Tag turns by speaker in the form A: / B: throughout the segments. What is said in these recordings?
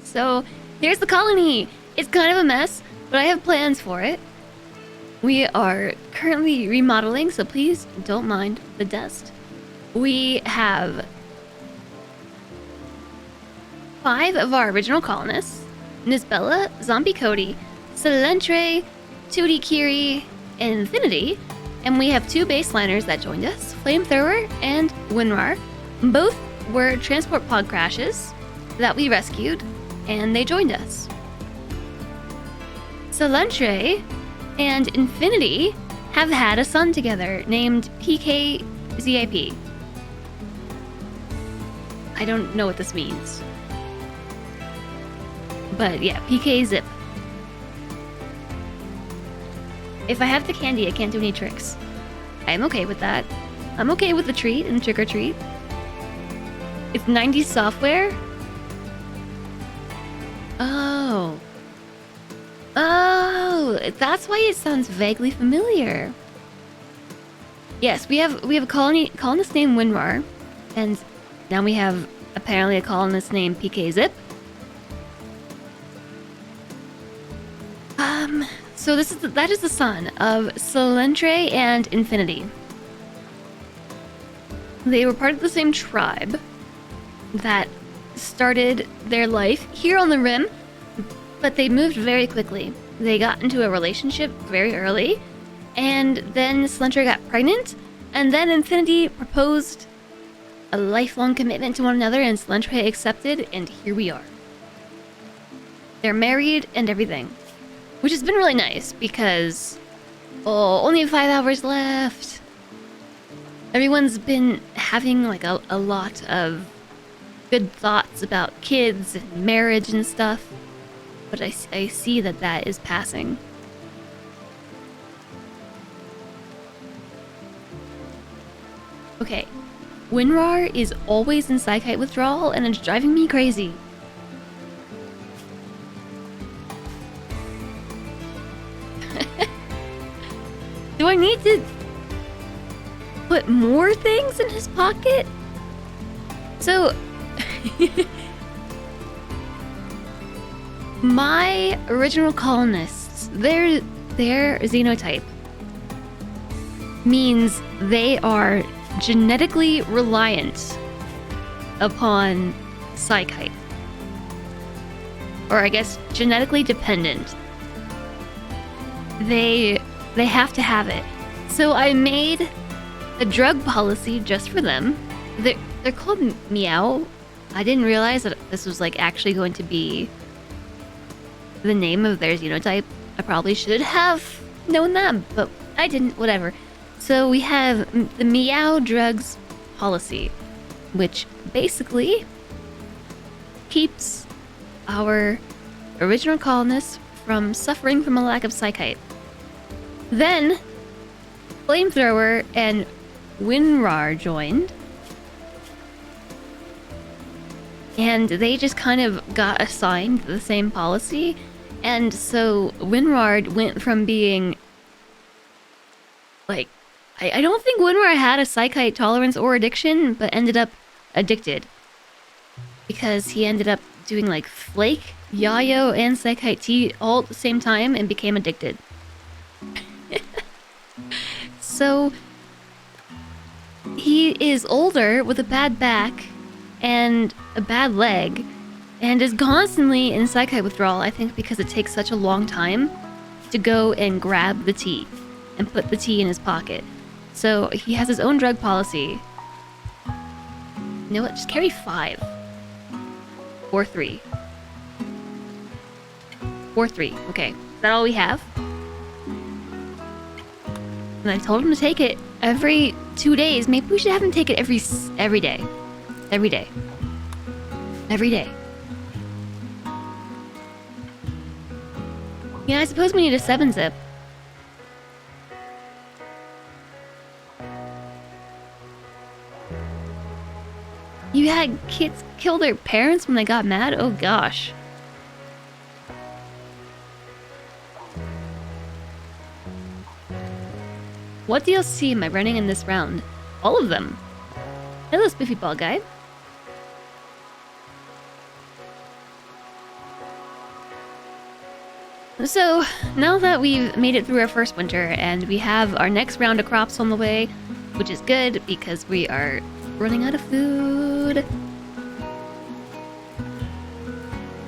A: So, here's the colony. It's kind of a mess, but I have plans for it. We are currently remodeling, so please don't mind the dust. We have 5 of our original colonists: Nisbella, Zombie Cody, Silentre, Tootie Kiri, and Infinity. And we have 2 baseliners that joined us, Flamethrower and Winrar. Both were transport pod crashes that we rescued, and they joined us. Silentre and Infinity have had a son together named PKZIP. I don't know what this means. But yeah, PK Zip. If I have the candy, I can't do any tricks. I'm okay with that. I'm okay with the treat and trick or treat. It's 90s software? Oh. Oh, that's why it sounds vaguely familiar. Yes, we have a colonist named Winrar, and now we have apparently a colonist named PK Zip. So that is the son of Silentre and Infinity. They were part of the same tribe that started their life here on the Rim, but they moved very quickly. They got into a relationship very early, and then Silentre got pregnant, and then Infinity proposed a lifelong commitment to one another, and Silentre accepted, and here we are. They're married and everything, which has been really nice because, only 5 hours left. Everyone's been having like a lot of good thoughts about kids and marriage and stuff, but I see that is passing. Okay, Winrar is always in Psychite withdrawal and it's driving me crazy. Do I need to put more things in his pocket? So, my original colonists, their xenotype means they are genetically reliant upon Psychite. Or I guess genetically dependent. They have to have it. So I made a drug policy just for them. They're called Meow. I didn't realize that this was like actually going to be the name of their xenotype. I probably should have known that, but I didn't. Whatever. So we have the Meow Drugs policy, which basically keeps our original colonists from suffering from a lack of Psychite. Then, Flamethrower and Winrar joined, and they just kind of got assigned the same policy, and so Winrar went from being like, I don't think Winrar had a Psychite tolerance or addiction, but ended up addicted because he ended up doing like Flake, Yayo, and Psychite tea all at the same time and became addicted. So he is older with a bad back and a bad leg and is constantly in Psychite withdrawal, I think because it takes such a long time to go and grab the tea and put the tea in his pocket. So he has his own drug policy. You know what? Just carry 5. Or 3. Or 3. Okay. Is that all we have? And I told him to take it every 2 days. Maybe we should have him take it every day. Every day. Every day. Yeah, I suppose we need a 7-zip. You had kids kill their parents when they got mad? Oh gosh. What DLC am I running in this round? All of them. Hello, Spiffy Ball Guy. So, now that we've made it through our first winter and we have our next round of crops on the way, which is good because we are running out of food,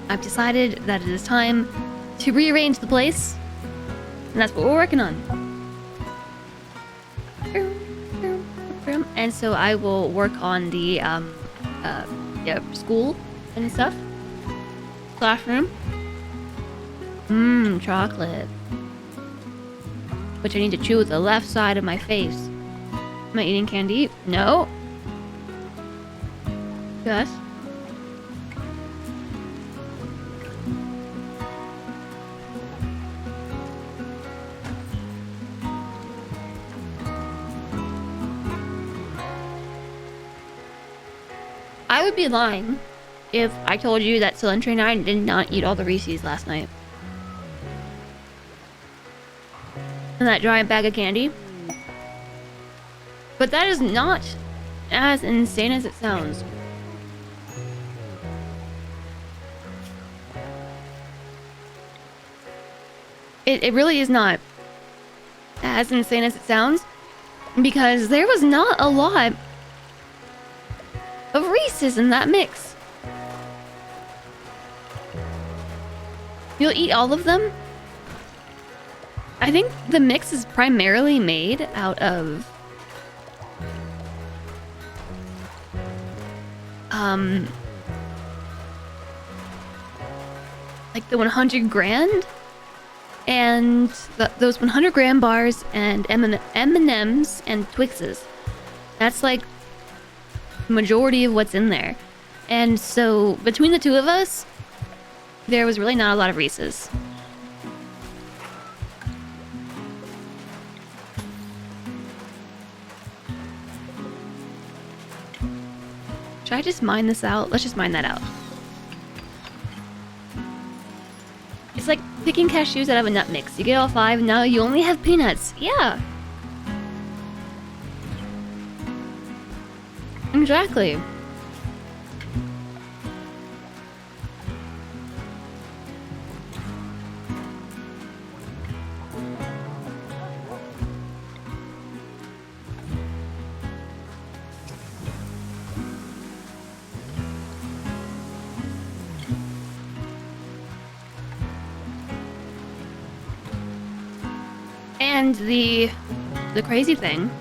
A: I've decided that it is time to rearrange the place, and that's what we're working on. And so I will work on the school and stuff. Classroom. Chocolate. Which I need to chew with the left side of my face. Am I eating candy? No. Yes. I would be lying if I told you that Cilantro and I did not eat all the Reese's last night. And that giant bag of candy. But that is not as insane as it sounds. It really is not as insane as it sounds, because there was not a lot of Reese's in that mix. You'll eat all of them? I think the mix is primarily made out of like the 100 grand and those 100 gram bars and M&Ms and Twixes. That's like majority of what's in there. And so between the two of us, there was really not a lot of Reese's. Should I just mine this out? Let's just mine that out. It's like picking cashews out of a nut mix. You get all 5, and now you only have peanuts. Yeah. Exactly. And the crazy thing,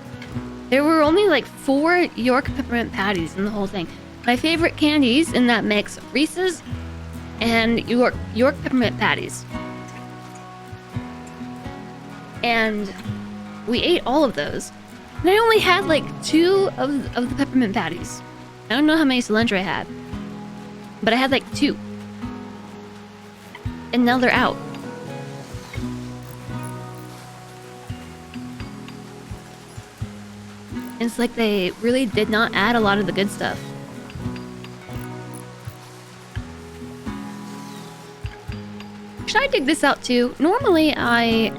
A: there were only like 4 York peppermint patties in the whole thing. My favorite candies in that mix, Reese's and York peppermint patties. And we ate all of those. And I only had like 2 of the peppermint patties. I don't know how many cilantro I had, but I had like 2. And now they're out. It's like they really did not add a lot of the good stuff. Should I dig this out too? Normally I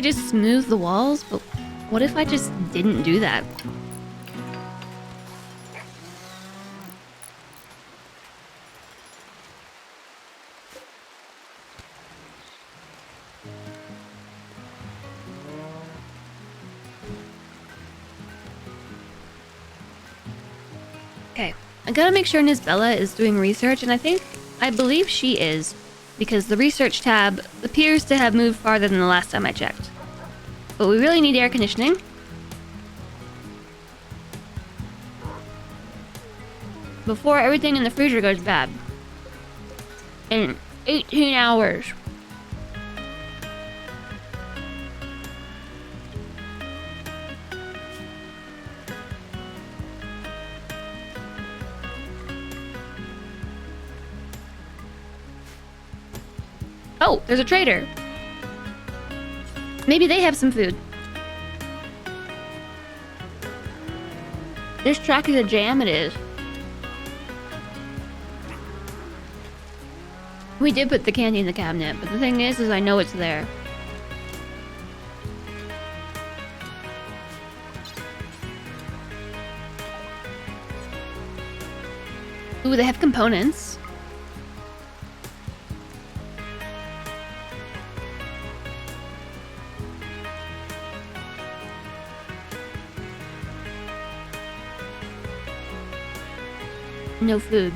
A: just smooth the walls, but what if I just didn't do that? Okay, I gotta make sure Nisbella is doing research, and I believe she is, because the research tab appears to have moved farther than the last time I checked. But we really need air conditioning. Before everything in the freezer goes bad. In 18 hours. Oh, there's a trader. Maybe they have some food. This track is a jam, it is. We did put the candy in the cabinet, but the thing is I know it's there. Ooh, they have components. No food.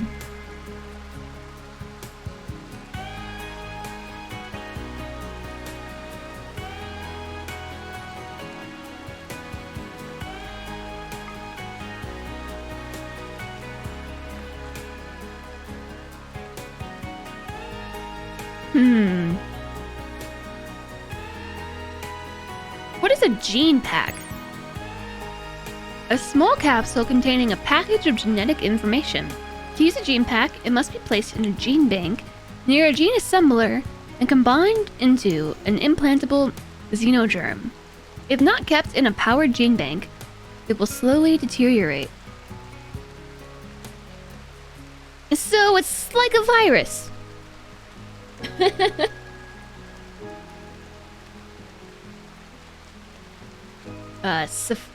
A: What is a gene pack? A small capsule containing a package of genetic information. To use a gene pack, it must be placed in a gene bank near a gene assembler and combined into an implantable xenogerm. If not kept in a powered gene bank, it will slowly deteriorate. So it's like a virus. Saphisilf.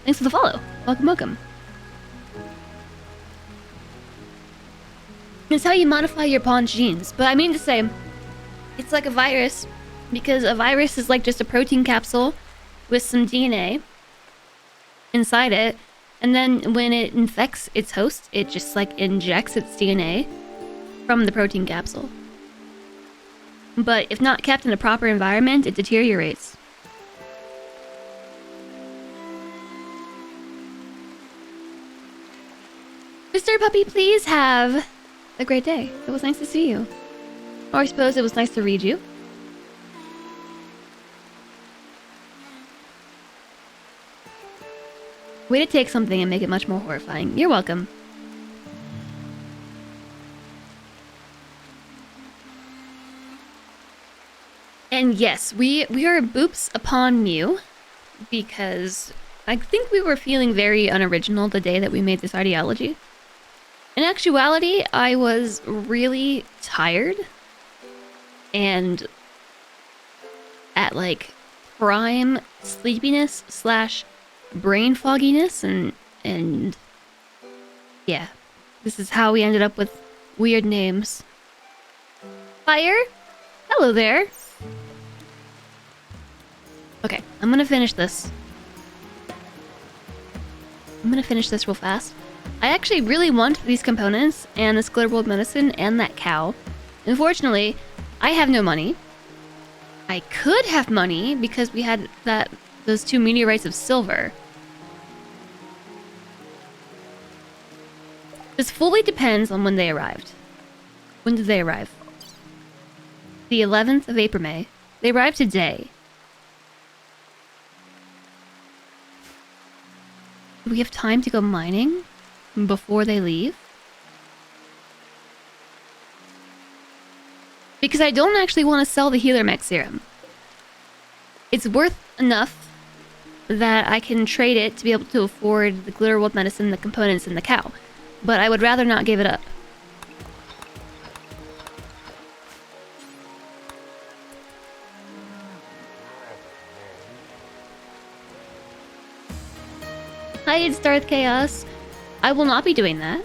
A: Thanks for the follow. Welcome, welcome. It's how you modify your pawn's genes, but I mean to say, it's like a virus, because a virus is like just a protein capsule with some DNA inside it, and then when it infects its host, it just like injects its DNA from the protein capsule. But if not kept in a proper environment, it deteriorates. Mr. Puppy, please have a great day. It was nice to see you. Or I suppose it was nice to read you. Way to take something and make it much more horrifying. You're welcome. And yes, we are boops upon Mew, because I think we were feeling very unoriginal the day that we made this ideology. In actuality, I was really tired and at like prime sleepiness / brain fogginess, and yeah, this is how we ended up with weird names. Fire? Hello there. Okay, I'm gonna finish this. I'm gonna finish this real fast. I actually really want these components and this RimWorld medicine and that cow. Unfortunately, I have no money. I could have money because we had those 2 meteorites of silver. This fully depends on when they arrived. When did they arrive? The 11th of April, May. They arrived today. Do we have time to go mining before they leave? Because I don't actually want to sell the Healer Mech Serum. It's worth enough that I can trade it to be able to afford the RimWorld medicine, the components, and the cow. But I would rather not give it up. Hi, it's Darth Chaos. I will not be doing that.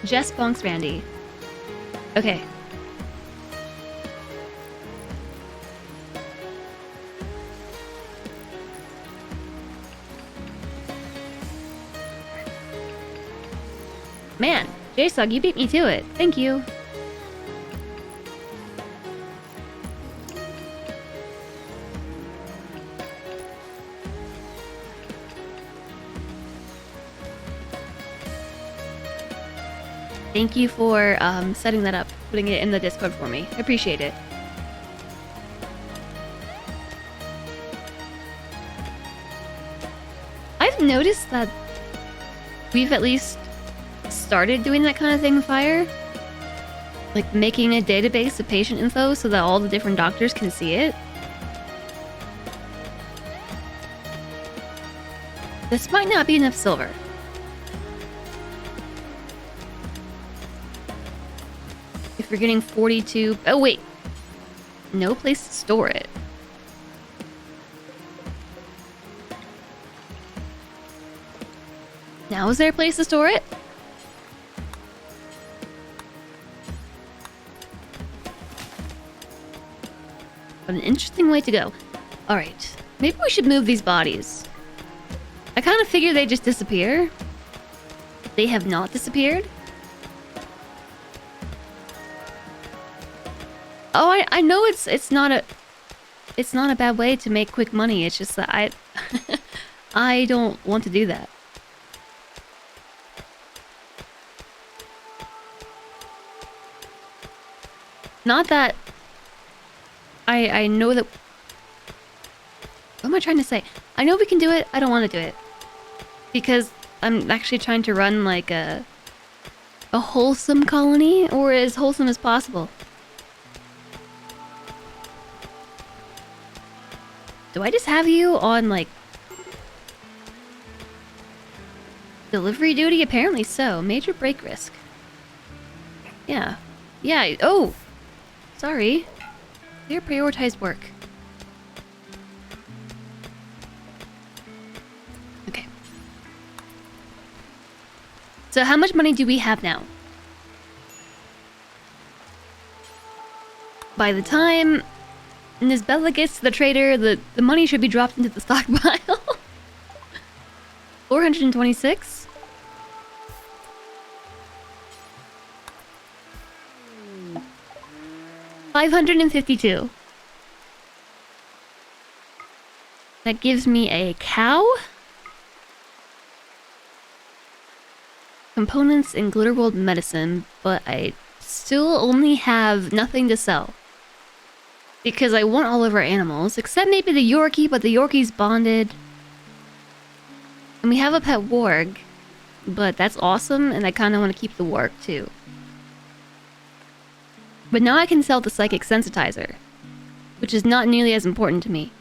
A: Jess bonks Randy. Okay. Man, J-Sug, you beat me to it. Thank you. Thank you for setting that up, putting it in the Discord for me. I appreciate it. I've noticed that we've at least started doing that kind of thing with Fire. Like making a database of patient info so that all the different doctors can see it. This might not be enough silver. If you're getting 42... Oh, wait. No place to store it. Now is there a place to store it? An interesting way to go. Alright. Maybe we should move these bodies. I kind of figured they just disappear. They have not disappeared. Oh, I know it's not a bad way to make quick money. It's just that I don't want to do that. Not that I know that. What am I trying to say? I know we can do it. I don't want to do it because I'm actually trying to run like a wholesome colony, or as wholesome as possible. Do I just have you on like delivery duty? Apparently so. Major break risk. Yeah. Yeah. Oh, sorry. Clear prioritized work. Okay. So how much money do we have now? By the time Nisbella gets to the trader, the money should be dropped into the stockpile. 426? $552. That gives me a cow, components in RimWorld medicine, but I still only have nothing to sell. Because I want all of our animals, except maybe the Yorkie, but the Yorkie's bonded. And we have a pet warg, but that's awesome, and I kind of want to keep the warg too. But now I can sell the psychic sensitizer, which is not nearly as important to me.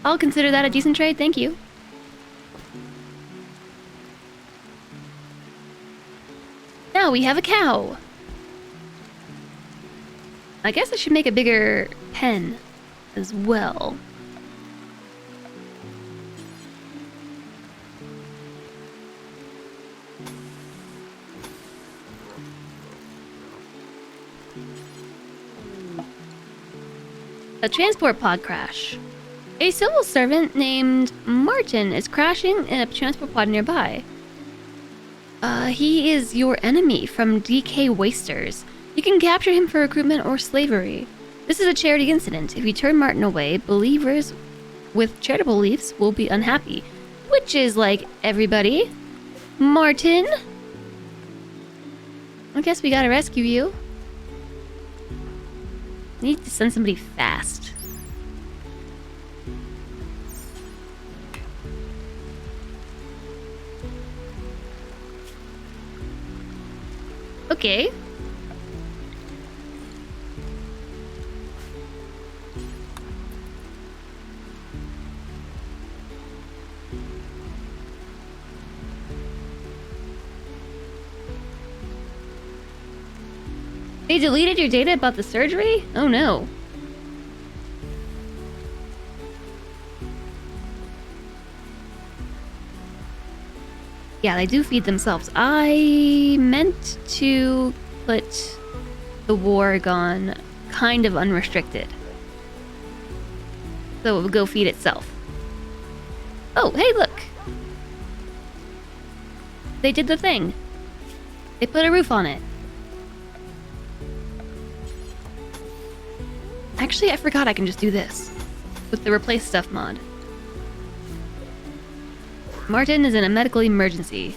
A: I'll consider that a decent trade, thank you. Now we have a cow. I guess I should make a bigger pen as well. A transport pod crash. A civil servant named Martin is crashing in a transport pod nearby. He is your enemy from DK Wasters. You can capture him for recruitment or slavery. This is a charity incident. If you turn Martin away, believers with charitable beliefs will be unhappy. Which is like everybody. Martin? I guess we gotta rescue you. Need to send somebody fast. Okay. They deleted your data about the surgery? Oh no. Yeah, they do feed themselves. I meant to put the warg on kind of unrestricted. So it would go feed itself. Oh, hey, look. They did the thing. They put a roof on it. Actually, I forgot I can just do this with the replace stuff mod. Martin is in a medical emergency.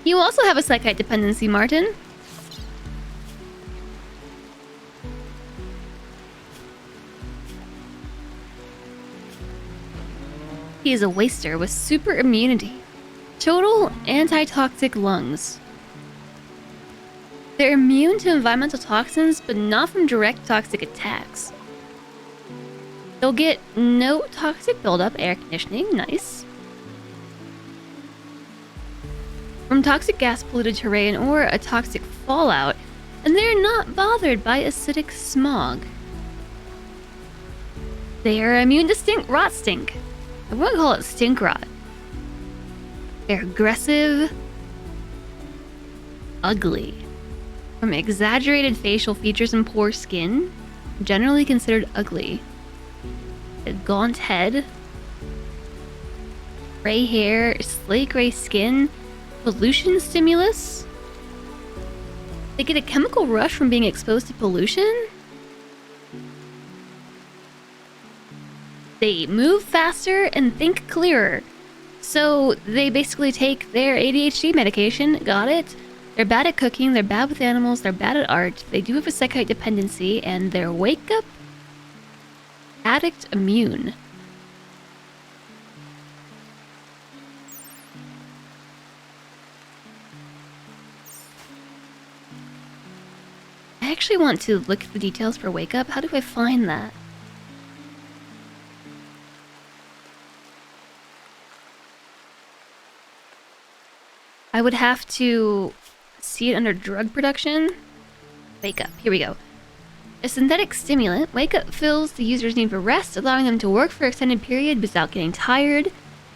A: You also have a psychite dependency, Martin. He is a waster with super immunity. Total anti-toxic lungs. They're immune to environmental toxins, but not from direct toxic attacks. They'll get no toxic buildup, air conditioning, nice. From toxic gas polluted terrain or a toxic fallout, and they're not bothered by acidic smog. They are immune to rot stink. I wouldn't call it stink rot. They're aggressive, ugly. From exaggerated facial features and poor skin, generally considered ugly. A gaunt head, gray hair, slate gray skin, pollution stimulus. They get a chemical rush from being exposed to pollution. They move faster and think clearer. So they basically take their ADHD medication, got it. They're bad at cooking, they're bad with animals, they're bad at art, they do have a psychotic dependency, and they're wake-up addict immune. I actually want to look at the details for wake up. How do I find that? I would have to see it under drug production. Wake up. Here we go. A synthetic stimulant, wake up fills the user's need for rest, allowing them to work for an extended period without getting tired.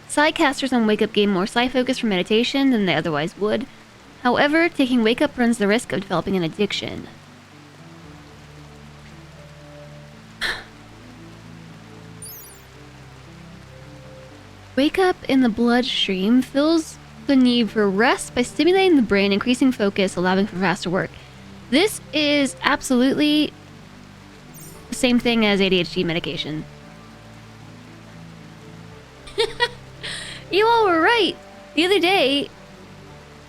A: Sidecasters on wake up gain more side focus for meditation than they otherwise would. However, taking wake up runs the risk of developing an addiction. Wake up in the bloodstream fills the need for rest by stimulating the brain, increasing focus, allowing for faster work. This is absolutely the same thing as ADHD medication. You all were right. The other day,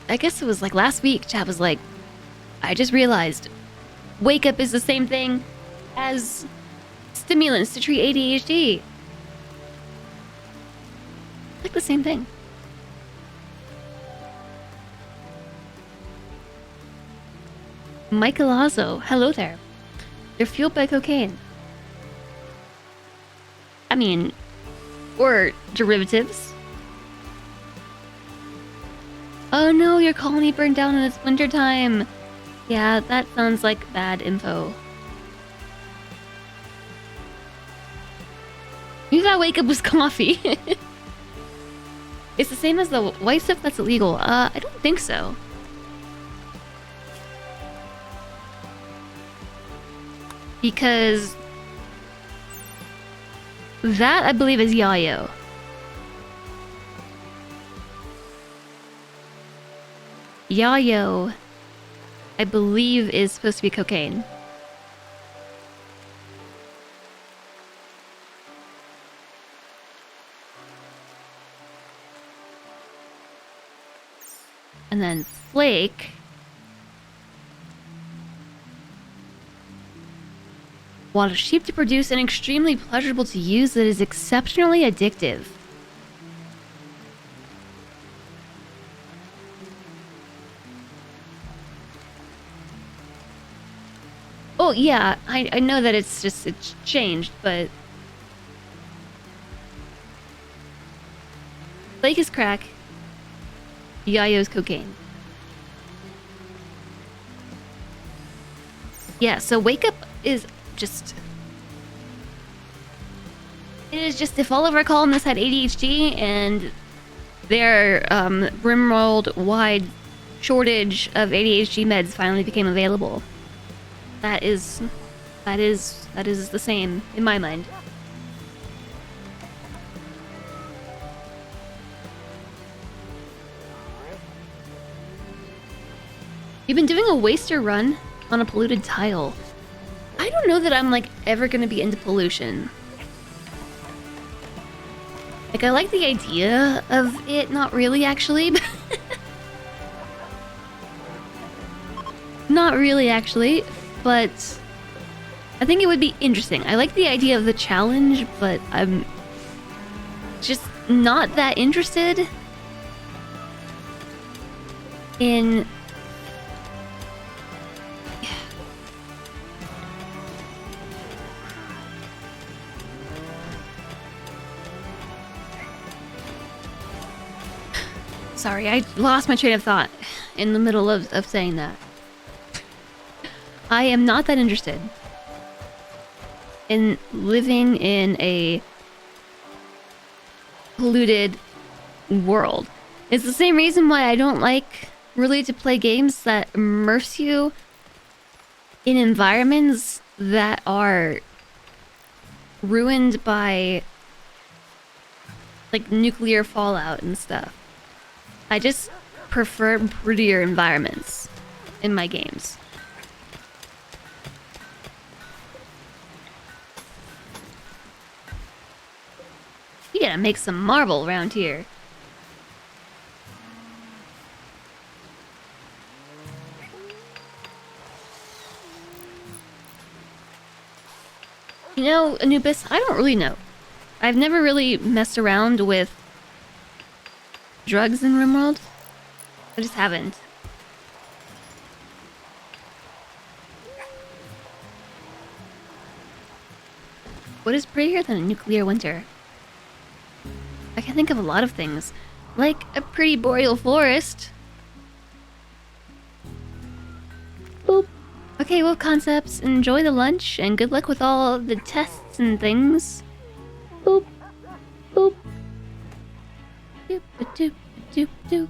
A: I guess it was like last week, Chad was like, I just realized wake up is the same thing as stimulants to treat ADHD. Like the same thing. Michaelazzo, hello there. They're fueled by cocaine. I mean, or derivatives. Oh no, your colony burned down in its wintertime. Yeah, that sounds like bad info. You thought wake up was coffee. It's the same as the white stuff that's illegal. I don't think so. Because that, I believe, is yayo. Yayo, I believe, is supposed to be cocaine. And then flake. Want a sheep to produce and extremely pleasurable to use that is exceptionally addictive. Oh yeah, I know that it's changed, but flake is crack. Yayo's cocaine. Yeah, so wake up is just... It is just if all of our columnists had ADHD and their RimWorld wide shortage of ADHD meds finally became available. That is the same in my mind. You've been doing a waster run on a polluted tile. I don't know that I'm like ever gonna be into pollution. Like, I like the idea of it, not really actually. Not really actually, but I think it would be interesting. I like the idea of the challenge, but I'm just not that interested in... Sorry, I lost my train of thought in the middle of saying that. I am not that interested. in living in a polluted world. It's the same reason why I don't like really to play games that immerse you in environments that are ruined by like nuclear fallout and stuff. I just prefer prettier environments in my games. You gotta make some marble around here. You know, Anubis, I don't really know. I've never really messed around with drugs in RimWorld. I just haven't. What is prettier than a nuclear winter? I can think of a lot of things, like a pretty boreal forest. Boop. Okay, well, concepts, enjoy the lunch, and good luck with all the tests and things. Boop. Boop. Doop, doop, doop, doop.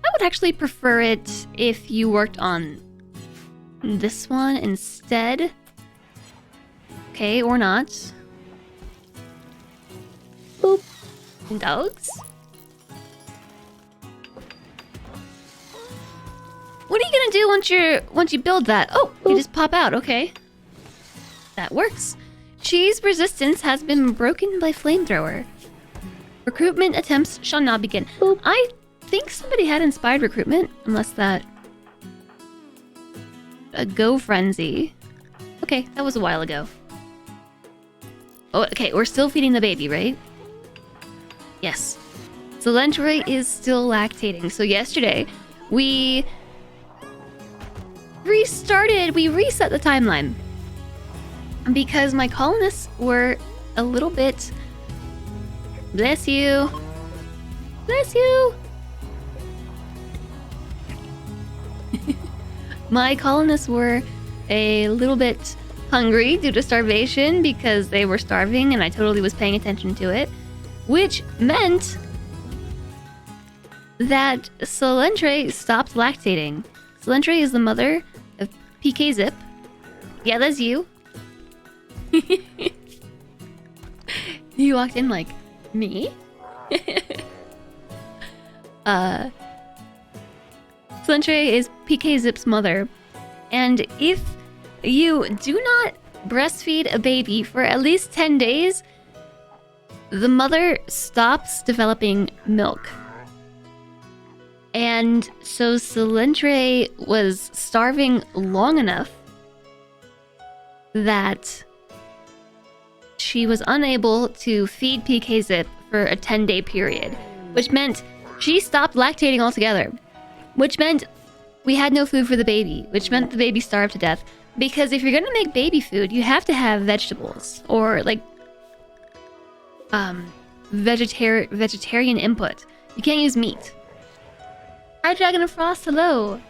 A: I would actually prefer it if you worked on this one instead. Okay, or not. Boop. And dogs? What are you gonna do once you build that? Oh, you just pop out, okay. That works. Cheese resistance has been broken by flamethrower. Recruitment attempts shall not begin. I think somebody had inspired recruitment, unless that... a go frenzy. Okay, that was a while ago. Oh, okay, we're still feeding the baby, right? Yes. Solentre is still lactating. So yesterday, we reset the timeline. Because my colonists were a little bit... Bless you. Bless you. My colonists were a little bit hungry due to starvation because they were starving and I totally was paying attention to it, which meant that Solentre stopped lactating. Solentre is the mother of PK Zip. Yeah, that's you. You walked in like, me? Solentre is PK Zip's mother, and if you do not breastfeed a baby for at least 10 days, the mother stops developing milk. And so Solentre was starving long enough that she was unable to feed PK Zip for a 10-day period, which meant she stopped lactating altogether, which meant we had no food for the baby, which meant the baby starved to death. Because if you're gonna make baby food, you have to have vegetables or like vegetarian input. You can't use meat. Hi, Dragon of Frost. Hello.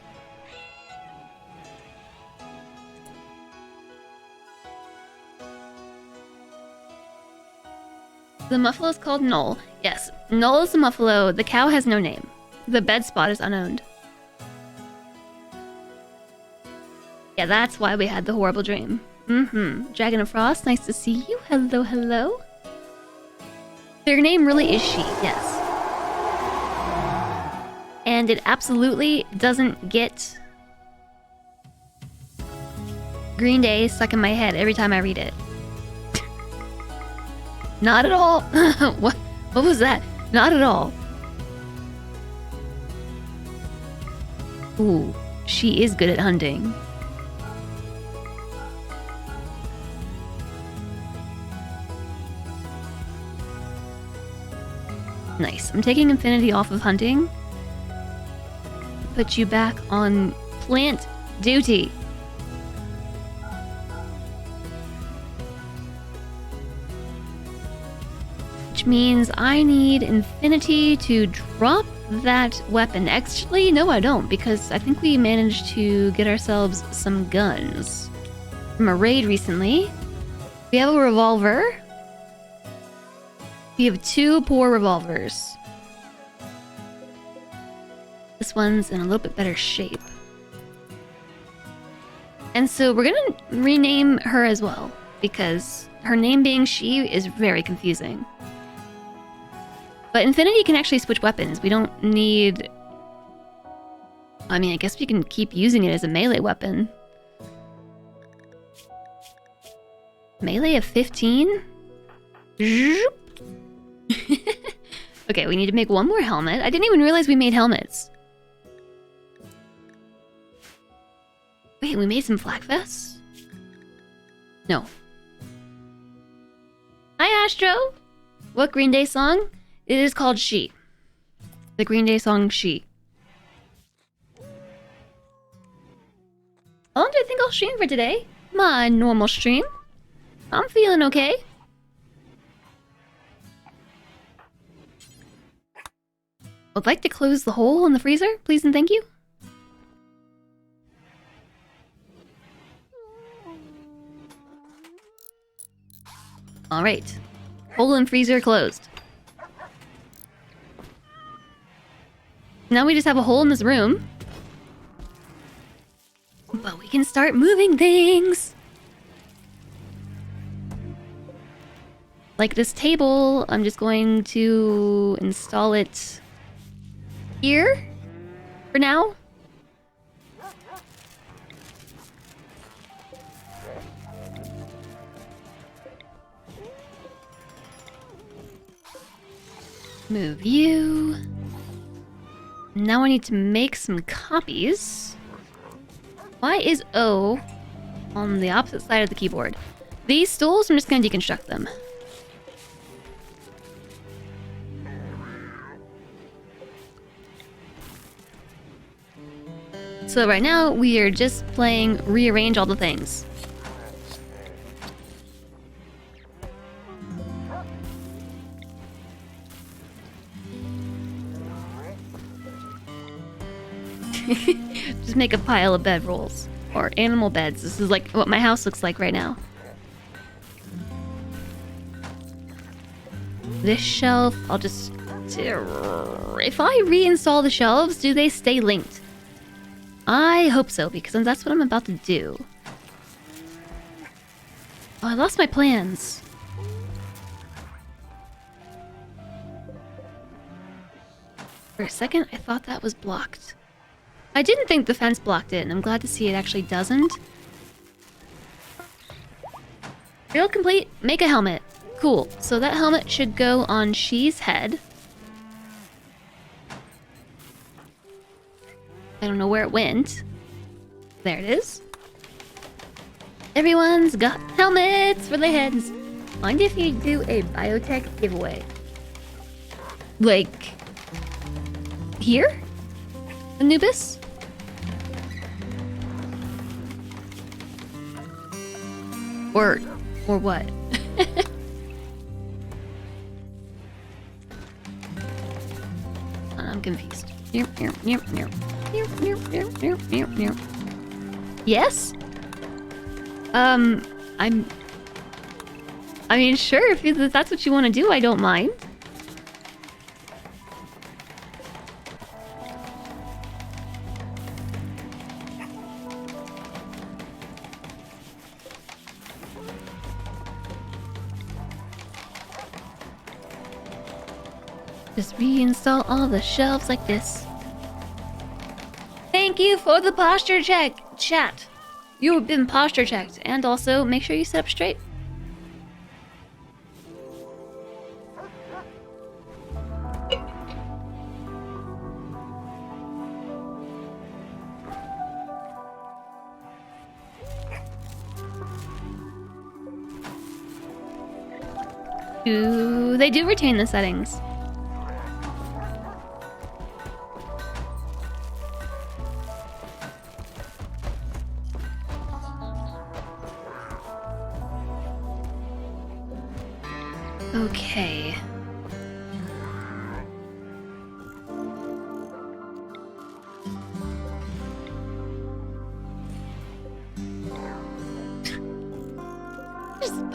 A: The muffalo is called Knoll. Yes, Knoll is the muffalo. The cow has no name. The bed spot is unowned. Yeah, that's why we had the horrible dream. Dragon of Frost, nice to see you. Hello, hello. Their name really is she, yes. And it absolutely doesn't get Green Day stuck in my head every time I read it. Not at all. What was that? Not at all. Ooh, she is good at hunting. Nice. I'm taking Infinity off of hunting. Put you back on plant duty. Which means I need Infinity to drop that weapon. Actually, no, I don't, because I think we managed to get ourselves some guns from a raid recently. We have a revolver. We have 2 poor revolvers. This one's in a little bit better shape. And so we're gonna rename her as well, because her name being she is very confusing. But Infinity can actually switch weapons. We don't need... I mean, I guess we can keep using it as a melee weapon. Melee of 15? Okay, we need to make one more helmet. I didn't even realize we made helmets. Wait, we made some flak vests? No. Hi, Astro! What Green Day song? It is called She. The Green Day song She. How long do I think I'll stream for today? My normal stream. I'm feeling okay. Would like to close the hole in the freezer, please and thank you. Alright. Hole in freezer closed. Now we just have a hole in this room. But we can start moving things. Like this table, I'm just going to install it here for now. Move you. Now I need to make some copies. Why is O on the opposite side of the keyboard? These stools, I'm just going to deconstruct them. So right now, we are just playing rearrange all the things. Just make a pile of bed rolls. Or animal beds. This is like what my house looks like right now. This shelf, I'll just... If I reinstall the shelves, do they stay linked? I hope so, because that's what I'm about to do. Oh, I lost my plans. For a second, I thought that was blocked. I didn't think the fence blocked it, and I'm glad to see it actually doesn't. Build complete, make a helmet. Cool, so that helmet should go on She's head. I don't know where it went. There it is. Everyone's got helmets for their heads. Mind if you do a biotech giveaway? Like... here? Anubis? Or what? I'm confused. Yes? I mean, sure, if that's what you want to do, I don't mind. Just reinstall all the shelves like this. Thank you for the posture check, chat. You have been posture checked, and also make sure you sit up straight. They do retain the settings. Okay.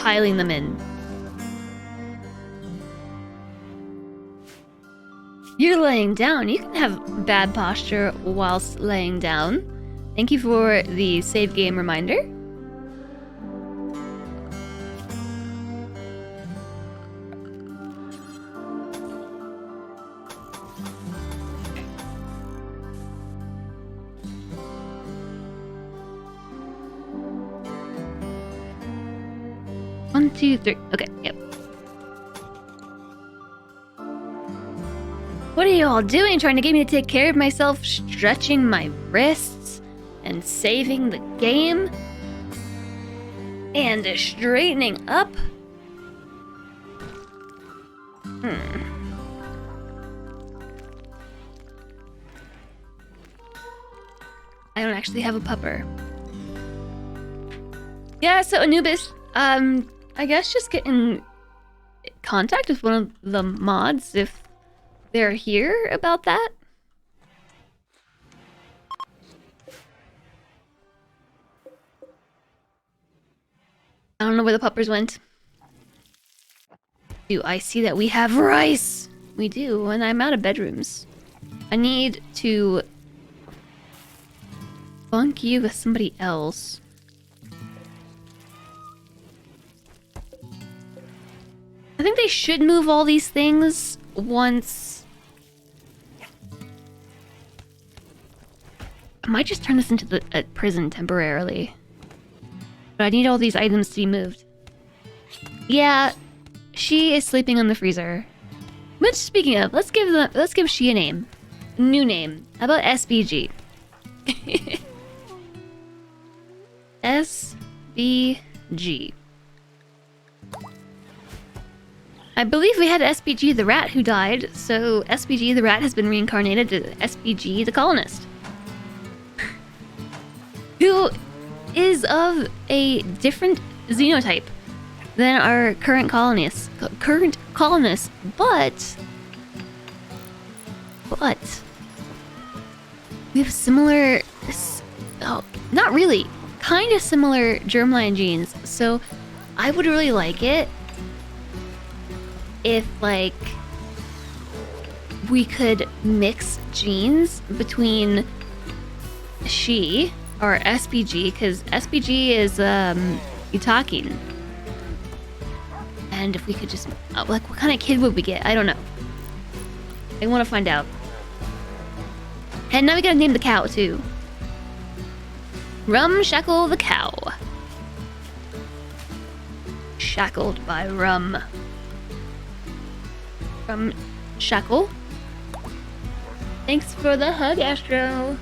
A: piling them in. You're laying down. You can have bad posture whilst laying down. Thank you for the save game reminder. One, two, three. Okay, yep. What are you all doing? Trying to get me to take care of myself, stretching my wrists, and saving the game? And straightening up? I don't actually have a pupper. Yeah, so Anubis, I guess just get in contact with one of the mods if they're here about that. I don't know where the puppers went. Do I see that we have rice? We do, and I'm out of bedrooms. I need to bunk you with somebody else. I think they should move all these things once. I might just turn this into a prison temporarily. But I need all these items to be moved. Yeah, she is sleeping in the freezer. Which, speaking of, let's give she a name. New name. How about SBG? SBG. I believe we had SBG the rat who died, so SBG the rat has been reincarnated to SBG the colonist. Who is of a different xenotype than our current colonists. But we have similar, oh, not really, kind of similar germline genes. So I would really like it if, like, we could mix genes between she or SPG, because SPG is Itakin. And if we could just, like, what kind of kid would we get? I don't know. I want to find out. And now we gotta name the cow too. Rum Shackle the cow. Shackled by rum. Rum Shackle. Thanks for the hug, Astro.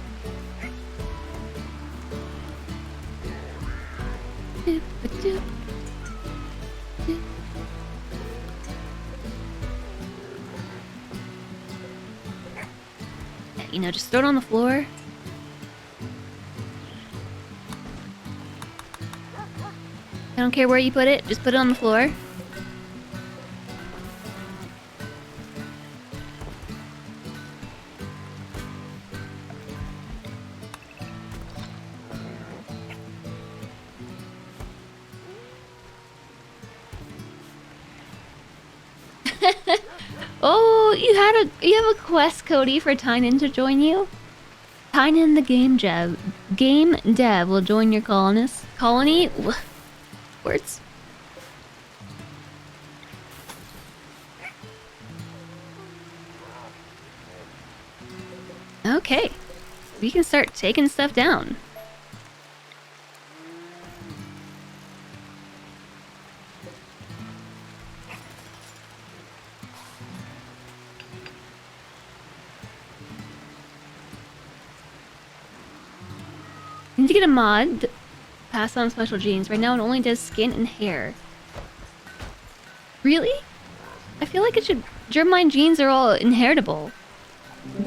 A: You know, just throw it on the floor. I don't care where you put it, just put it on the floor. Oh, you have a quest, Cody, for Tynan to join you? Tynan the game dev will join your colony. Words. Okay, we can start taking stuff down. Need to get a mod. Pass on special genes. Right now it only does skin and hair. Really? I feel like it should... Germline genes are all inheritable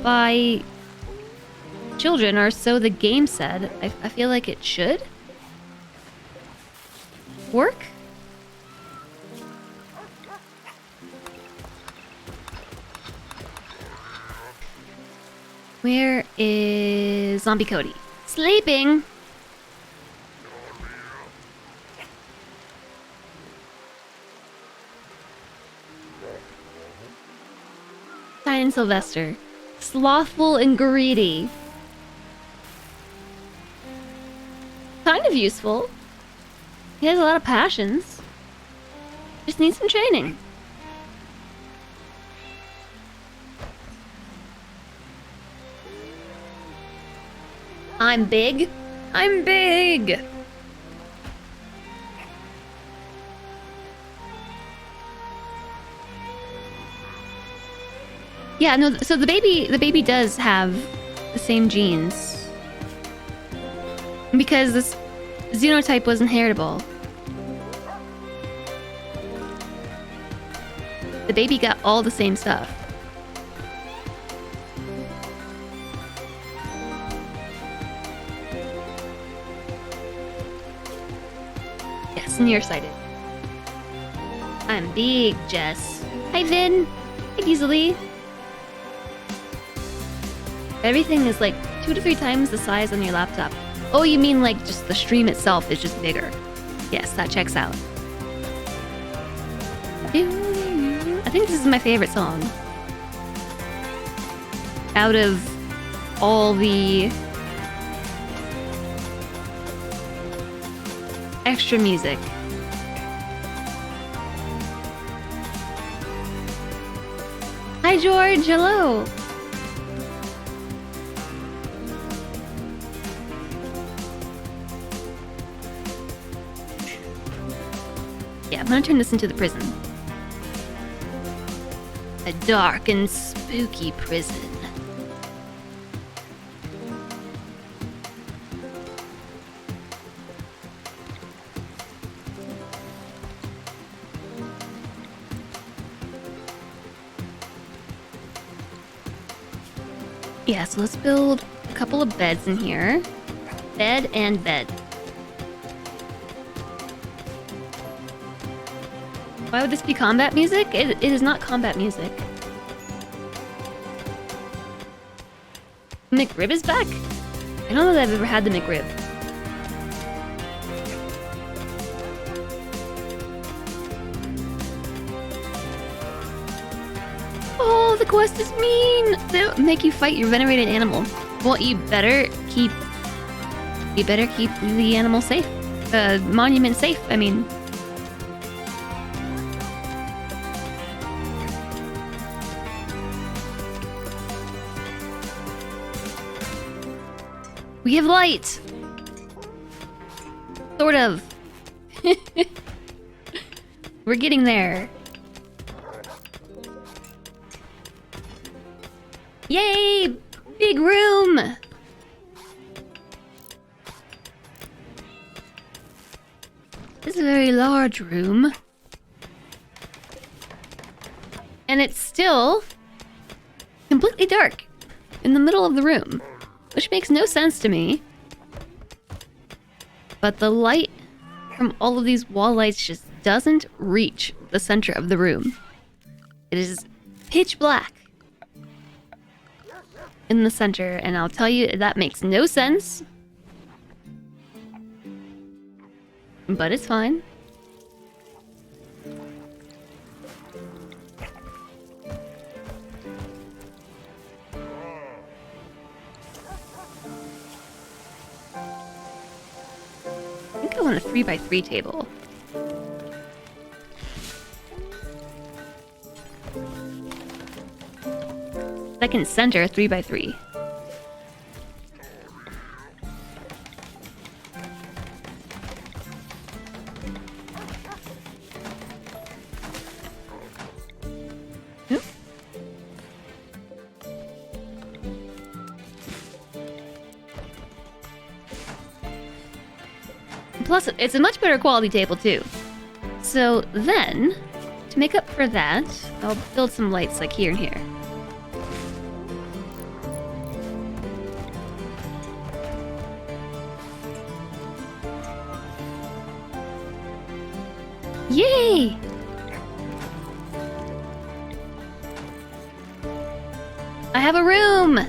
A: by children, or so the game said. I feel like it should work. Where is Zombie Cody? Sleeping. Ryan Sylvester. Slothful and greedy. Kind of useful. He has a lot of passions. Just needs some training. I'm big. I'm big. Yeah, no, so the baby does have the same genes. Because this xenotype was inheritable. The baby got all the same stuff. Yes, nearsighted. I'm big, Jess. Hi, Vin. Hi, Easily. Everything is like 2 to 3 times the size on your laptop. Oh, you mean like just the stream itself is just bigger? Yes, that checks out. I think this is my favorite song. Out of all the extra music. Hi, George. Hello. Yeah, I'm gonna turn this into the prison. A dark and spooky prison. Yeah, so let's build a couple of beds in here. Bed and bed. Why would this be combat music? It is not combat music. McRib is back? I don't know that I've ever had the McRib. Oh, the quest is mean! They make you fight your venerated animal. Well, you better keep the animal safe. The monument safe, I mean. We have light! Sort of. We're getting there. Yay! Big room! This is a very large room. And it's still completely dark in the middle of the room. Which makes no sense to me. But the light from all of these wall lights just doesn't reach the center of the room. It is pitch black in the center, and I'll tell you that makes no sense. But it's fine. I think I want a 3x3 table. Second center, 3x3. Plus, it's a much better quality table, too. So then, to make up for that, I'll build some lights like here and here. Yay! I have a room!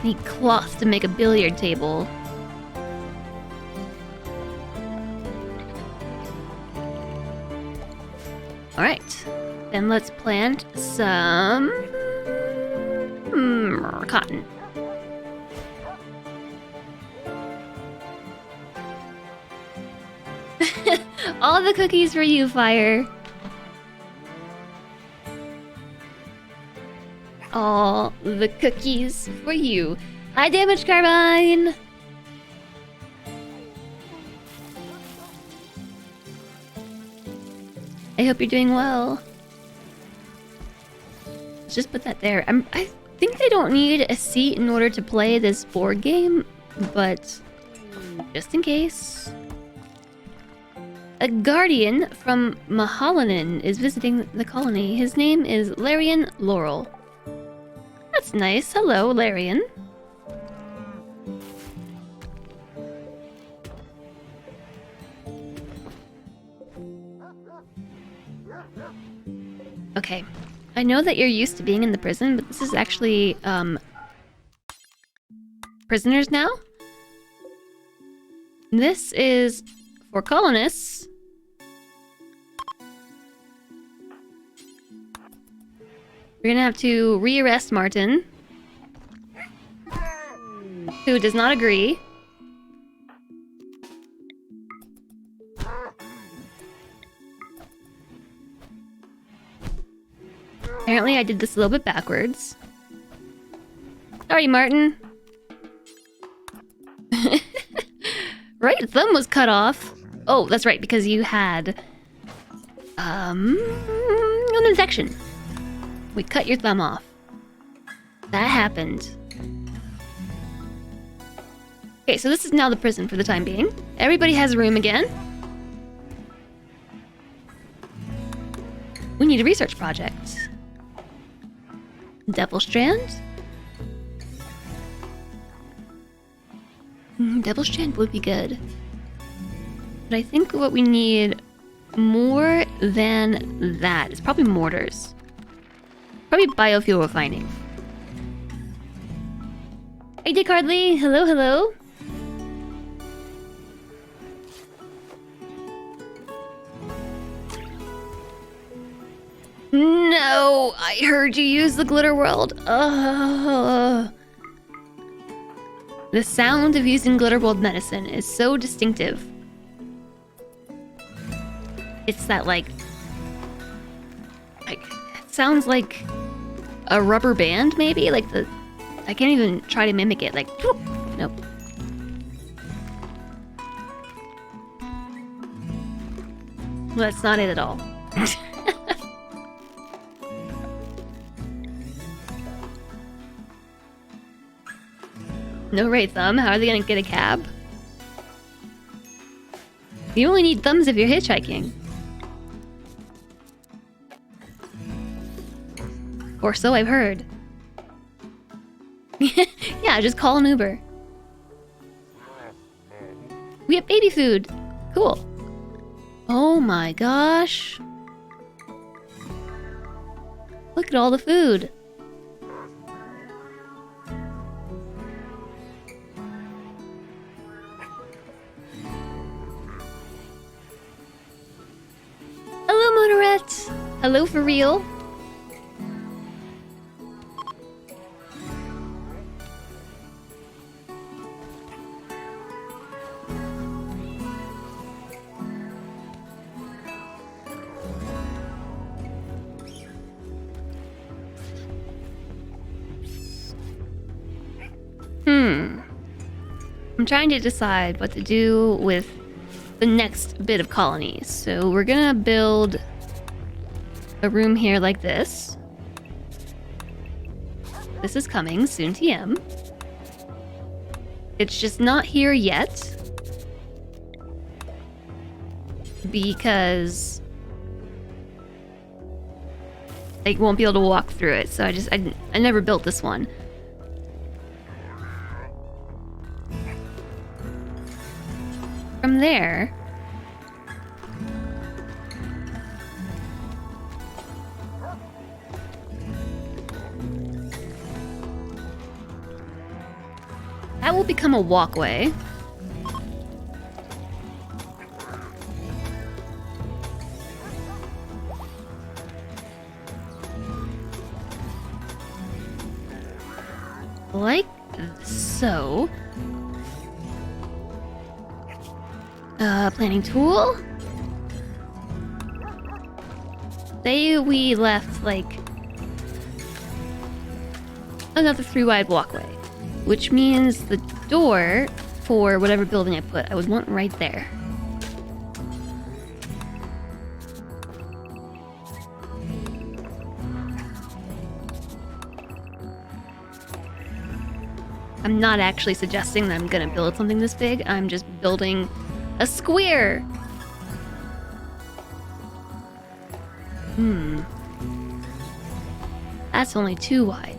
A: Need cloth to make a billiard table. Alright. Then let's plant some... cotton. All the cookies for you, Fire. All the cookies for you. High damage carbine! I hope you're doing well. Let's just put that there. I think they don't need a seat in order to play this board game, but just in case. A guardian from Mahalanen is visiting the colony. His name is Larian Laurel. That's nice. Hello, Larian. Okay. I know that you're used to being in the prison, but this is actually, prisoners now? This is for colonists. We're gonna have to re-arrest Martin, who does not agree. Apparently I did this a little bit backwards. Sorry, Martin. Right thumb was cut off. Oh, that's right, because you had... an infection. We cut your thumb off. That happened. Okay, so this is now the prison for the time being. Everybody has a room again. We need a research project. Devil Strand? Devil Strand would be good. But I think what we need more than that is probably mortars. Probably biofuel refining. Hey, Dick Hardley. Hello, hello. No, I heard you use the glitter world. The sound of using glitter world medicine is so distinctive. It's that like it sounds like a rubber band, maybe? Like the... I can't even try to mimic it. Like, whoop. Nope. Well, that's not it at all. No right thumb? How are they gonna get a cab? You only need thumbs if you're hitchhiking. Or so I've heard. Yeah, just call an Uber. We have baby food. Cool. Oh my gosh. Look at all the food. Hello, Motorette. Hello, for real. I'm trying to decide what to do with the next bit of colonies. So we're gonna build a room here like this. This is coming soon, TM. It's just not here yet. Because I won't be able to walk through it, so I never built this one. From there, that will become a walkway. Like so. Planning tool. Say we left, like, another 3-wide walkway, which means the door for whatever building I put, I would want right there. I'm not actually suggesting that I'm gonna build something this big, I'm just building a square! That's only 2 wide.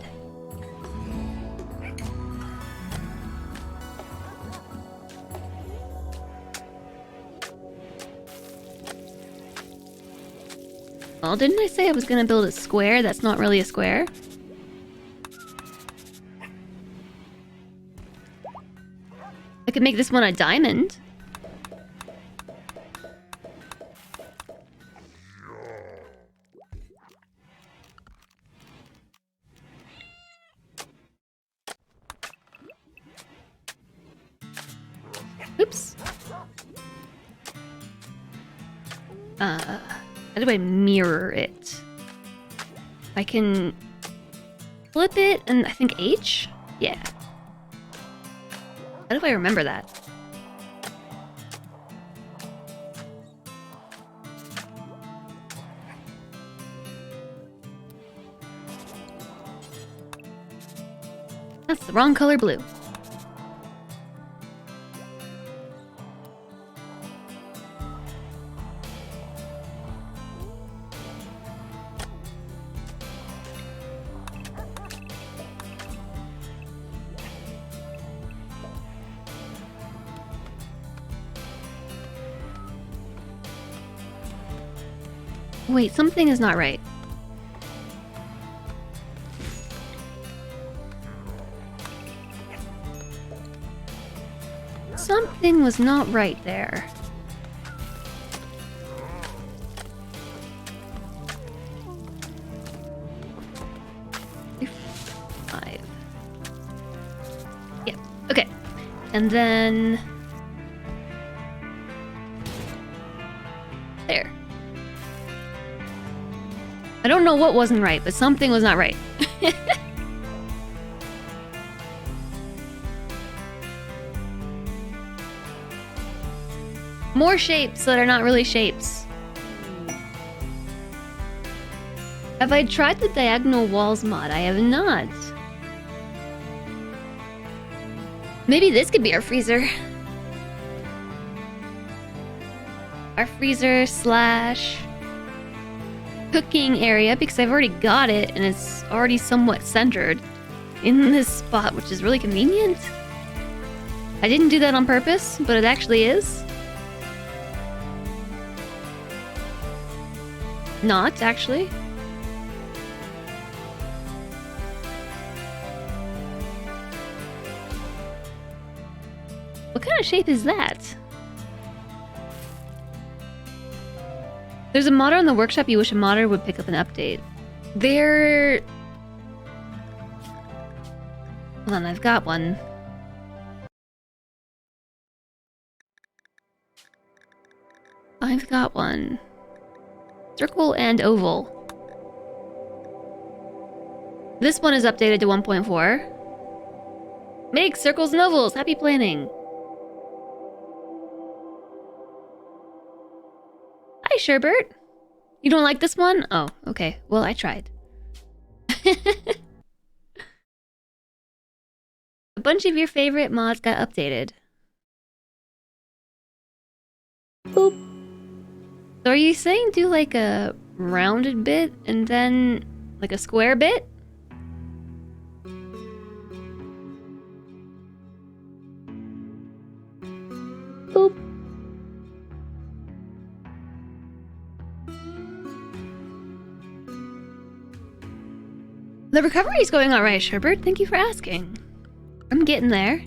A: Well, didn't I say I was gonna build a square? That's not really a square. I could make this one a diamond. Oops. How do I mirror it? I can flip it and I think H? Yeah. How do I remember that? That's the wrong color blue. Wait, something is not right. Something was not right there. Five. Yeah, okay. And then... there. I don't know what wasn't right, but something was not right. More shapes that are not really shapes. Have I tried the diagonal walls mod? I have not. Maybe this could be our freezer. Our freezer slash cooking area, because I've already got it and it's already somewhat centered in this spot, which is really convenient. I didn't do that on purpose, but it actually is. Not, actually. What kind of shape is that? There's a modder in the workshop you wish a modder would pick up an update. There... Hold on, I've got one. I've got one. Circle and oval. This one is updated to 1.4. Make circles and ovals! Happy planning! Hi, Sherbert! You don't like this one? Oh, okay. Well, I tried. A bunch of your favorite mods got updated. Boop. So are you saying do like a rounded bit and then like a square bit? Boop. The recovery's going alright, Sherbert. Thank you for asking. I'm getting there.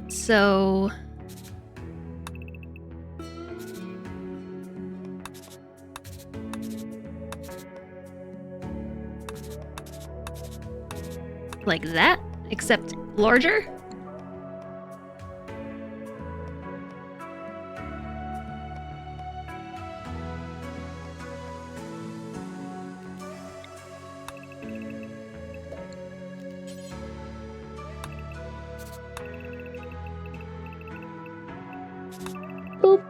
A: So... Like that, except larger. Boop.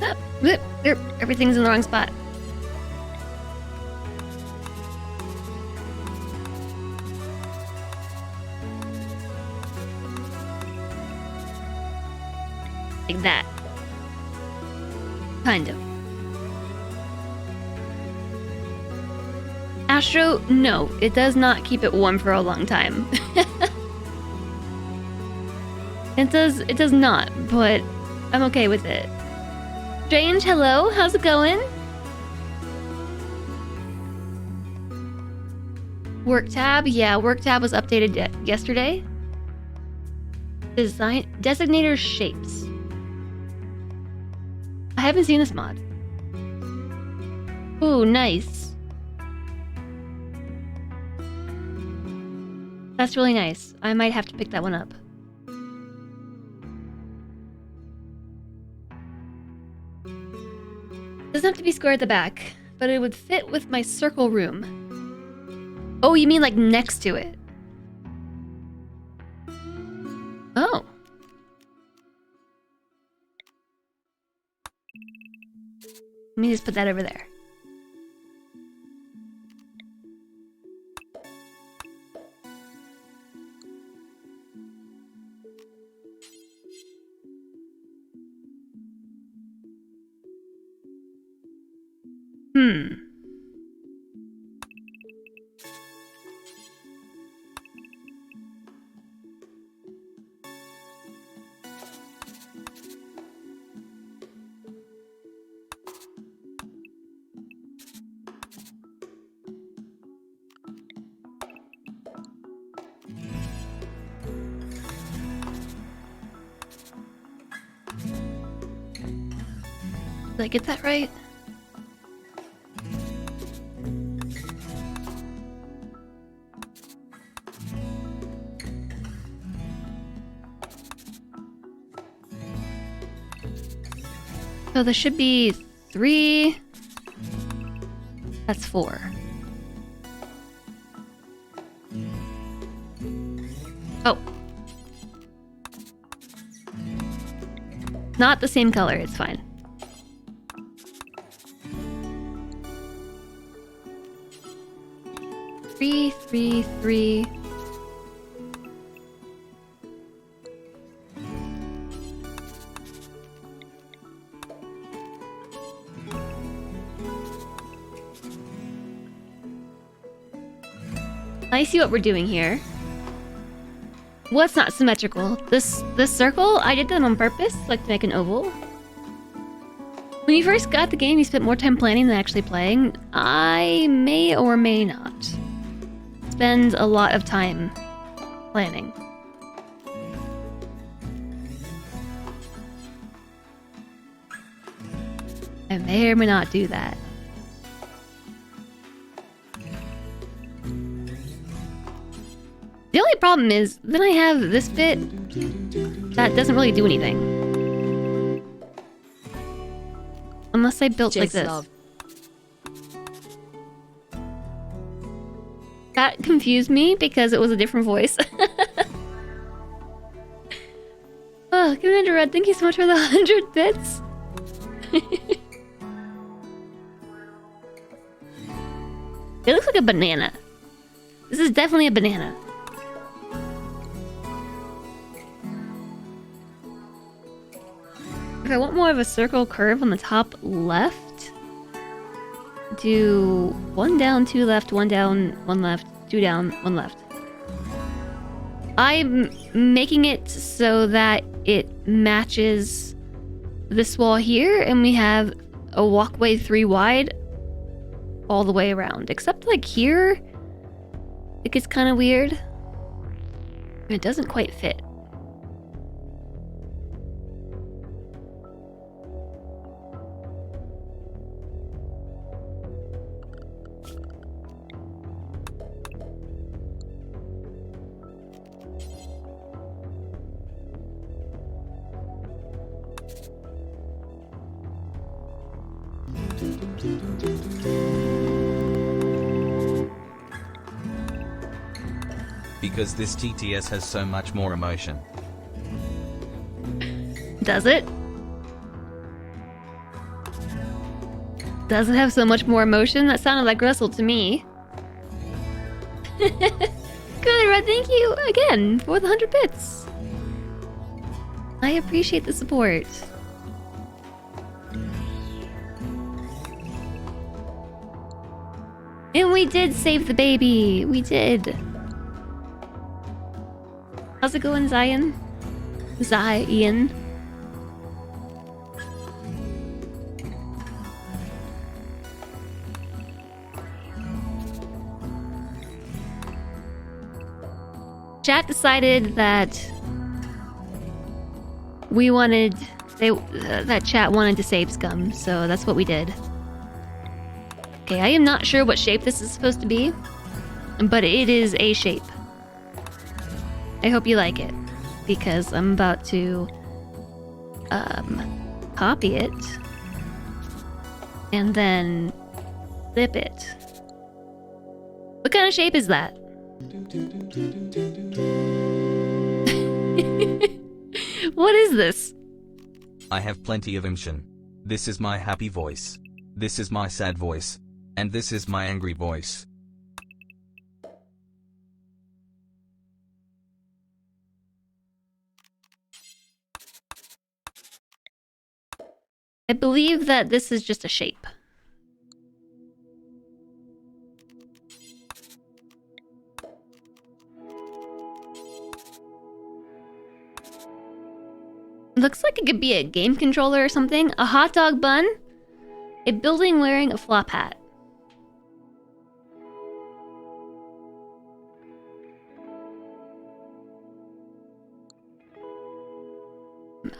A: Ah, whoop, there, everything's in the wrong spot. Like that. Kind of. Astro, no, it does not keep it warm for a long time. It does not, but I'm okay with it. Strange, hello, how's it going? Work tab, yeah, work tab was updated yesterday. Designator shapes. I haven't seen this mod. Ooh, nice. That's really nice. I might have to pick that one up. Doesn't have to be square at the back, but it would fit with my circle room. Oh, you mean like next to it? Oh. Let me just put that over there. Did I get that right? So there should be 3. That's 4. Oh. Not the same color, it's fine. Three. I see what we're doing here. What's not symmetrical? This circle? I did that on purpose, like to make an oval. When you first got the game, you spent more time planning than actually playing. I may or may not spend a lot of time planning. I may or may not do that. The only problem is, then I have this bit that doesn't really do anything. Unless I built like this.
B: Love.
A: That confused me because it was a different voice. Oh, Commander Red, thank you so much for the 100 bits. It looks like a banana. This is definitely a banana. If I want more of a circle curve on the top left, do 1 down, 2 left, 1 down, 1 left, 2 down, 1 left. I'm making it so that it matches this wall here, and we have a walkway 3 wide all the way around. Except like here, it gets kind of weird. It doesn't quite fit.
B: Because this TTS has so much more emotion.
A: Does it? Does it have so much more emotion? That sounded like Russell to me. Good, Red, thank you again for the 100 bits. I appreciate the support. And we did save the baby. We did. How's it going, Zion? Zion. Chat decided that that chat wanted to save Scum, so that's what we did. Okay, I am not sure what shape this is supposed to be, but it is a shape. I hope you like it, because I'm about to copy it and then flip it. What kind of shape is that? What is this?
B: I have plenty of emotion. This is my happy voice. This is my sad voice. And this is my angry voice.
A: I believe that this is just a shape. Looks like it could be a game controller or something. A hot dog bun. A building wearing a flop hat.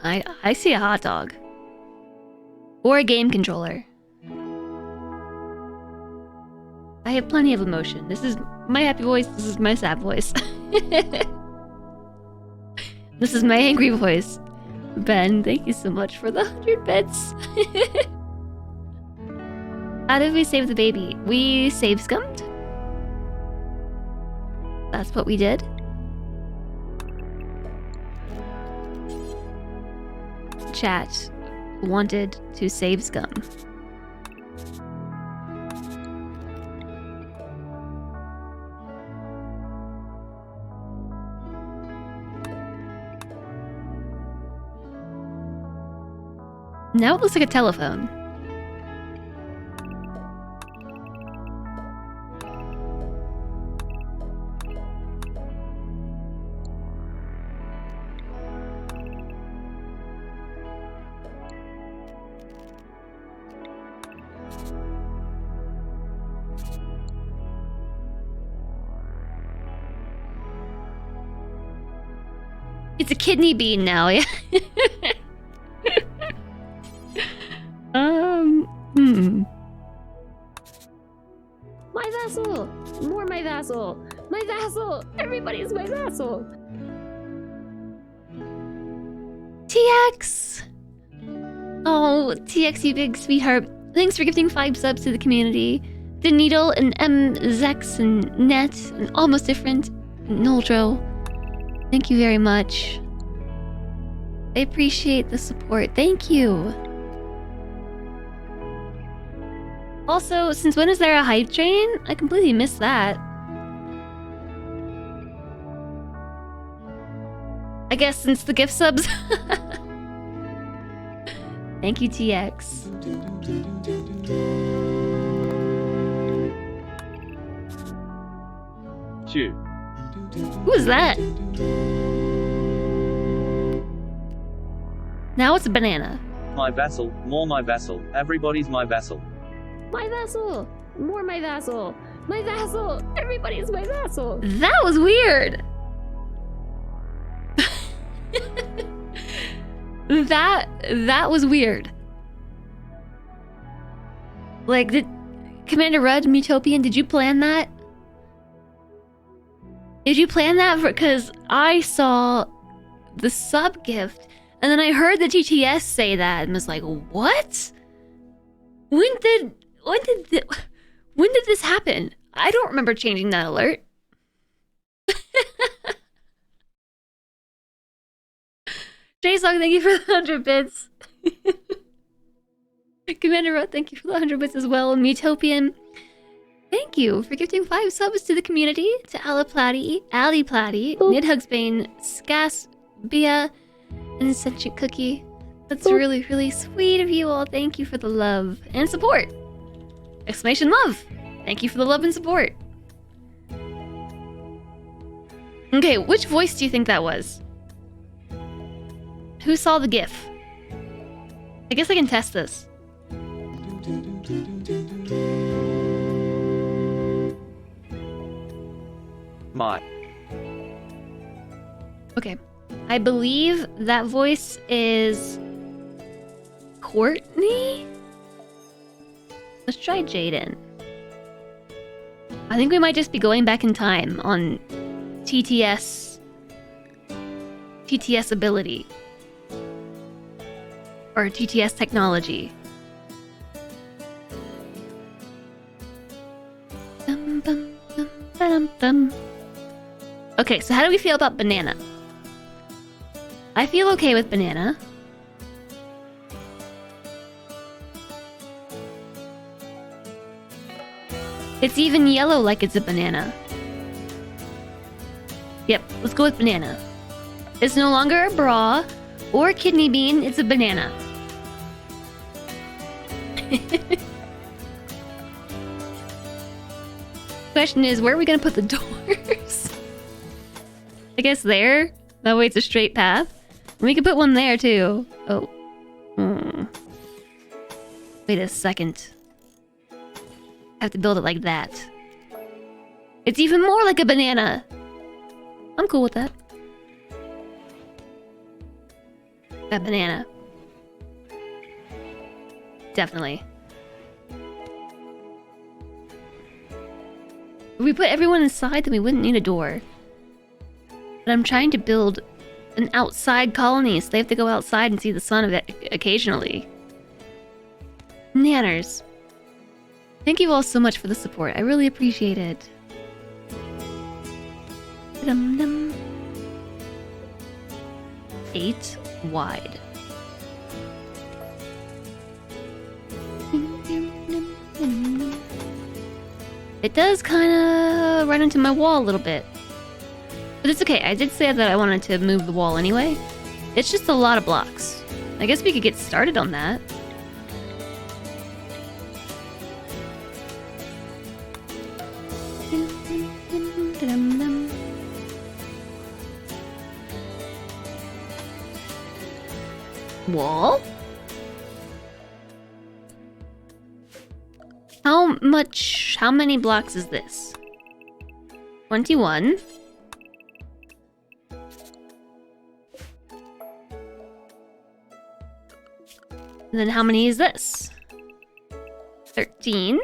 A: I see a hot dog. Or a game controller. I have plenty of emotion. This is my happy voice. This is my sad voice. This is my angry voice. Ben, thank you so much for the 100 bits. How did we save the baby? We save scummed. That's what we did. Chat wanted to save scum. Now it looks like a telephone. It's a kidney bean now, yeah. My vassal! More my vassal! My vassal! Everybody's my vassal! TX! Oh, TX, you big sweetheart. Thanks for gifting 5 subs to the community. The Needle and Zex and Net and Almost Different and Noldro. Thank you very much. I appreciate the support. Thank you. Also, since when is there a hype train? I completely missed that. I guess since the gift subs. Thank you, TX.
C: Chew.
A: Who is that? Now it's a banana.
C: My vassal, more my vassal, everybody's my vassal.
A: My vassal! More my vassal! My vassal! Everybody's my vassal! That was weird! That was weird. Like, did Commander Rudd, Mutopian, did you plan that? Did you plan that? Because I saw the sub gift, and then I heard the TTS say that, and was like, what? when did this happen? I don't remember changing that alert. J-Song, thank you for the 100 bits. Commander Roth, thank you for the 100 bits as well. Mutopian, thank you for gifting 5 subs to the community. To Ali Platy, Nidhugsbane, Skas, Bia, and Sentient Cookie. That's really, really sweet of you all. Thank you for the love and support. Exclamation love. Thank you for the love and support. Okay, which voice do you think that was? Who saw the GIF? I guess I can test this.
C: My.
A: Okay. I believe that voice is Courtney? Let's try Jaden. I think we might just be going back in time on TTS ability. Or TTS technology. Dum, dum, dum, ba-dum, dum. Okay, so how do we feel about banana? I feel okay with banana. It's even yellow like it's a banana. Yep, let's go with banana. It's no longer a bra or a kidney bean, it's a banana. Question is, where are we gonna put the doors? I guess there? That way it's a straight path. We could put one there too. Oh. Wait a second. I have to build it like that. It's even more like a banana. I'm cool with that. A banana. Definitely. If we put everyone inside, then we wouldn't need a door. But I'm trying to build an outside colony, so they have to go outside and see the sun occasionally. Nanners. Thank you all so much for the support. I really appreciate it. Dum-dum. 8 wide. It does kind of run into my wall a little bit. But it's okay. I did say that I wanted to move the wall anyway. It's just a lot of blocks. I guess we could get started on that. Wall? How many blocks is this? 21. And then how many is this? 13.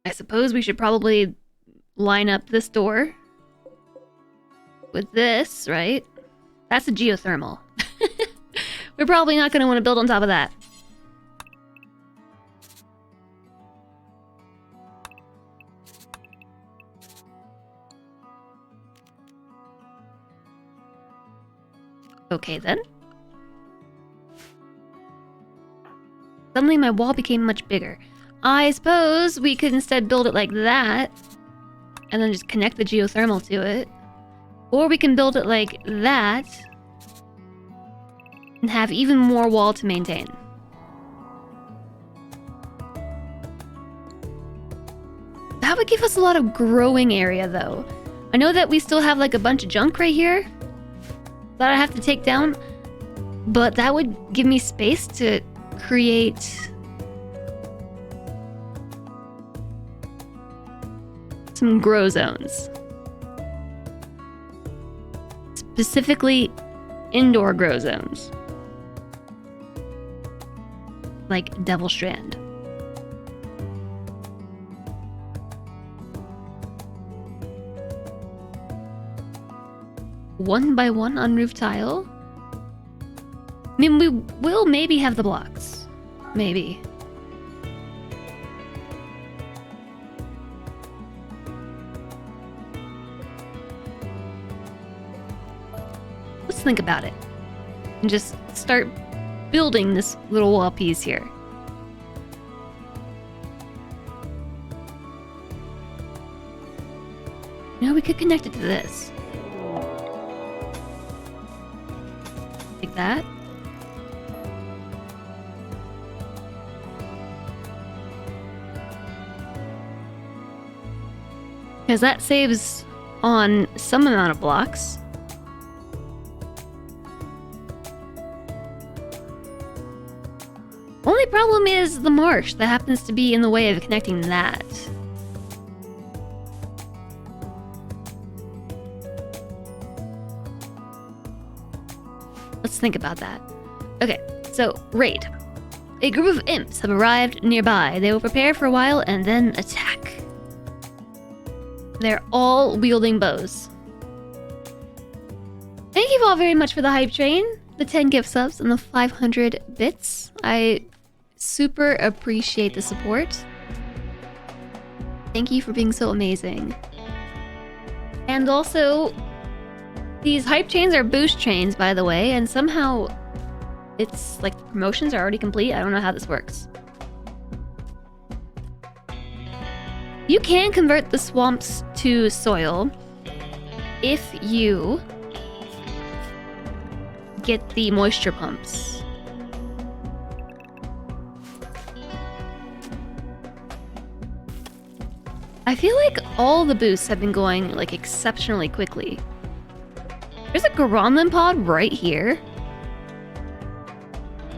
A: I suppose we should probably line up this door with this, right? That's a geothermal. We're probably not going to want to build on top of that. Okay then. Suddenly my wall became much bigger. I suppose we could instead build it like that. And then just connect the geothermal to it. Or we can build it like that. And have even more wall to maintain. That would give us a lot of growing area though. I know that we still have like a bunch of junk right here that I have to take down, but that would give me space to create some grow zones. Specifically, indoor grow zones. Like Devil Strand. 1 by 1 on roof tile. I mean, we will maybe have the blocks. Maybe. Let's think about it. And just start building this little wall piece here. You know, we could connect it to this. Like that. Because that saves on some amount of blocks. Only problem is the marsh that happens to be in the way of connecting that. Let's think about that. Okay, so raid. A group of imps have arrived nearby. They will prepare for a while and then attack. They're all wielding bows. Thank you all very much for the hype train, the 10 gift subs, and the 500 bits. I super appreciate the support. Thank you for being so amazing. And also, these hype chains are boost chains, by the way, and somehow it's like the promotions are already complete. I don't know how this works. You can convert the swamps to soil if you get the moisture pumps. I feel like all the boosts have been going like exceptionally quickly. There's a Granlin pod right here.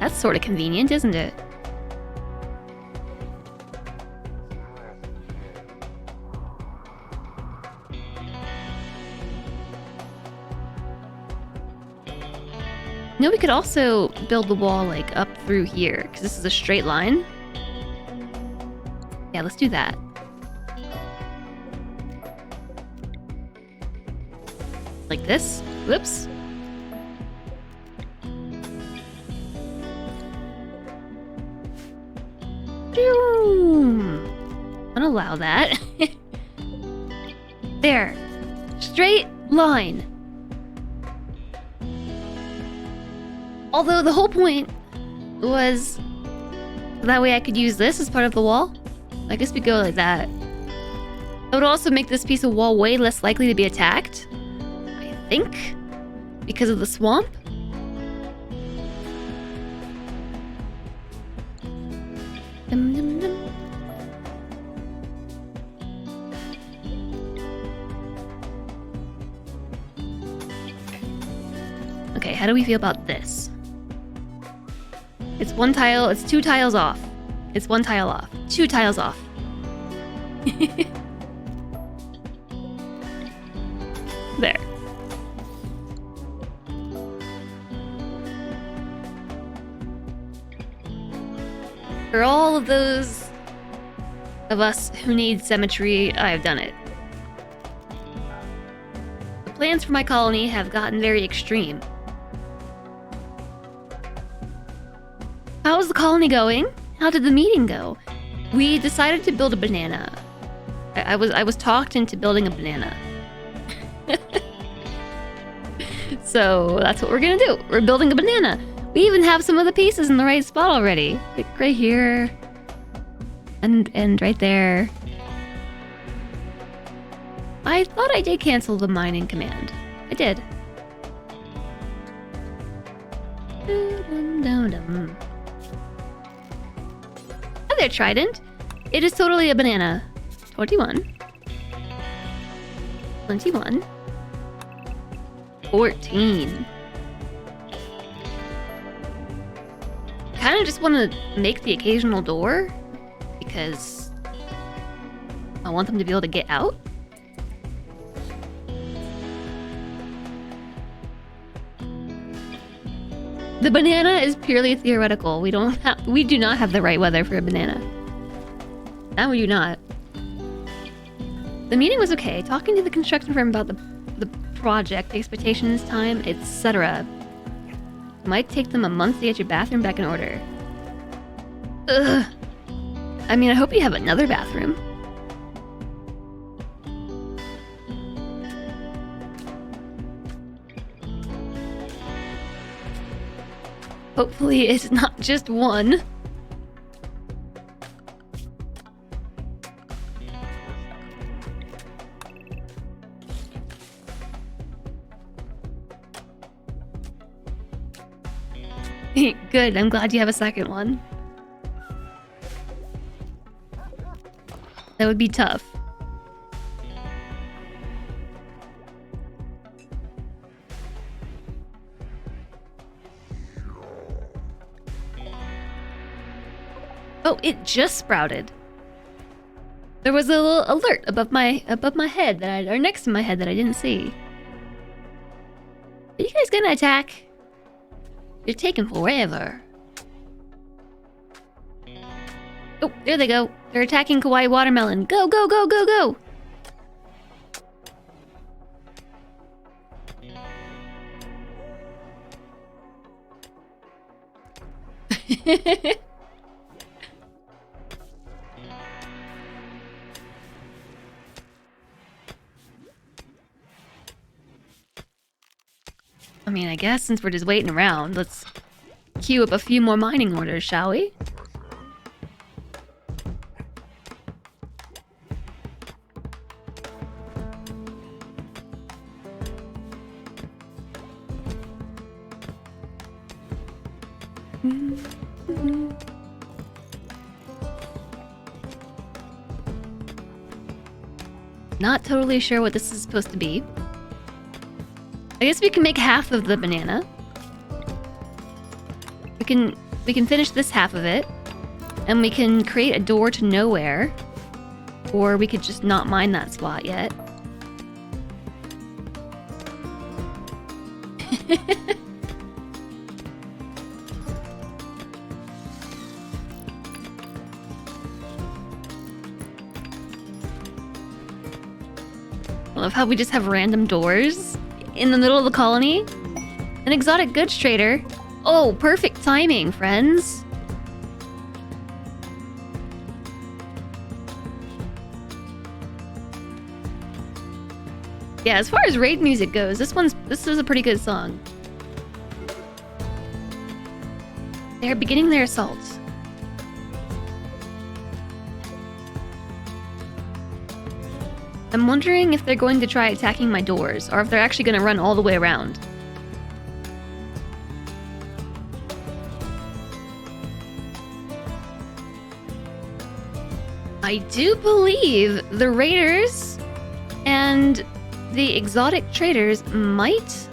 A: That's sort of convenient, isn't it? You know, we could also build the wall like up through here, because this is a straight line. Yeah, let's do that. Like this. Whoops. Unallow that. There. Straight line. Although the whole point was that way I could use this as part of the wall. I guess we go like that. It would also make this piece of wall way less likely to be attacked, I think, because of the swamp. Dum, dum, dum. Okay, how do we feel about this? It's one tile, it's 2 tiles off. It's 1 tile off. 2 tiles off. There. For all of those of us who need symmetry, I have done it. The plans for my colony have gotten very extreme. How's the colony going? How did the meeting go? We decided to build a banana. I was talked into building a banana. So that's what we're gonna do. We're building a banana. We even have some of the pieces in the right spot already. Like right here. And right there. I thought I did cancel the mining command. I did. Dum-dum-dum. Hi there, Trident. It is totally a banana. 21. 21. 14. Kind of just want to make the occasional door because I want them to be able to get out. The banana is purely theoretical. We do not have the right weather for a banana. No, we do not. The meeting was okay. Talking to the construction firm about the project, expectations, time, etc. It might take them a month to get your bathroom back in order. Ugh. I mean, I hope you have another bathroom. Hopefully it's not just one. Good, I'm glad you have a second one. That would be tough. Oh, it just sprouted. There was a little alert above my head or next to my head that I didn't see. Are you guys gonna attack? You're taking forever. Oh, there they go. They're attacking Kawaii Watermelon. Go, go, go, go, go! I mean, I guess since we're just waiting around, let's queue up a few more mining orders, shall we? Not totally sure what this is supposed to be. I guess we can make half of the banana. We can finish this half of it, and we can create a door to nowhere, or we could just not mine that spot yet. I love how we just have random doors in the middle of the colony. An exotic goods trader. Oh, perfect timing, friends. Yeah, as far as raid music goes, this is a pretty good song. They're beginning their assault. I'm wondering if they're going to try attacking my doors, or if they're actually going to run all the way around. I do believe the raiders and the exotic traders might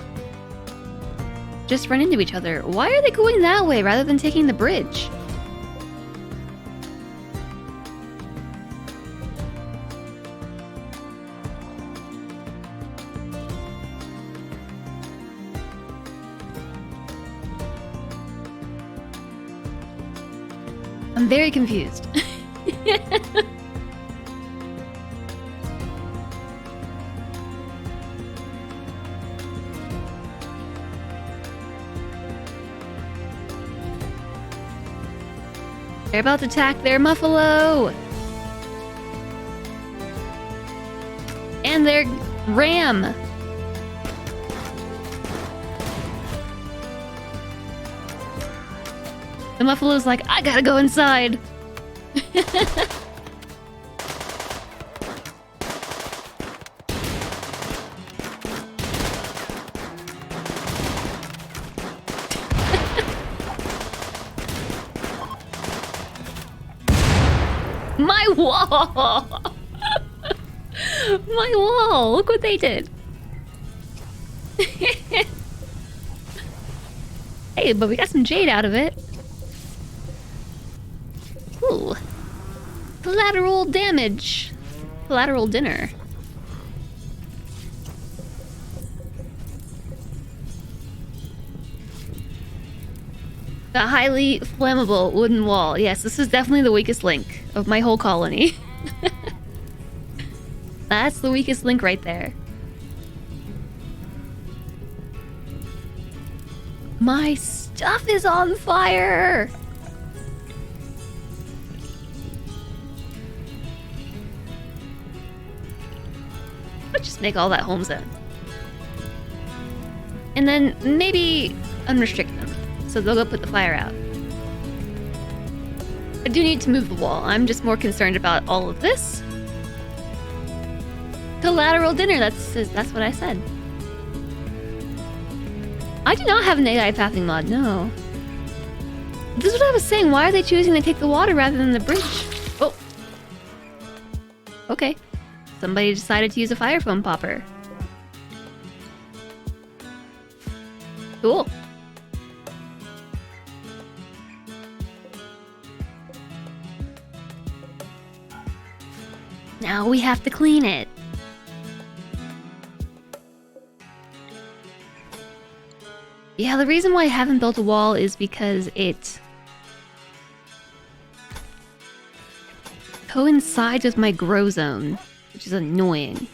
A: just run into each other. Why are they going that way rather than taking the bridge? I'm very confused. They're about to attack their Muffalo! And their ram! The Muffalo's like, I gotta go inside! My wall! My wall! Look what they did! Hey, but we got some jade out of it. Ooh. Collateral damage. Collateral dinner. The highly flammable wooden wall. Yes, this is definitely the weakest link of my whole colony. That's the weakest link right there. My stuff is on fire! Let's just make all that home zone. And then maybe unrestrict them, so they'll go put the fire out. I do need to move the wall. I'm just more concerned about all of this. Collateral dinner, that's what I said. I do not have an AI pathing mod, no. This is what I was saying. Why are they choosing to take the water rather than the bridge? Oh. Okay. Somebody decided to use a fire foam popper. Cool. Now we have to clean it. Yeah, the reason why I haven't built a wall is because it coincides with my grow zone, which is annoying.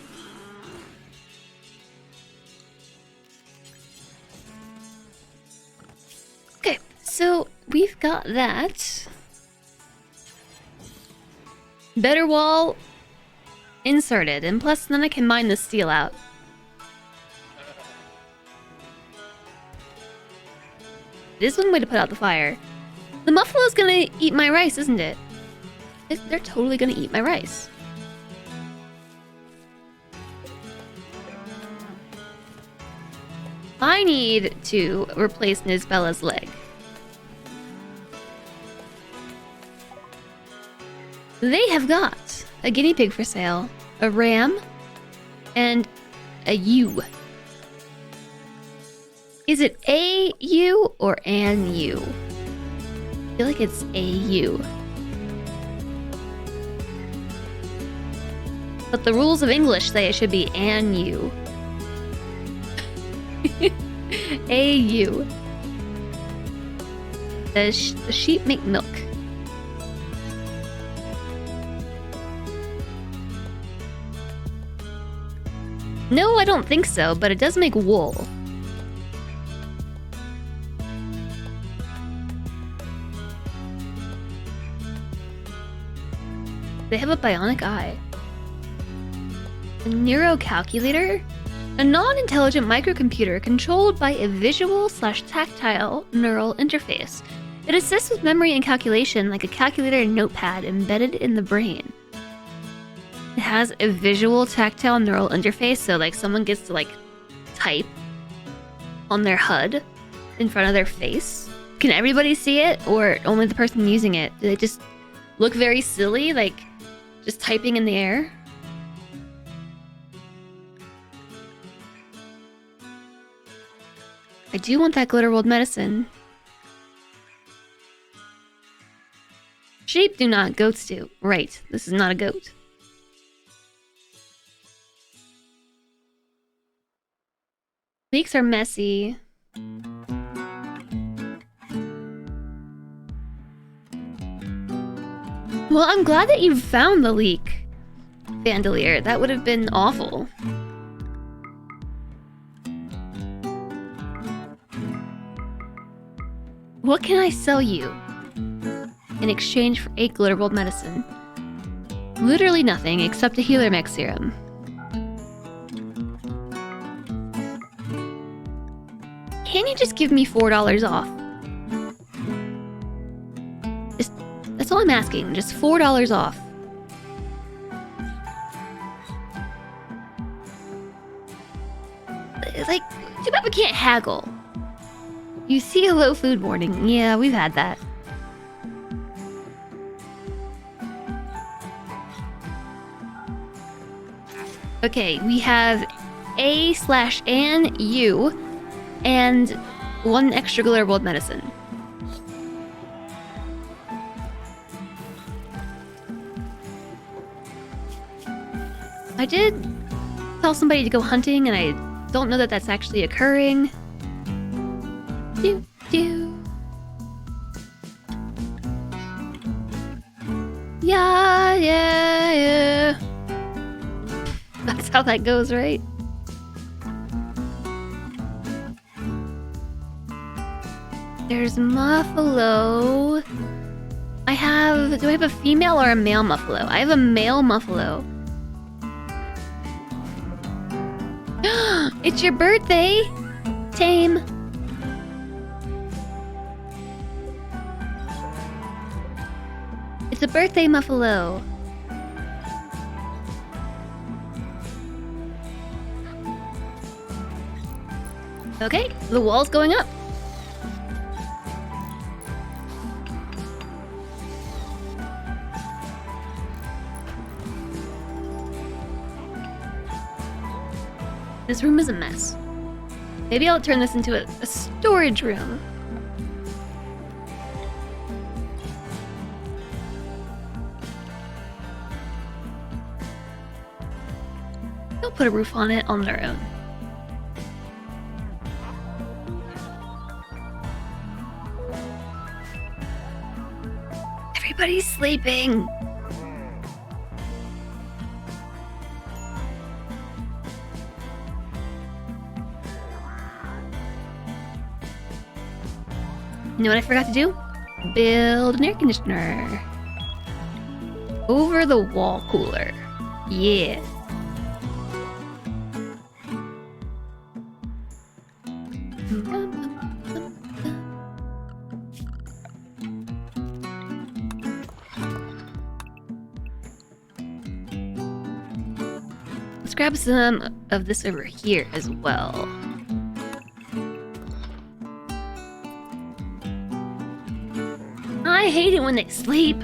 A: Okay, so we've got that. Better wall inserted, and plus then I can mine the steel out. It is one way to put out the fire. The muffalo's gonna eat my rice, isn't it? They're totally gonna eat my rice. I need to replace Nizbella's leg. They have got a guinea pig for sale, a ram, and a ewe. Is it a ewe or an ewe? I feel like it's a ewe. But the rules of English say it should be an ewe. A ewe. The sheep make milk. No, I don't think so, but it does make wool. They have a bionic eye. A neurocalculator? A non-intelligent microcomputer controlled by a visual/tactile neural interface. It assists with memory and calculation like a calculator and notepad embedded in the brain. It has a visual tactile neural interface, so like someone gets to like type on their HUD in front of their face. Can everybody see it, or only the person using it? Do they just look very silly, like just typing in the air? I do want that Glitter World medicine. Sheep do not, goats do. Right, this is not a goat. Leaks are messy. Well, I'm glad that you found the leak, Vandalier. That would have been awful. What can I sell you in exchange for 8 Glitter World medicine? Literally nothing except a healer mix serum. Can you just give me $4 off? That's all I'm asking, just $4 off. Like, too bad we can't haggle. You see a low food warning. Yeah, we've had that. Okay, we have A/An U and 1 extra Glitter World medicine. I did tell somebody to go hunting, and I don't know that that's actually occurring. Yeah. That's how that goes, right? There's Muffalo. Do I have a female or a male Muffalo? I have a male Muffalo. It's your birthday! Tame. It's a birthday Muffalo. Okay, the wall's going up. This room is a mess. Maybe I'll turn this into a storage room. They'll put a roof on it on their own. Everybody's sleeping. You know what I forgot to do? Build an air conditioner. Over the wall cooler. Yeah. Let's grab some of this over here as well. I hate it when they sleep.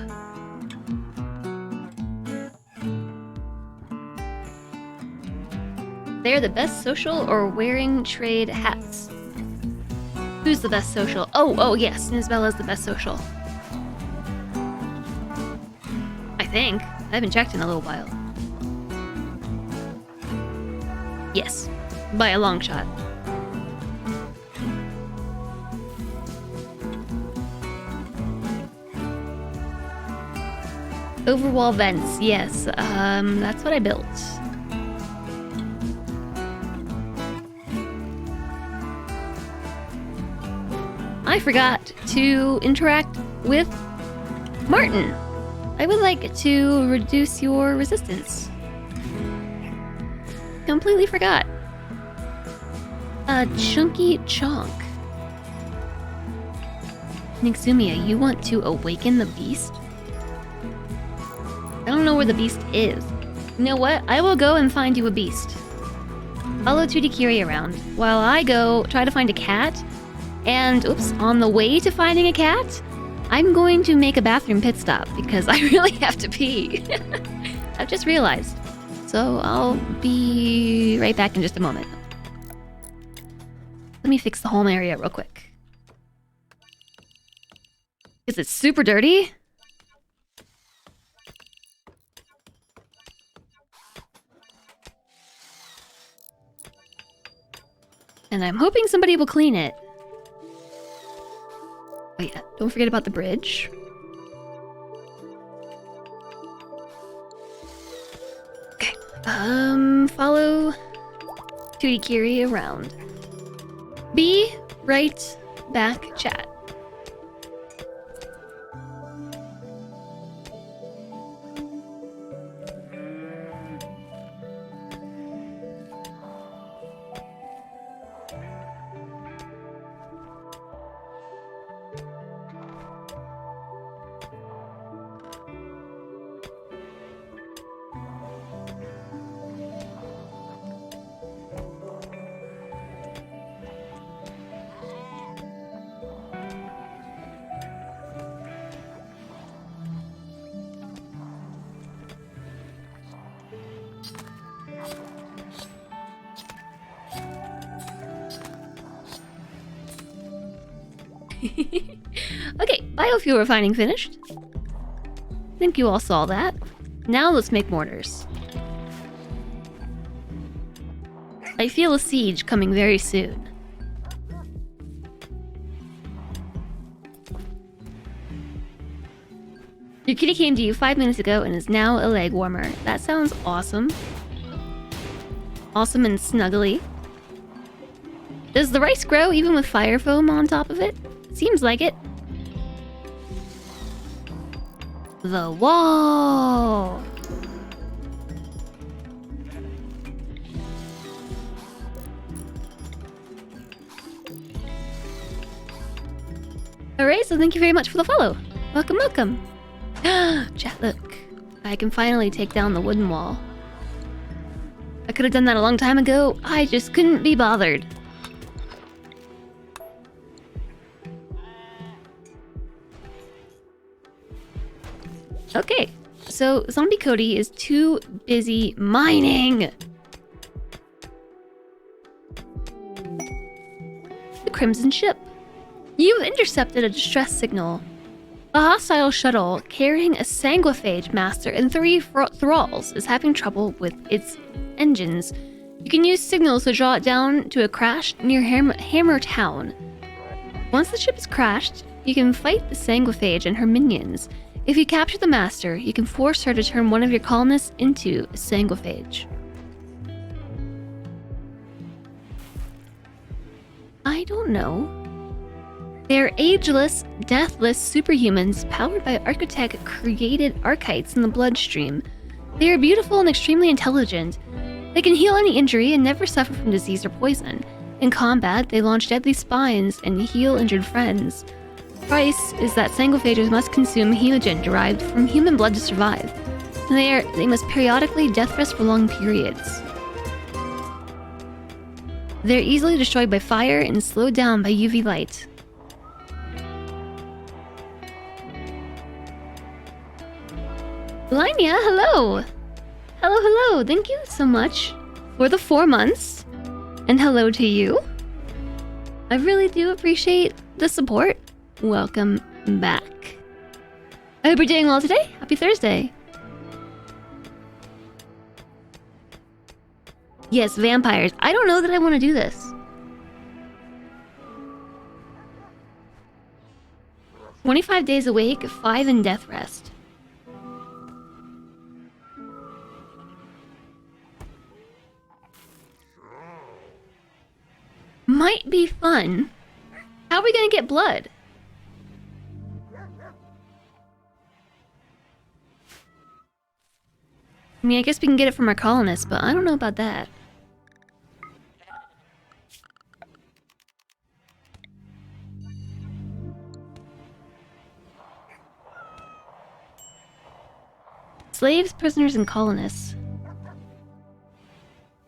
A: They're the best social or wearing trade hats. Who's the best social? Oh yes, Isabella is the best social. I think. I haven't checked in a little while. Yes, by a long shot. Overwall vents, yes. That's what I built. I forgot to interact with Martin. I would like to reduce your resistance. Completely forgot. A chunky chonk. Nixumia, you want to awaken the beast? I don't know where the beast is. You know what? I will go and find you a beast. Follow 2D Curie around while I go try to find a cat. And, oops, on the way to finding a cat, I'm going to make a bathroom pit stop because I really have to pee. I've just realized. So I'll be right back in just a moment. Let me fix the home area real quick. Is it super dirty? And I'm hoping somebody will clean it. Oh yeah, don't forget about the bridge. Okay, follow 2D Curie around. Be right back, chat. Okay, biofuel refining finished. Think you all saw that. Now let's make mortars. I feel a siege coming very soon. Your kitty came to you 5 minutes ago and is now a leg warmer. That sounds awesome. Awesome and snuggly. Does the rice grow even with fire foam on top of it? Seems like it. The wall! Alright, so thank you very much for the follow. Welcome, welcome. Chat, look. I can finally take down the wooden wall. I could have done that a long time ago. I just couldn't be bothered. Okay, so Zombie Cody is too busy mining. The Crimson Ship. You've intercepted a distress signal. A hostile shuttle carrying a sanguiphage master and 3 thralls is having trouble with its engines. You can use signals to draw it down to a crash near Hammer Town. Once the ship is crashed, you can fight the sanguiphage and her minions. If you capture the master, you can force her to turn one of your colonists into a sanguiphage. I don't know. They're ageless, deathless superhumans powered by architect-created archites in the bloodstream. They are beautiful and extremely intelligent. They can heal any injury and never suffer from disease or poison. In combat, they launch deadly spines and heal injured friends. Price is that sanguiphages must consume hemogen derived from human blood to survive. They must periodically death rest for long periods. They're easily destroyed by fire and slowed down by UV light. Linia, hello! Hello, hello! Thank you so much for the 4 months. And hello to you. I really do appreciate the support. Welcome back. I hope you're doing well today. Happy Thursday. Yes, vampires. I don't know that I want to do this. 25 days awake, 5 in death rest. Might be fun. How are we gonna get blood? I mean, I guess we can get it from our colonists, but I don't know about that. Slaves, prisoners, and colonists.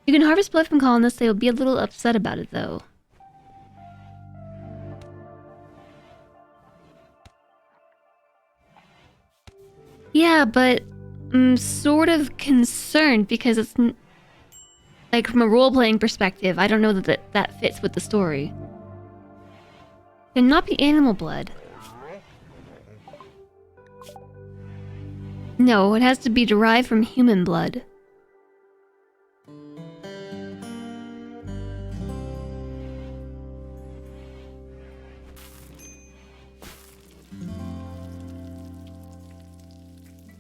A: You can harvest blood from colonists. They will be a little upset about it, though. Yeah, but I'm sort of concerned because it's like from a role-playing perspective, I don't know that fits with the story. There not be animal blood. No, it has to be derived from human blood.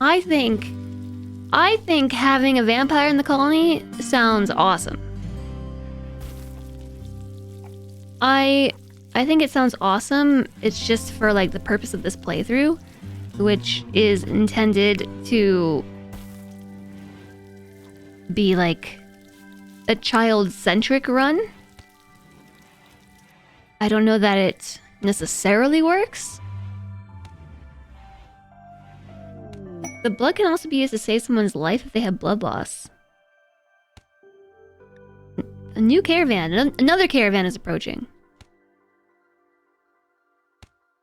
A: I think having a vampire in the colony sounds awesome. I think it sounds awesome. It's just for like the purpose of this playthrough, which is intended to be like a child-centric run. I don't know that it necessarily works. The blood can also be used to save someone's life if they have blood loss. A new caravan. Another caravan is approaching.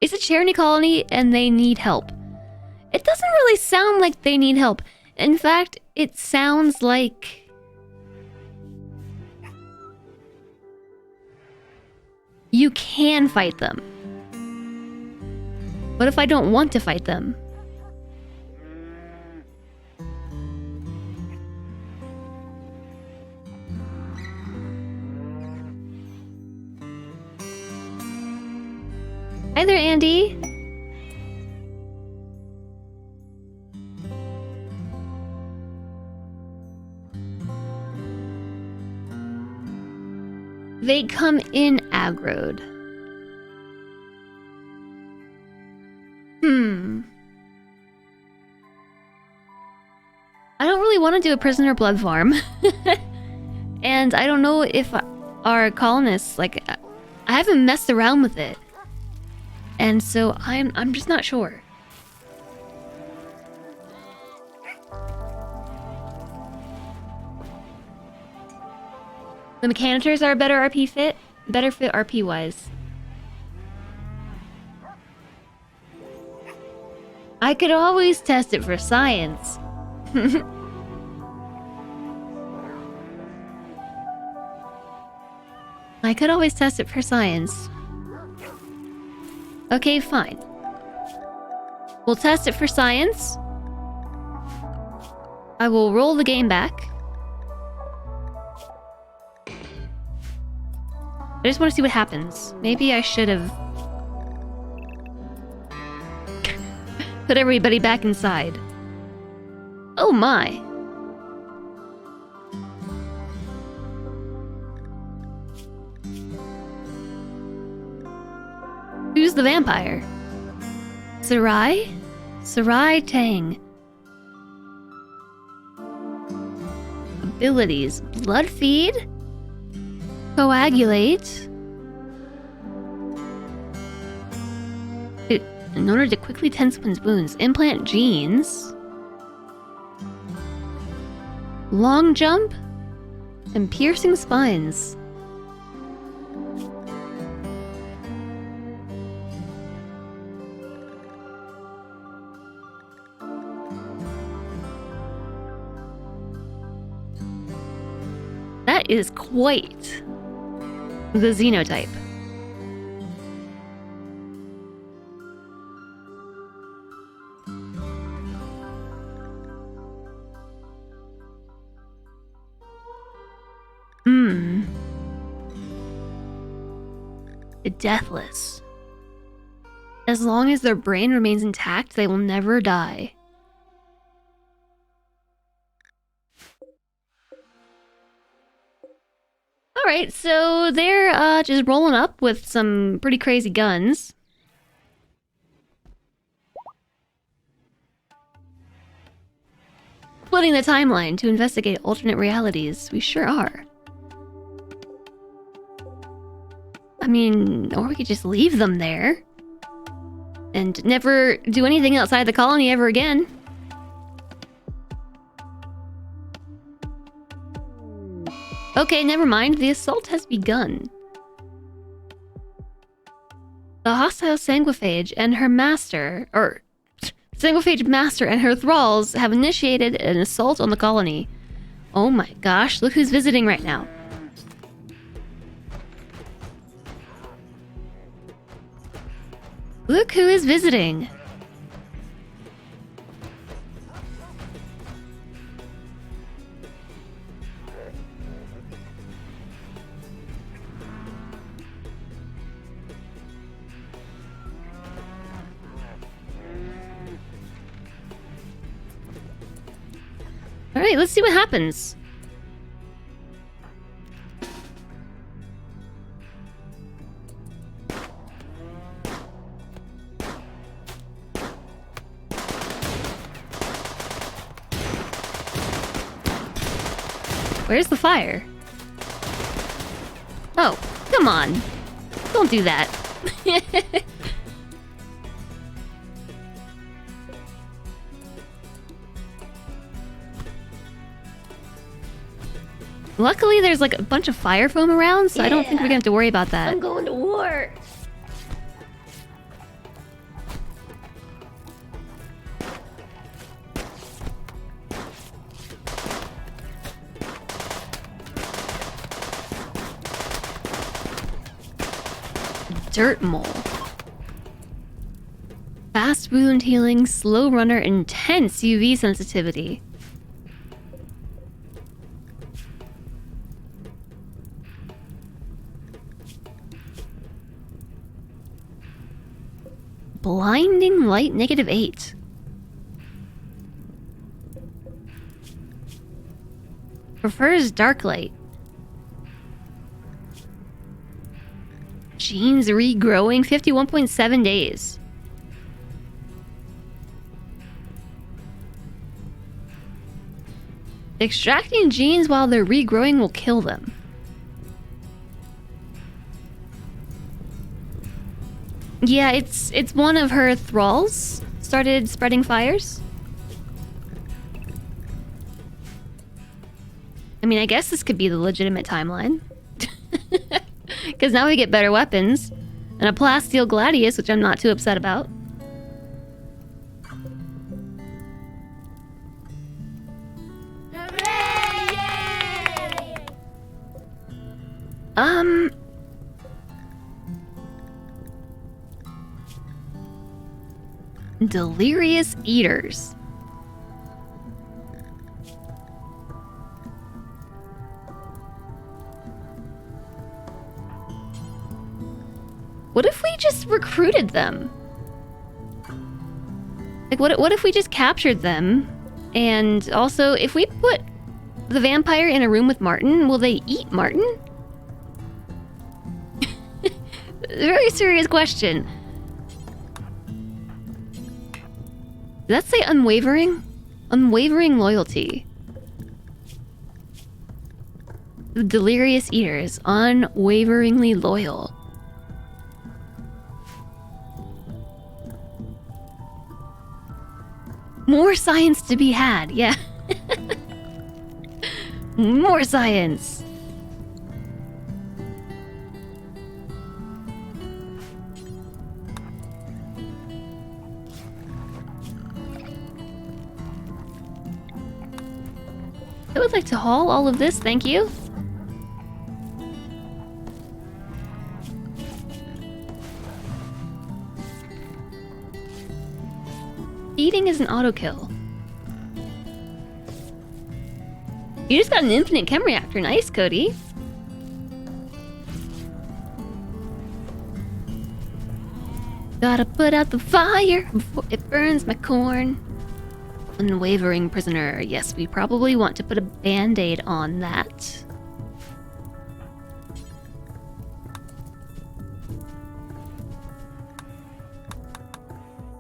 A: It's a charity colony and they need help. It doesn't really sound like they need help. In fact, it sounds like you can fight them. What if I don't want to fight them? Hi there, Andy. They come in aggroed. I don't really want to do a prisoner blood farm. And I don't know if our colonists, like, I haven't messed around with it. And so I'm just not sure. The Mechanitors are a better RP fit. Better fit RP-wise. I could always test it for science. I could always test it for science. Okay, fine. We'll test it for science. I will roll the game back. I just want to see what happens. Maybe I should have put everybody back inside. Oh my. Who's the vampire? Sarai? Sarai Tang. Abilities. Blood feed? Coagulate? In order to quickly tend someone's wounds, implant genes. Long jump? And piercing spines. That is quite the xenotype. The Deathless. As long as their brain remains intact, they will never die. Alright, so they're just rolling up with some pretty crazy guns. Splitting the timeline to investigate alternate realities. We sure are. I mean, or we could just leave them there. And never do anything outside the colony ever again. Okay, never mind. The assault has begun. The hostile sanguiphage and her master, or sanguiphage master and her thralls have initiated an assault on the colony. Oh my gosh, look who's visiting right now. Look who is visiting. All right, let's see what happens. Where's the fire? Oh, come on. Don't do that. Luckily, there's like a bunch of fire foam around, so I don't think we're gonna have to worry about that.
D: I'm going to war.
A: Dirt mole. Fast wound healing, slow runner, intense UV sensitivity. Blinding light, -8. Prefers dark light. Genes regrowing, 51.7 days. Extracting genes while they're regrowing will kill them. Yeah, it's one of her thralls started spreading fires. I mean, I guess this could be the legitimate timeline. Because now we get better weapons. And a plasteel gladius, which I'm not too upset about. Delirious eaters. What if we just recruited them? Like, what if we just captured them? And also, if we put the vampire in a room with Martin, will they eat Martin? Very serious question. Did that say unwavering? Unwavering loyalty. The delirious eaters, unwaveringly loyal. More science to be had, yeah. More science. I would like to haul all of this, thank you. Eating is an auto kill. You just got an infinite chem reactor, nice, Cody. Gotta put out the fire before it burns my corn. Unwavering prisoner. Yes, we probably want to put a band-aid on that.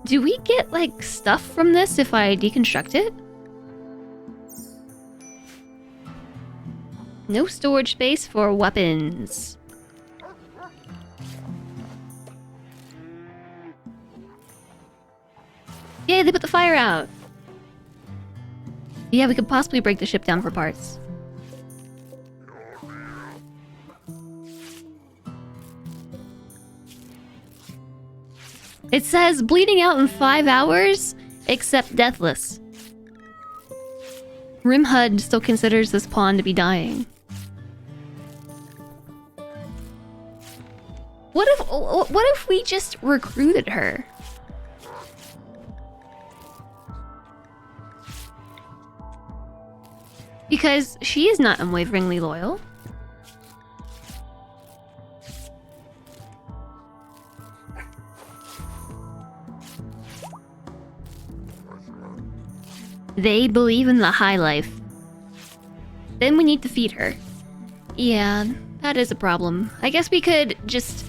A: Do we get, like, stuff from this if I deconstruct it? No storage space for weapons. Yay, they put the fire out! Yeah, we could possibly break the ship down for parts. It says bleeding out in 5 hours, except deathless. RimHUD still considers this pawn to be dying. What if we just recruited her? Because she is not unwaveringly loyal. They believe in the high life. Then we need to feed her. Yeah, that is a problem. I guess we could just...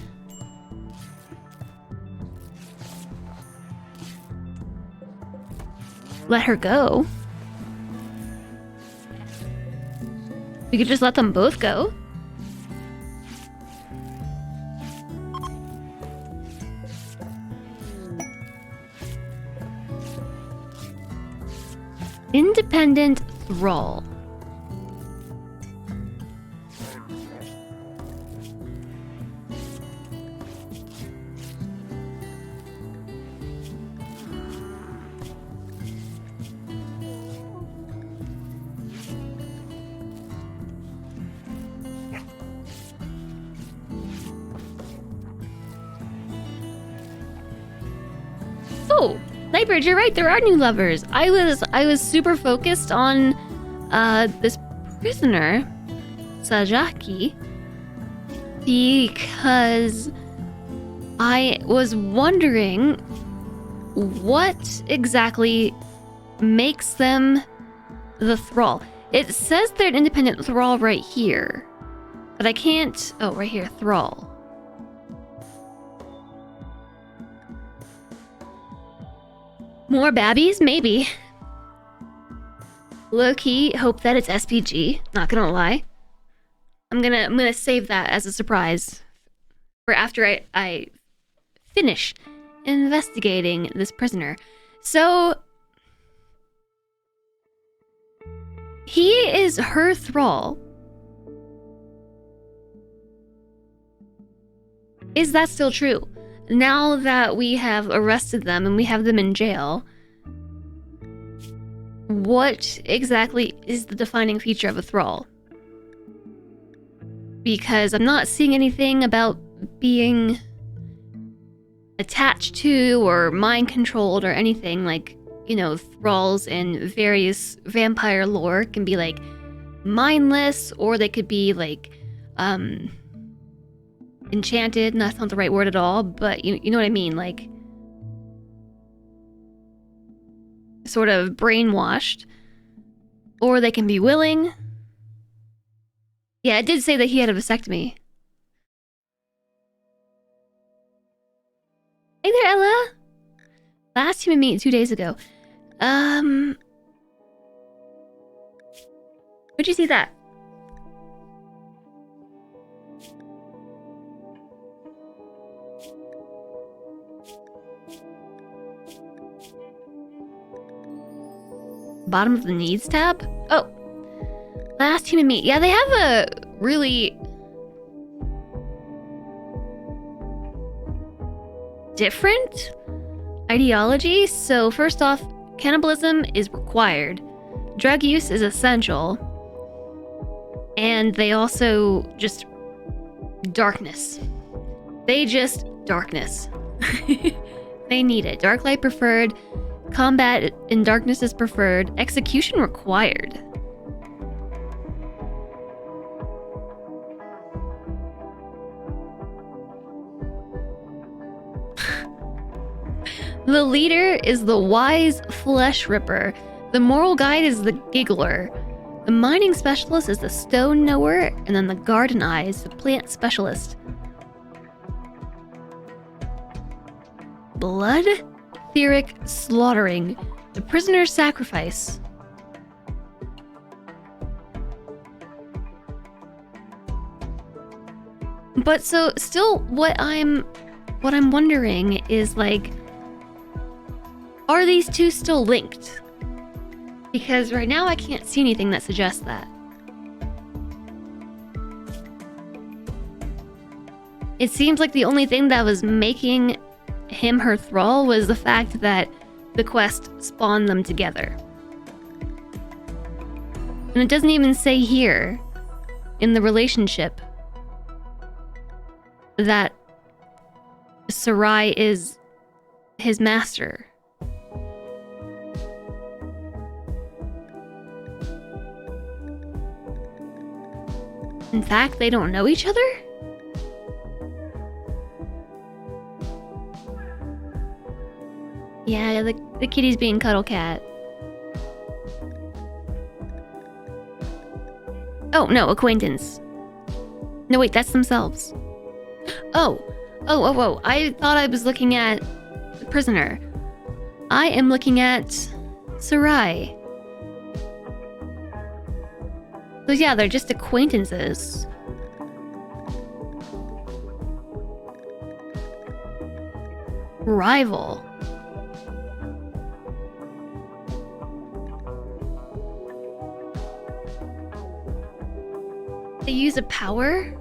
A: let her go. We could just let them both go. Independent thrall. Oh, Nightbird, you're right. There are new lovers. I was super focused on this prisoner, Sajaki, because I was wondering what exactly makes them the thrall. It says they're an independent thrall right here, but I can't... oh, right here, thrall. More babbies? Maybe. Low-key hope that it's SPG, not gonna lie. I'm gonna save that as a surprise for after I finish investigating this prisoner. So he is her thrall. Is that still true? Now that we have arrested them and we have them in jail, what exactly is the defining feature of a thrall? Because I'm not seeing anything about being attached to or mind controlled or anything. Like, you know, thralls in various vampire lore can be like mindless, or they could be like enchanted, and that's not the right word at all, but you know what I mean, like sort of brainwashed. Or they can be willing. Yeah, it did say that he had a vasectomy. Hey there, Ella! Last human meet 2 days ago. Where'd you see that? Bottom of the needs tab? Oh. Last human meet. Yeah, they have a really different ideology. So first off, cannibalism is required. Drug use is essential. And they also just darkness. They just darkness. They need it. Dark light preferred. Combat in darkness is preferred. Execution required. The leader is the wise flesh ripper. The moral guide is the giggler. The mining specialist is the stone knower. And then the garden eye is the plant specialist. Blood? Etheric slaughtering. The prisoner's sacrifice. But so still what I'm wondering is, like, are these two still linked? Because right now I can't see anything that suggests that. It seems like the only thing that was making him her thrall was the fact that the quest spawned them together. And it doesn't even say here in the relationship that Sarai is his master. In fact, they don't know each other? Yeah, the kitty's being cuddle cat. Oh, no, acquaintance. No, wait, that's themselves. Oh. I thought I was looking at the prisoner. I am looking at Sarai. So yeah, they're just acquaintances. Rival. They use a power?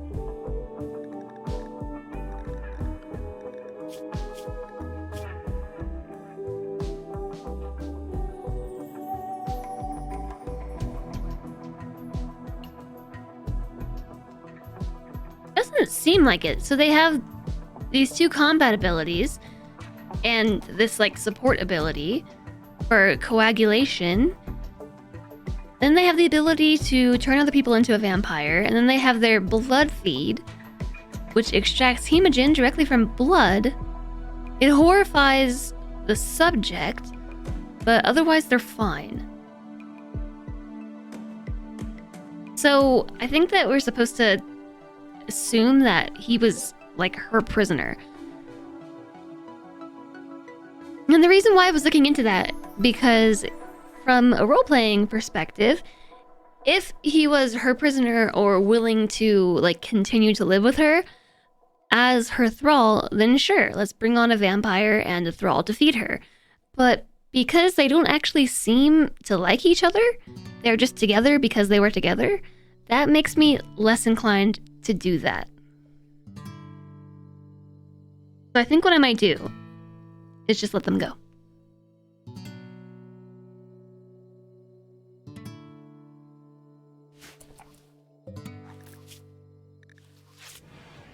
A: Doesn't seem like it. So they have these two combat abilities and this like support ability for coagulation. Then they have the ability to turn other people into a vampire, and then they have their blood feed, which extracts hemogen directly from blood. It horrifies the subject, but otherwise they're fine. So I think that we're supposed to assume that he was like her prisoner. And the reason why I was looking into that, because from a role-playing perspective, if he was her prisoner or willing to, like, continue to live with her as her thrall, then sure, let's bring on a vampire and a thrall to feed her. But because they don't actually seem to like each other, they're just together because they were together, that makes me less inclined to do that. So I think what I might do is just let them go.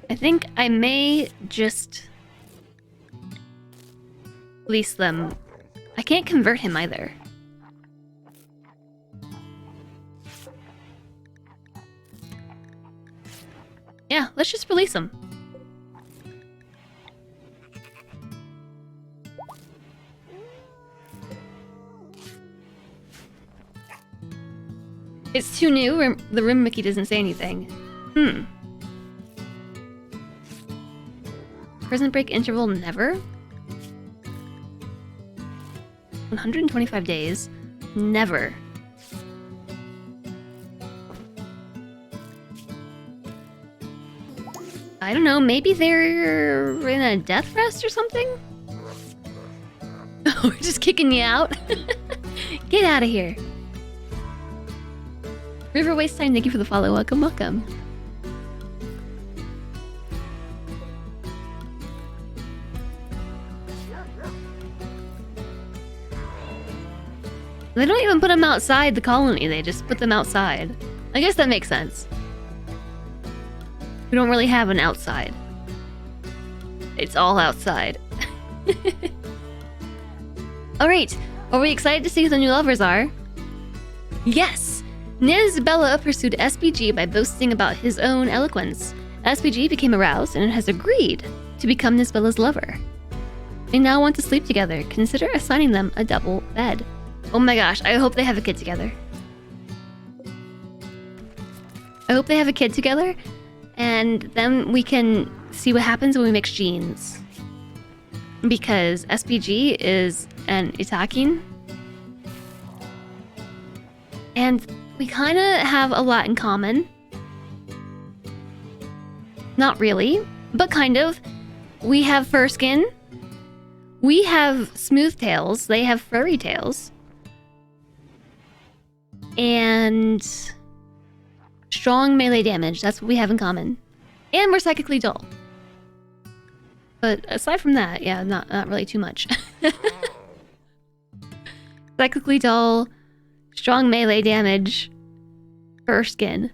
A: I think I may just release them. I can't convert him either. Yeah, let's just release him. It's too new. The Rim Mickey doesn't say anything. Prison break interval never? 125 days. Never. I don't know, maybe they're in a death rest or something? Oh, we're just kicking you out? Get out of here. River Waste Time, thank you for the follow. Welcome, welcome. They don't even put them outside the colony, they just put them outside. I guess that makes sense. We don't really have an outside. It's all outside. Alright, are we excited to see who the new lovers are? Yes! Nisbella pursued SPG by boasting about his own eloquence. SPG became aroused and has agreed to become Nisbella's lover. They now want to sleep together. Consider assigning them a double bed. Oh my gosh, I hope they have a kid together. I hope they have a kid together, and then we can see what happens when we mix genes. Because SPG is an Itakin. And we kind of have a lot in common. Not really, but kind of. We have fur skin. We have smooth tails. They have furry tails. And strong melee damage. That's what we have in common. And we're psychically dull. But aside from that, yeah, not really too much. Psychically dull, strong melee damage, fur skin.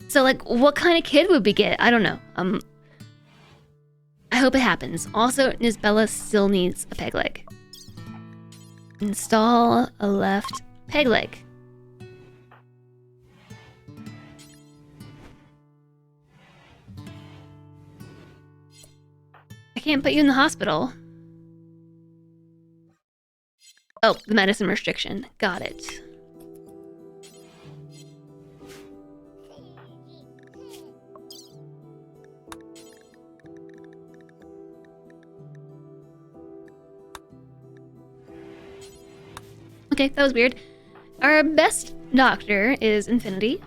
A: So, like, what kind of kid would we get? I don't know. I hope it happens. Also, Nisbella still needs a peg leg. Install a left peg leg. I can't put you in the hospital. Oh, the medicine restriction. Got it. Okay, that was weird. Our best doctor is Infinity.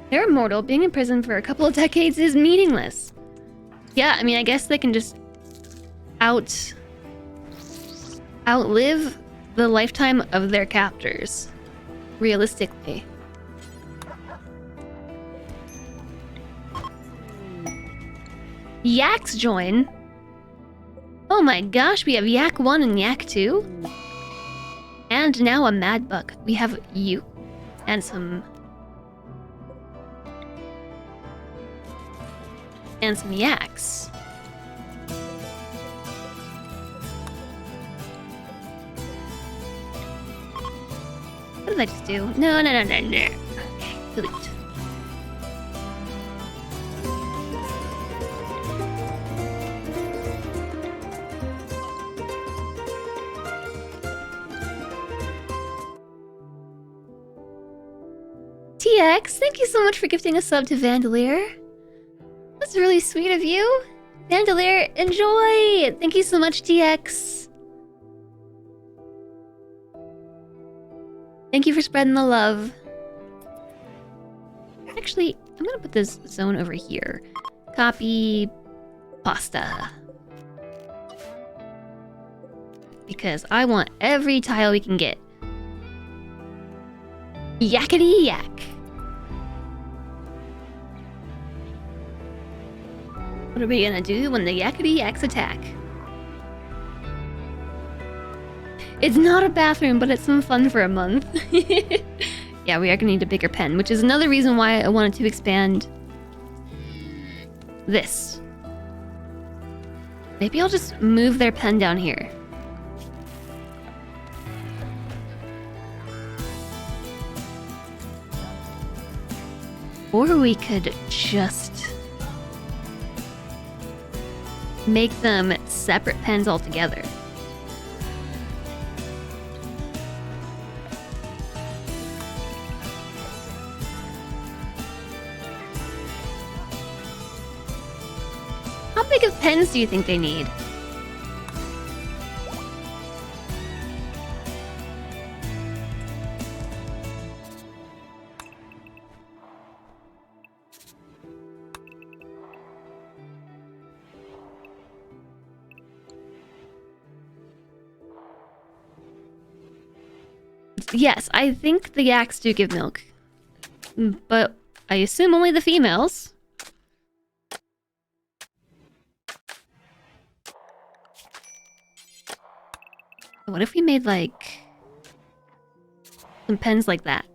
A: They're immortal. Being in prison for a couple of decades is meaningless. Yeah, I mean, I guess they can just outlive the lifetime of their captors. Realistically. Yaks join. Oh my gosh, we have Yak 1 and Yak 2. And now a Mad Buck. We have you and some yaks. What did I just do? No. Okay, delete. TX, thank you so much for gifting a sub to Vandalier. That's really sweet of you. Bandolier, enjoy! Thank you so much, TX. Thank you for spreading the love. Actually, I'm gonna put this zone over here. Copy pasta. Because I want every tile we can get. Yakety yak. What are we gonna do when the yakety yaks attack? It's not a bathroom, but it's some fun for a month. Yeah, we are gonna need a bigger pen, which is another reason why I wanted to expand this. Maybe I'll just move their pen down here. Or we could just make them separate pens altogether. How big of pens do you think they need? Yes, I think the yaks do give milk. But I assume only the females. What if we made, like, some pens like that?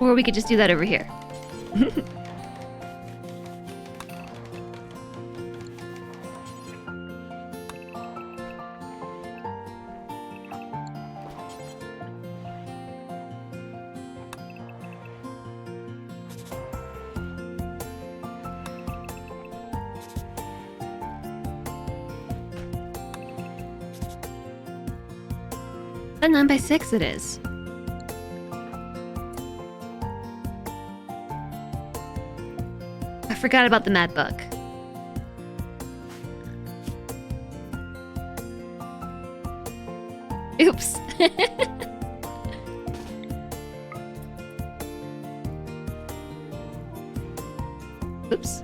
A: Or we could just do that over here. A 9x6 it is. I forgot about the mad bug. Oops. Oops.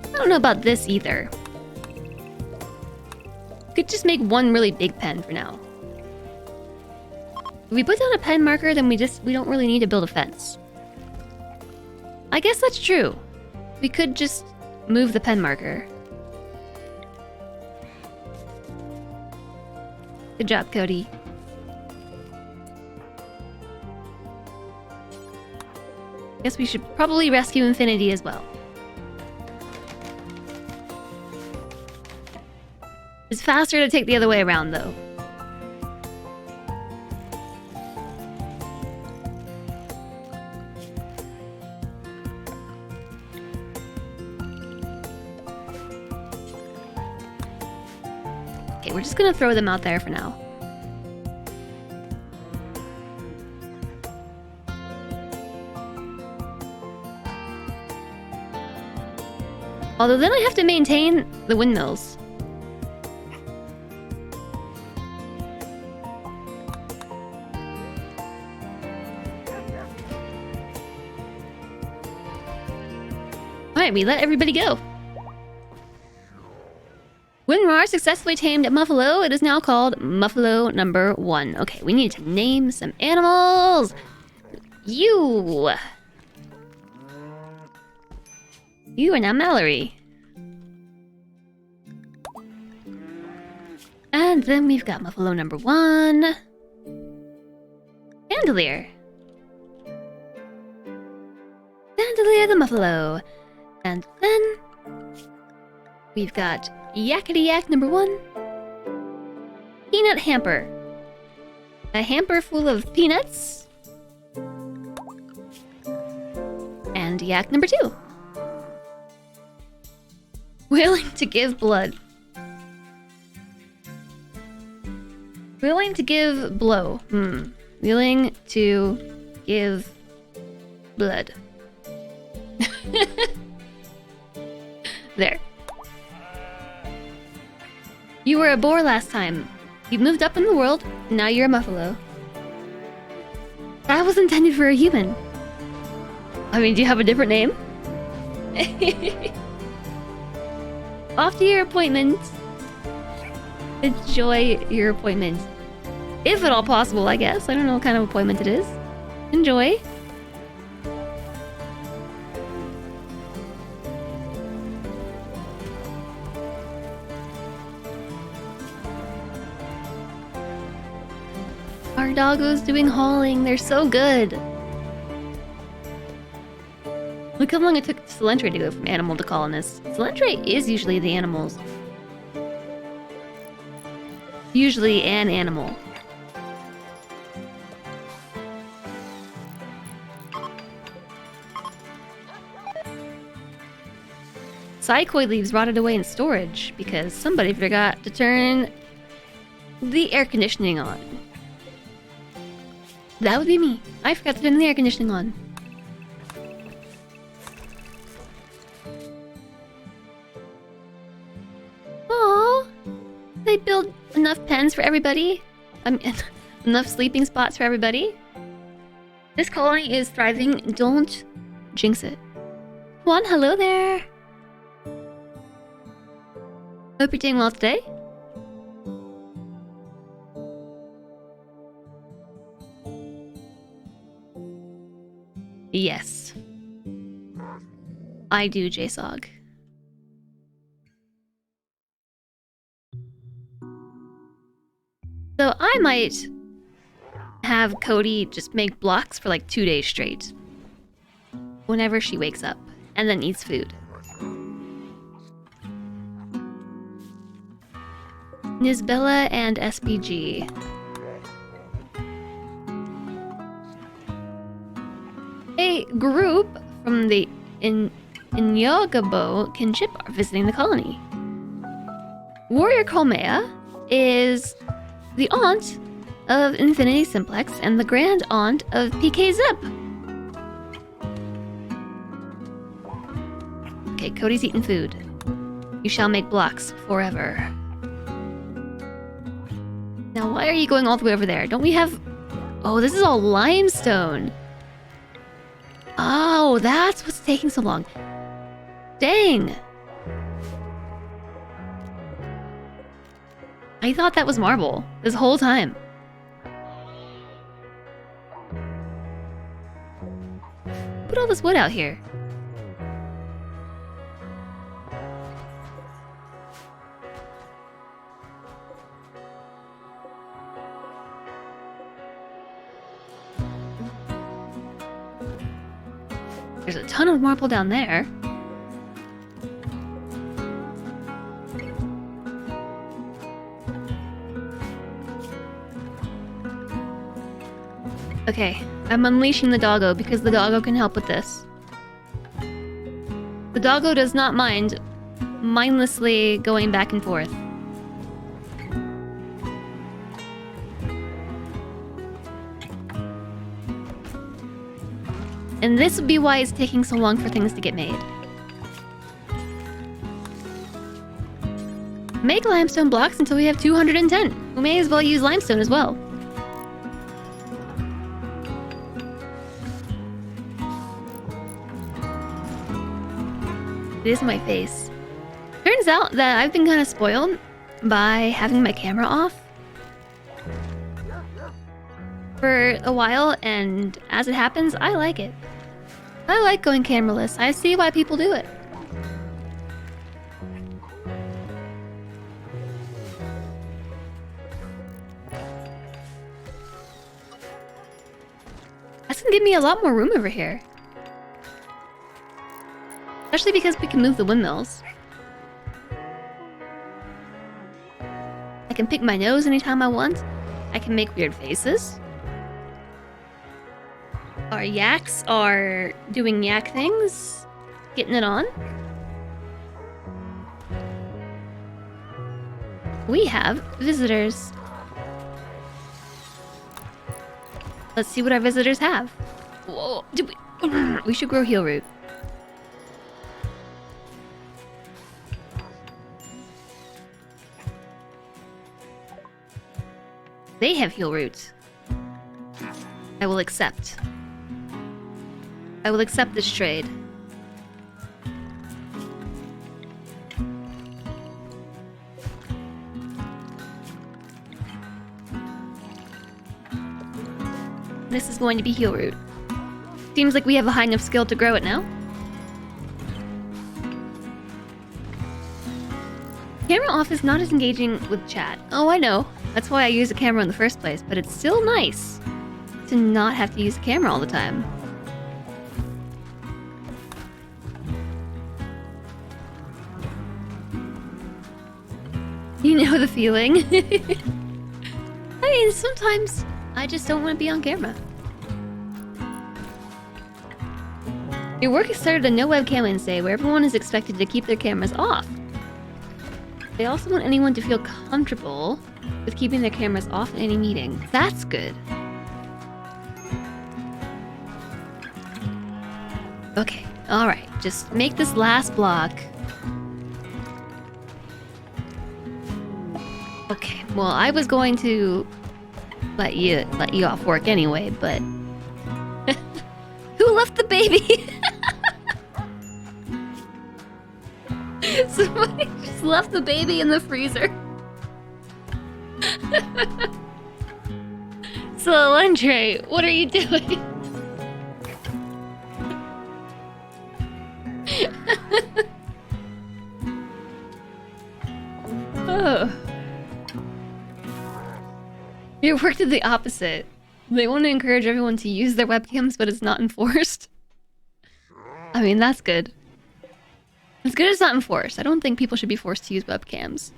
A: I don't know about this either. Could just make one really big pen for now. If we put down a pen marker, then we don't really need to build a fence. I guess that's true. We could just move the pen marker. Good job, Cody. Guess we should probably rescue Infinity as well. It's faster to take the other way around, though. Okay, we're just gonna throw them out there for now. Although then I have to maintain the windmills. Alright, we let everybody go. Winrar successfully tamed Muffalo. It is now called Muffalo number 1. Okay, we need to name some animals. You are now Mallory. And then we've got Muffalo number 1. Bandolier. Bandolier the Muffalo. And then we've got Yakety Yak number 1. Peanut Hamper. A hamper full of peanuts. And yak number 2. Willing to give blood. Willing to give blow. Willing to give blood. There. You were a boar last time. You've moved up in the world, now you're a muffalo. That was intended for a human. I mean, do you have a different name? Off to your appointment. Enjoy your appointment. If at all possible, I guess. I don't know what kind of appointment it is. Enjoy. Our doggo's doing hauling. They're so good. Look how long it took Celentre to go from animal to colonist. Celentre is usually the animals. Usually an animal. Psychoid leaves rotted away in storage because somebody forgot to turn the air conditioning on. That would be me. I forgot to turn the air conditioning on. Aww. They build enough pens for everybody. Enough sleeping spots for everybody. This colony is thriving. Don't jinx it. Juan, hello there. Hope you're doing well today. Yes. I do, JSOG. So I might have Cody just make blocks for like 2 days straight. Whenever she wakes up and then eats food. Nisbella and SPG. A group from the Inyogabo kinship are visiting the colony. Warrior Kolmea is the aunt of Infinity Simplex and the grand aunt of PK Zip. Okay, Cody's eating food. You shall make blocks forever. Now, why are you going all the way over there? Don't we have... Oh, this is all limestone. Oh, that's what's taking so long. Dang. I thought that was marble this whole time. Put all this wood out here. There's a ton of marble down there. Okay, I'm unleashing the doggo because the doggo can help with this. The doggo does not mind mindlessly going back and forth. And this would be why it's taking so long for things to get made. Make limestone blocks until we have 210. We may as well use limestone as well. It is my face. Turns out that I've been kind of spoiled by having my camera off for a while, and as it happens, I like it. I like going cameraless. I see why people do it. That's gonna give me a lot more room over here. Especially because we can move the windmills. I can pick my nose anytime I want. I can make weird faces. Our yaks are doing yak things. Getting it on. We have visitors. Let's see what our visitors have. Whoa, we should grow heal root. They have heal roots. I will accept. I will accept this trade. This is going to be heal root. Seems like we have a high enough skill to grow it now. Camera off is not as engaging with chat. Oh, I know. That's why I use a camera in the first place, but it's still nice to not have to use a camera all the time. You know the feeling. I mean, sometimes I just don't want to be on camera. Your work has started a no webcam Wednesday where everyone is expected to keep their cameras off. They also want anyone to feel comfortable with keeping their cameras off in any meeting. That's good. Okay, alright. Just make this last block. Okay, well, I was going to let you off work anyway, but who left the baby? Somebody just left the baby in the freezer. So, Andre, what are you doing? Oh. Your work did the opposite. They want to encourage everyone to use their webcams, but it's not enforced. I mean, that's good. It's good it's not enforced. I don't think people should be forced to use webcams.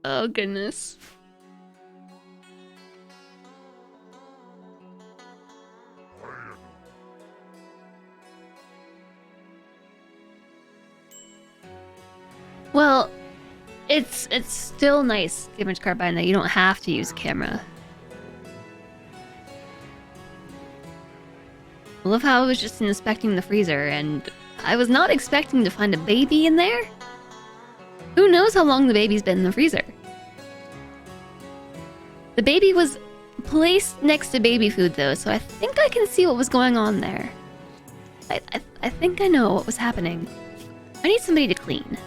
A: Oh, goodness. Well, it's still nice, Gamer's Carbine, that you don't have to use a camera. I love how I was just inspecting the freezer, and I was not expecting to find a baby in there. Who knows how long the baby's been in the freezer? The baby was placed next to baby food, though, so I think I can see what was going on there. I think I know what was happening. I need somebody to clean.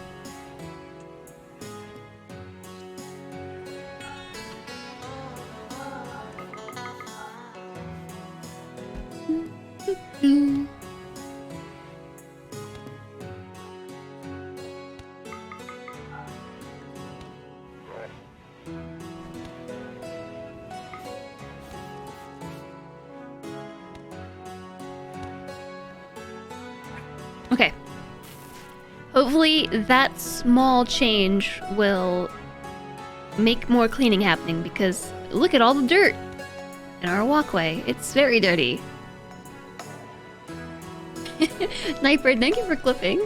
A: Okay. Hopefully that small change will make more cleaning happening, because look at all the dirt in our walkway. It's very dirty. Nightbird, thank you for clipping.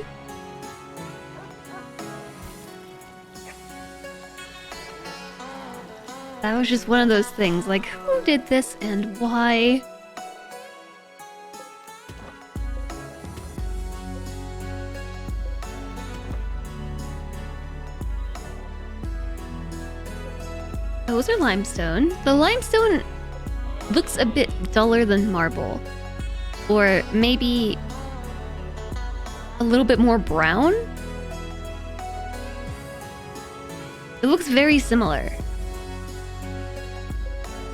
A: That was just one of those things, like, who did this and why? Those are limestone. The limestone looks a bit duller than marble. Or maybe a little bit more brown? It looks very similar.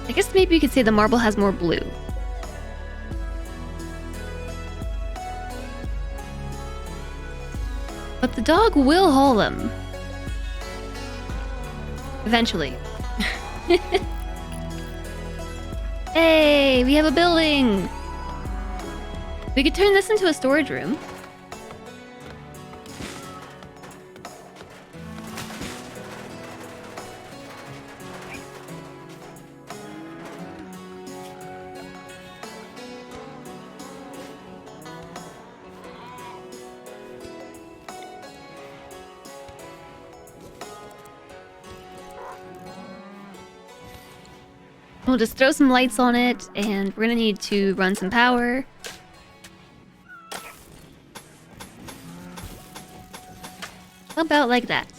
A: I guess maybe you could say the marble has more blue. But the dog will haul them. Eventually. Hey, we have a building! We could turn this into a storage room. We'll just throw some lights on it, and we're gonna need to run some power. How about like that?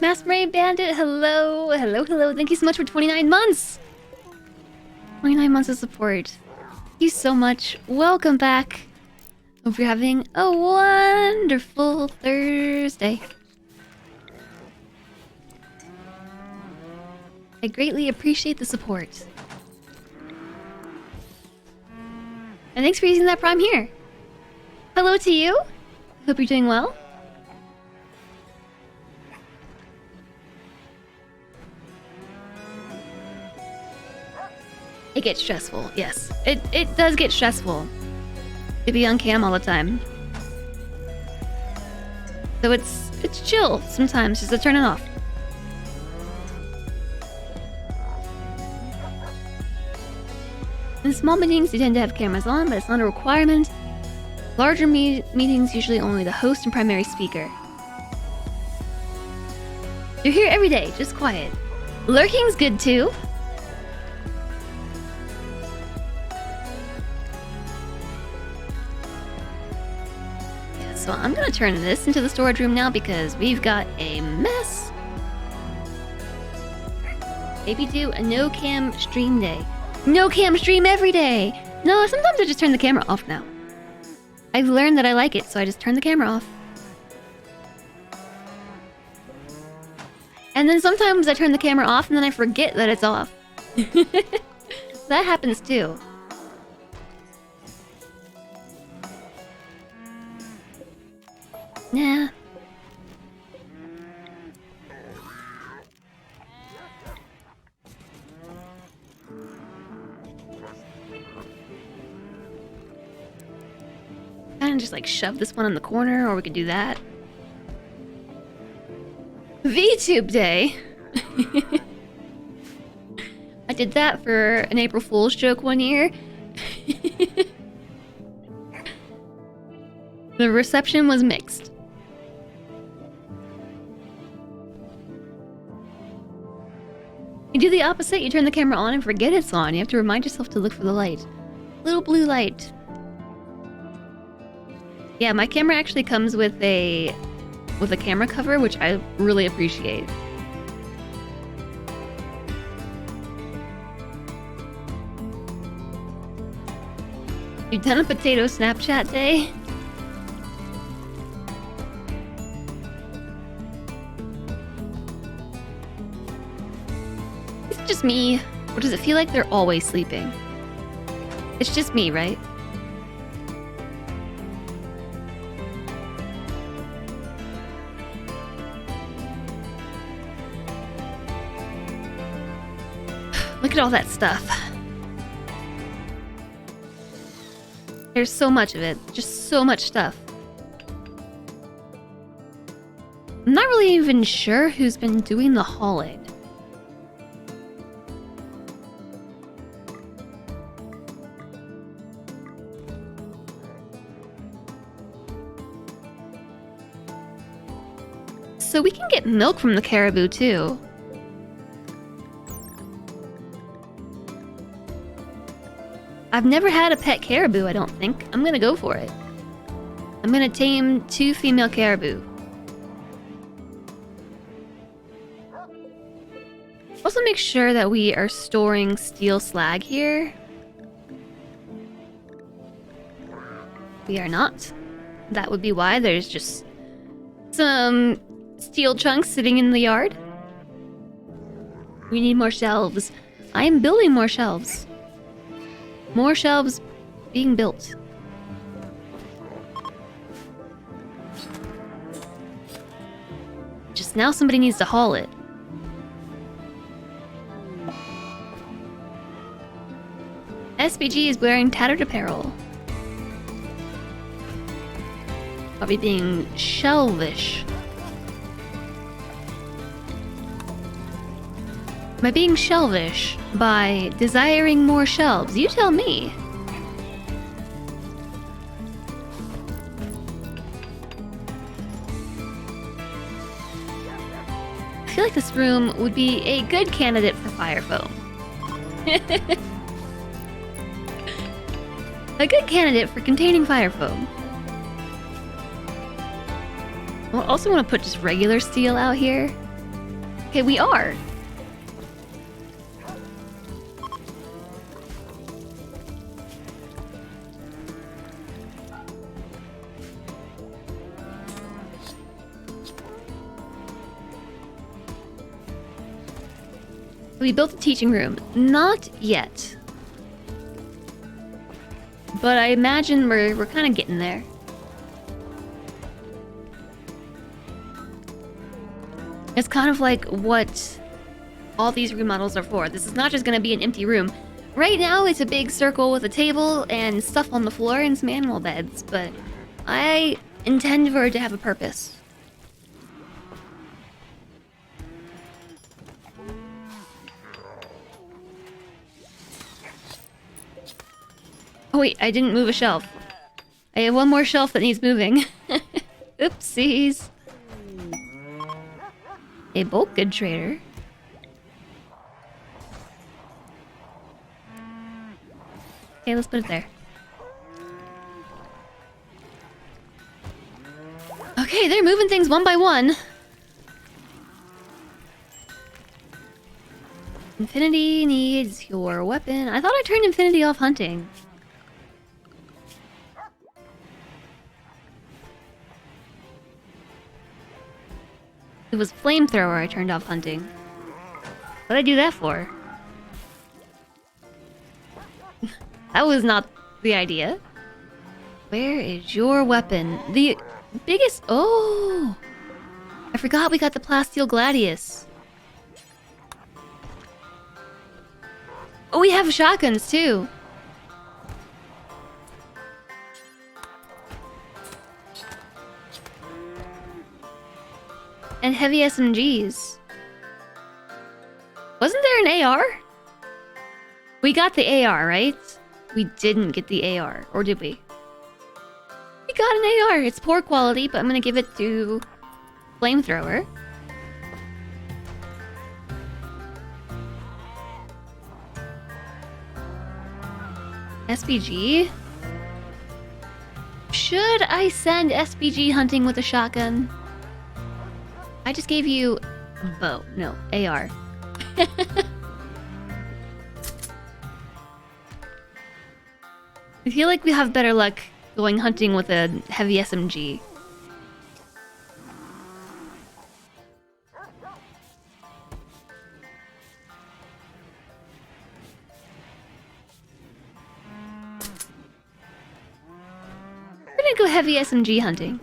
A: Masquerade Bandit, hello, hello, hello. Thank you so much for 29 months. 29 months of support. Thank you so much. Welcome back. Hope you're having a wonderful Thursday. I greatly appreciate the support. And thanks for using that Prime here. Hello to you. Hope you're doing well. It gets stressful, yes. It does get stressful to be on cam all the time. So it's chill sometimes just to turn it off. In small meetings, you tend to have cameras on, but it's not a requirement. Larger meetings, usually only the host and primary speaker. You're here every day, just quiet. Lurking's good too. Yeah, so I'm gonna turn this into the storage room now because we've got a mess. Maybe do a no cam stream day. No cam stream every day! No, sometimes I just turn the camera off now. I've learned that I like it, so I just turn the camera off. And then sometimes I turn the camera off and then I forget that it's off. That happens too. Nah. Kind of just like shove this one in the corner, or we could do that. VTube Day! I did that for an April Fool's joke one year. The reception was mixed. You do the opposite, you turn the camera on and forget it's on. You have to remind yourself to look for the light. Little blue light. Yeah, my camera actually comes with a camera cover, which I really appreciate. You've done a potato Snapchat day? It's just me. Or does it feel like they're always sleeping? It's just me, right? Look at all that stuff. There's so much of it. Just so much stuff. I'm not really even sure who's been doing the hauling. So we can get milk from the caribou too. I've never had a pet caribou, I don't think. I'm gonna go for it. I'm gonna tame 2 female caribou. Also make sure that we are storing steel slag here. We are not. That would be why there's just some steel chunks sitting in the yard. We need more shelves. I am building more shelves. More shelves being built. Just now somebody needs to haul it. SBG is wearing tattered apparel. Probably being shelvish. Am I being shelvish by desiring more shelves? You tell me. I feel like this room would be a good candidate for fire foam. A good candidate for containing fire foam. I also want to put just regular steel out here. Okay, we are. We built a teaching room. Not yet. But I imagine we're kind of getting there. It's kind of like what all these remodels are for. This is not just going to be an empty room. Right now, it's a big circle with a table and stuff on the floor and some animal beds, but I intend for it to have a purpose. Oh wait, I didn't move a shelf. I have one more shelf that needs moving. Oopsies. A bulk good trader. Okay, let's put it there. Okay, they're moving things one by one. Infinity needs your weapon. I thought I turned Infinity off hunting. It was flamethrower I turned off hunting. What did I do that for? That was not the idea. Where is your weapon? The biggest... Oh! I forgot we got the Plasteel Gladius. Oh, we have shotguns too. And heavy SMGs. Wasn't there an AR? We got the AR, right? We didn't get the AR, or did we? We got an AR. It's poor quality, but I'm gonna give it to Flamethrower. SPG? Should I send SPG hunting with a shotgun? I just gave you a bow. No, AR. I feel like we have better luck going hunting with a heavy SMG. We're gonna go heavy SMG hunting.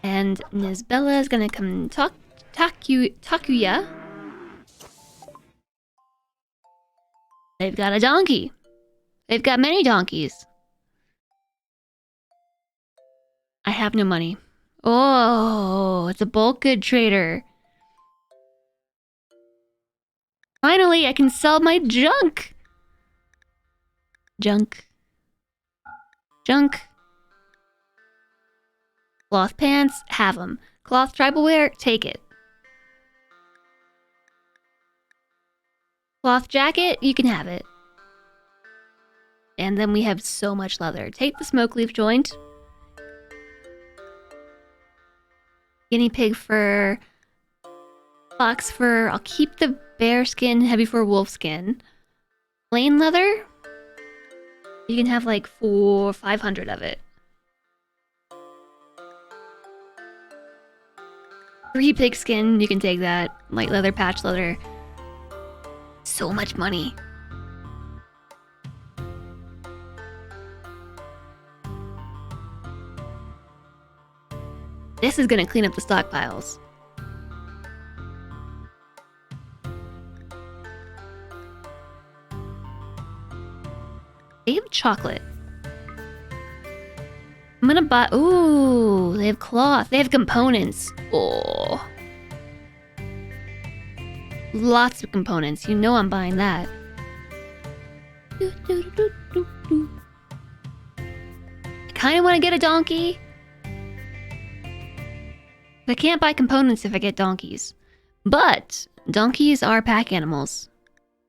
A: And Nisbella is gonna come Takuya. They've got a donkey. They've got many donkeys. I have no money. Oh, it's a bulk good trader. Finally, I can sell my junk. Junk. Cloth pants, have them. Cloth tribal wear, take it. Cloth jacket, you can have it. And then we have so much leather. Take the smoke leaf joint. Guinea pig fur. Fox fur. I'll keep the bear skin, heavy fur, wolf skin. Plain leather. You can have like 500 of it. 3 pig skin, you can take that. Light leather, patch leather. So much money. This is gonna clean up the stockpiles. They have chocolate. I'm gonna buy... Ooh, they have cloth. They have components. Oh. Lots of components. You know I'm buying that. I kind of want to get a donkey. I can't buy components if I get donkeys. But donkeys are pack animals.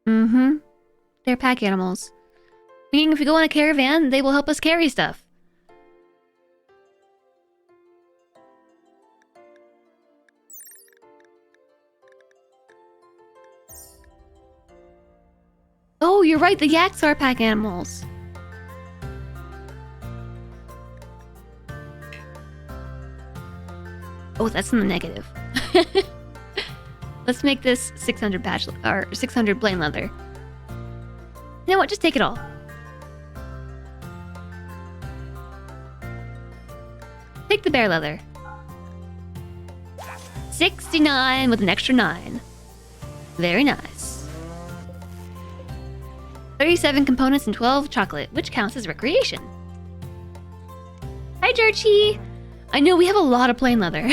A: Mm-hmm. They're pack animals. Meaning if we go on a caravan, they will help us carry stuff. Oh, you're right, the yaks are pack animals. Oh, that's in the negative. Let's make this 600 patch or 600 plain leather. You know what? Just take it all. Take the bear leather. 69 with an extra 9. Very nice. 37 components and 12 chocolate, which counts as recreation. Hi, Jerchy! I know we have a lot of plain leather.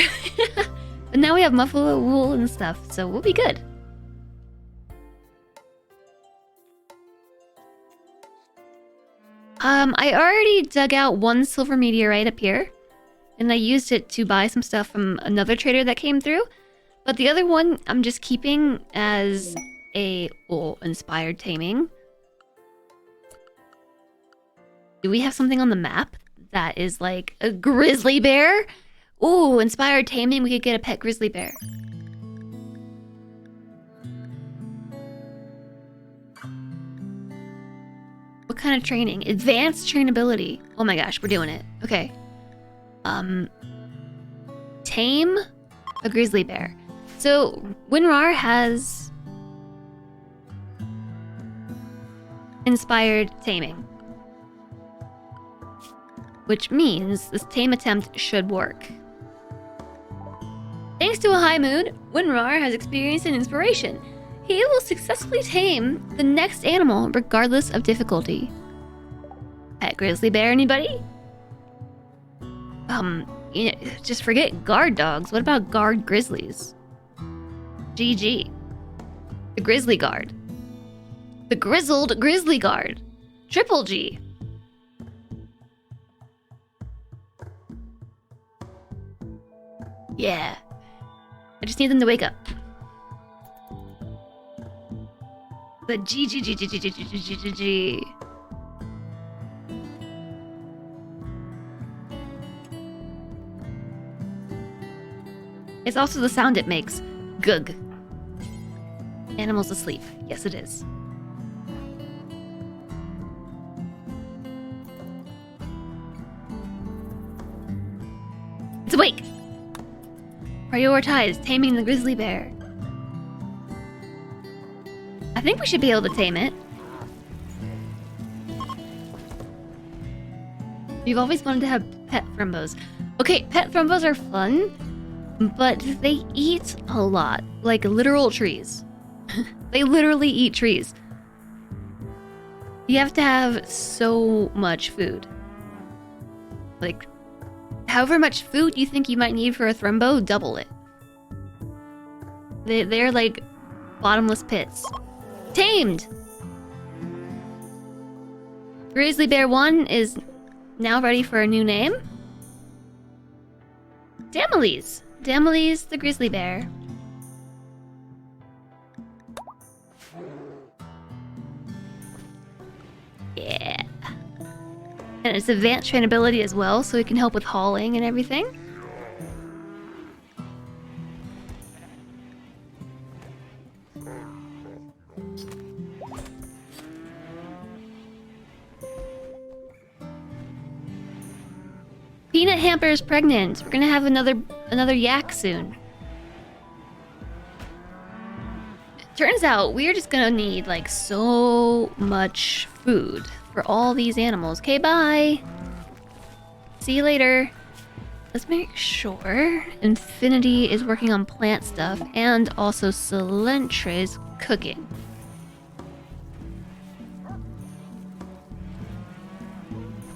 A: But now we have muffalo wool and stuff, so we'll be good. I already dug out one silver meteorite up here. And I used it to buy some stuff from another trader that came through. But the other one I'm just keeping as a inspired taming. Do we have something on the map that is like a grizzly bear? Ooh, inspired taming, we could get a pet grizzly bear. What kind of training? Advanced trainability. Oh my gosh, we're doing it. Okay. Tame a grizzly bear. So, WinRAR has inspired taming. Which means this tame attempt should work. Thanks to a high mood, WinRAR has experienced an inspiration. He will successfully tame the next animal regardless of difficulty. Pet grizzly bear, anybody? You know, just forget guard dogs. What about guard grizzlies? GG. The grizzly guard. The grizzled grizzly guard. Triple G. Yeah. I just need them to wake up. The G. It's also the sound it makes. Gug. Animals asleep. Yes, it is. It's awake! Prioritize taming the grizzly bear. I think we should be able to tame it. You've always wanted to have pet Frumbos. Okay, pet Frumbos are fun, but they eat a lot. Like literal trees. They literally eat trees. You have to have so much food. Like, however much food you think you might need for a Thrumbo, double it. They're like bottomless pits. Tamed! Grizzly Bear 1 is now ready for a new name. Damiles. Damiles the grizzly bear. Yeah. And it's advanced trainability as well, so it can help with hauling and everything. Peanut Hamper is pregnant. We're gonna have another yak soon. Turns out we're just gonna need like so much food for all these animals. Okay, bye. See you later. Let's make sure Infinity is working on plant stuff and also Celentre is cooking.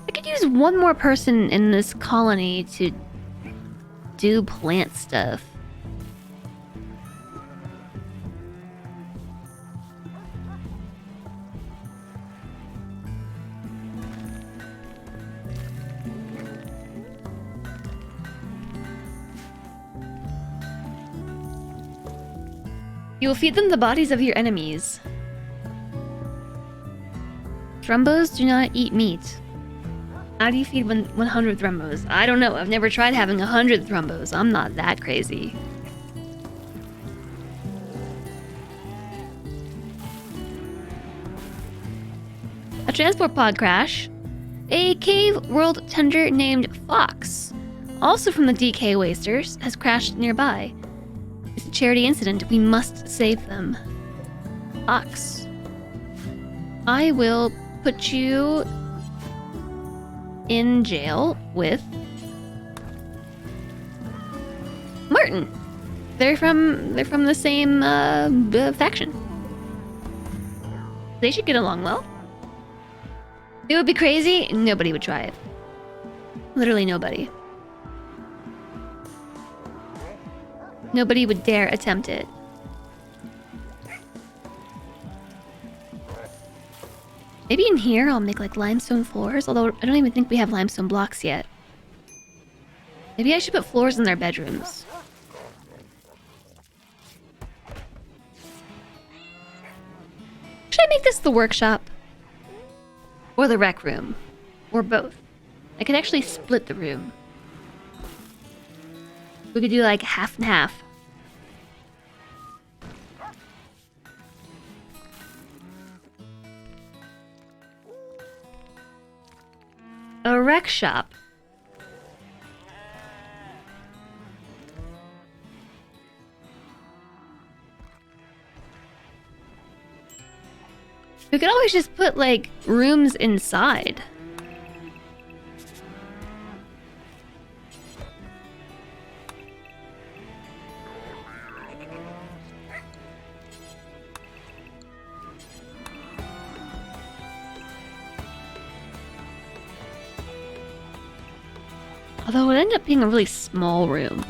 A: I could use one more person in this colony to do plant stuff. You will feed them the bodies of your enemies. Thrumbos do not eat meat. How do you feed 100 thrumbos? I don't know. I've never tried having 100 thrumbos. I'm not that crazy. A transport pod crash. A cave world tender named Fox, also from the DK Wasters, has crashed nearby. It's a charity incident. We must save them. Fox. I will put you in jail with Martin. They're from the same faction. They should get along well. It would be crazy. Nobody would try it. Literally nobody. Nobody would dare attempt it. Maybe in here I'll make like limestone floors, although I don't even think we have limestone blocks yet. Maybe I should put floors in their bedrooms. Should I make this the workshop? Or the rec room? Or both? I could actually split the room. We could do like half and half. A rec shop. We could always just put, like, rooms inside. Although it would end up being a really small room.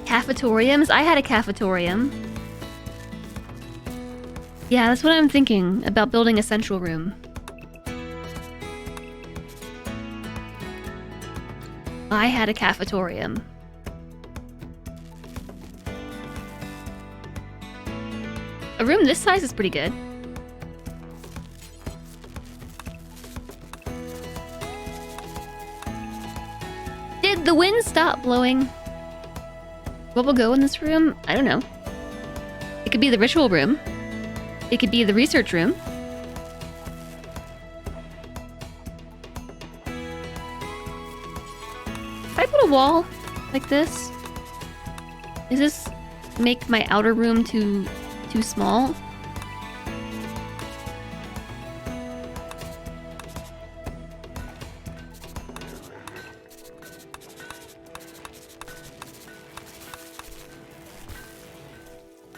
A: Cafetoriums? I had a cafetorium. Yeah, that's what I'm thinking about building a central room. I had a cafetorium. A room this size is pretty good. Did the wind stop blowing? What will go in this room? I don't know. It could be the ritual room. It could be the research room. If I put a wall like this, does this make my outer room too small?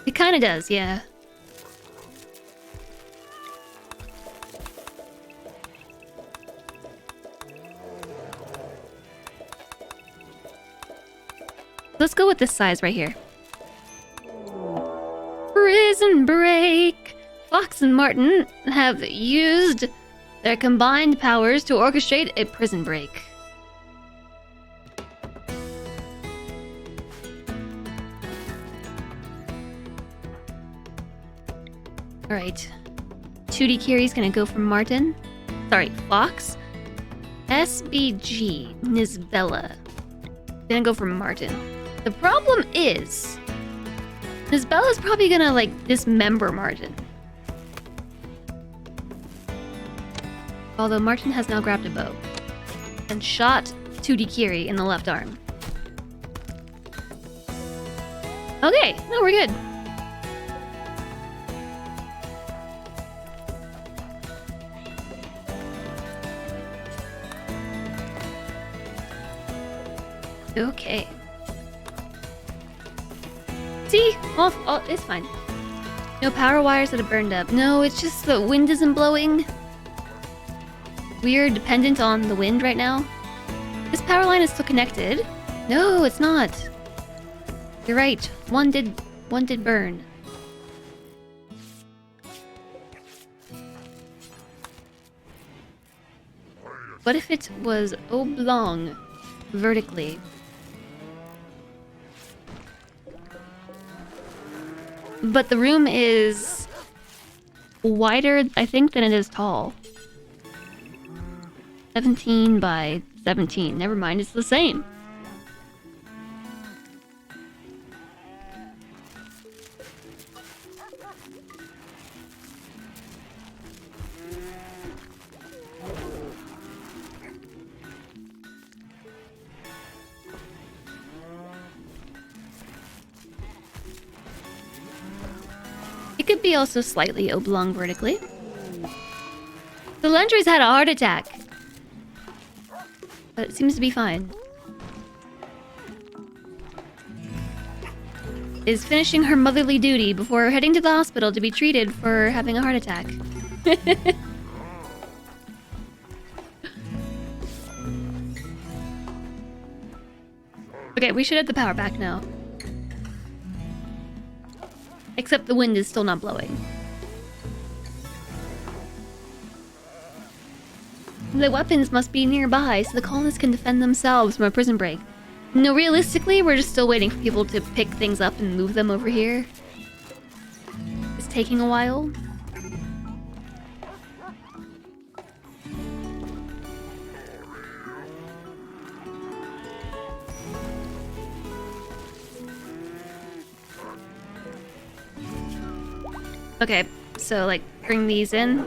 A: It kind of does, yeah. Let's go with this size right here. Prison break! Fox and Martin have used their combined powers to orchestrate a prison break. Alright. 2D Kiri's gonna go for Martin. Sorry, Fox. SBG, Nizbella. Gonna go for Martin. The problem is, Nizbella's probably gonna, like, dismember Martin. Although Martin has now grabbed a bow. And shot 2D Kiri in the left arm. Okay, no, we're good. Okay. See? Oh, it's fine. No power wires that have burned up. No, it's just the wind isn't blowing. We're dependent on the wind right now. This power line is still connected. No, it's not. You're right. One did burn. What if it was oblong vertically? But the room is wider, I think, than it is tall. 17 by 17. Never mind, it's the same. It could be also slightly oblong vertically. The Landry's had a heart attack. But it seems to be fine. Is finishing her motherly duty before heading to the hospital to be treated for having a heart attack. Okay, we should have the power back now. Except the wind is still not blowing. The weapons must be nearby so the colonists can defend themselves from a prison break. No, realistically, we're just still waiting for people to pick things up and move them over here. It's taking a while. Okay, so like bring these in.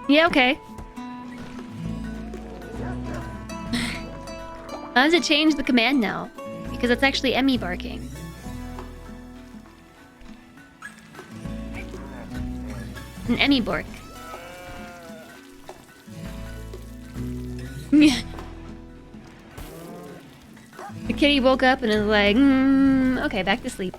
A: Yeah, okay. How does it change the command now? Because it's actually Emmy barking. An Emmy bark. The kitty woke up and is like, okay, back to sleep.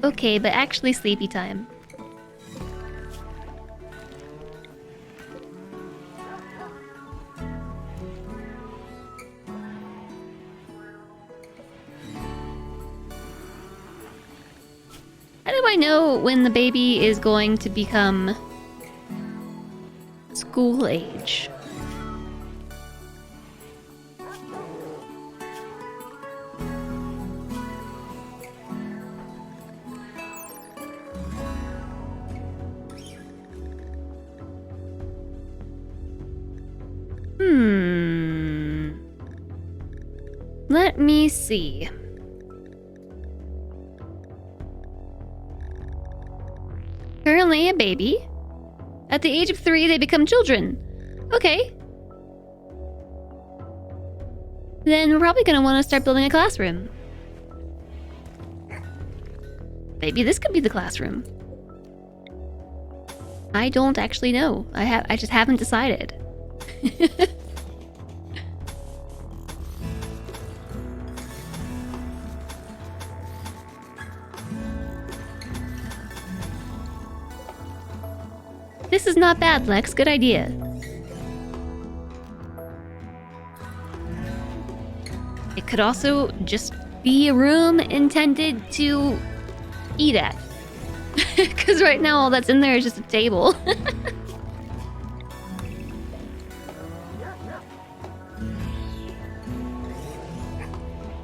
A: Okay, but actually sleepy time. How do I know when the baby is going to become school age? Let me see. Currently a baby. At the age of 3, they become children. Okay. Then we're probably gonna want to start building a classroom. Maybe this could be the classroom. I don't actually know. I just haven't decided. This is not bad, Lex. Good idea. It could also just be a room intended to eat at. Because right now all that's in there is just a table.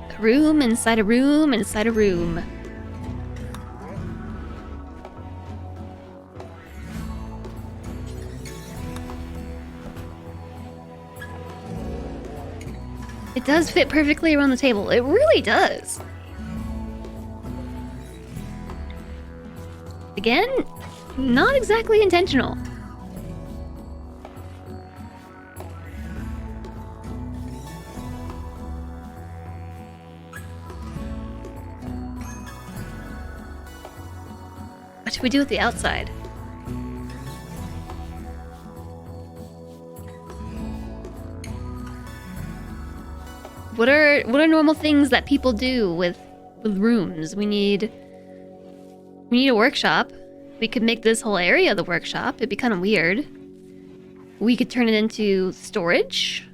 A: A room inside a room inside a room. It does fit perfectly around the table. It really does. Again, not exactly intentional. What should we do with the outside? what are normal things that people do with rooms? We need a workshop. We could make this whole area the workshop. It'd be kind of weird. We could turn it into storage.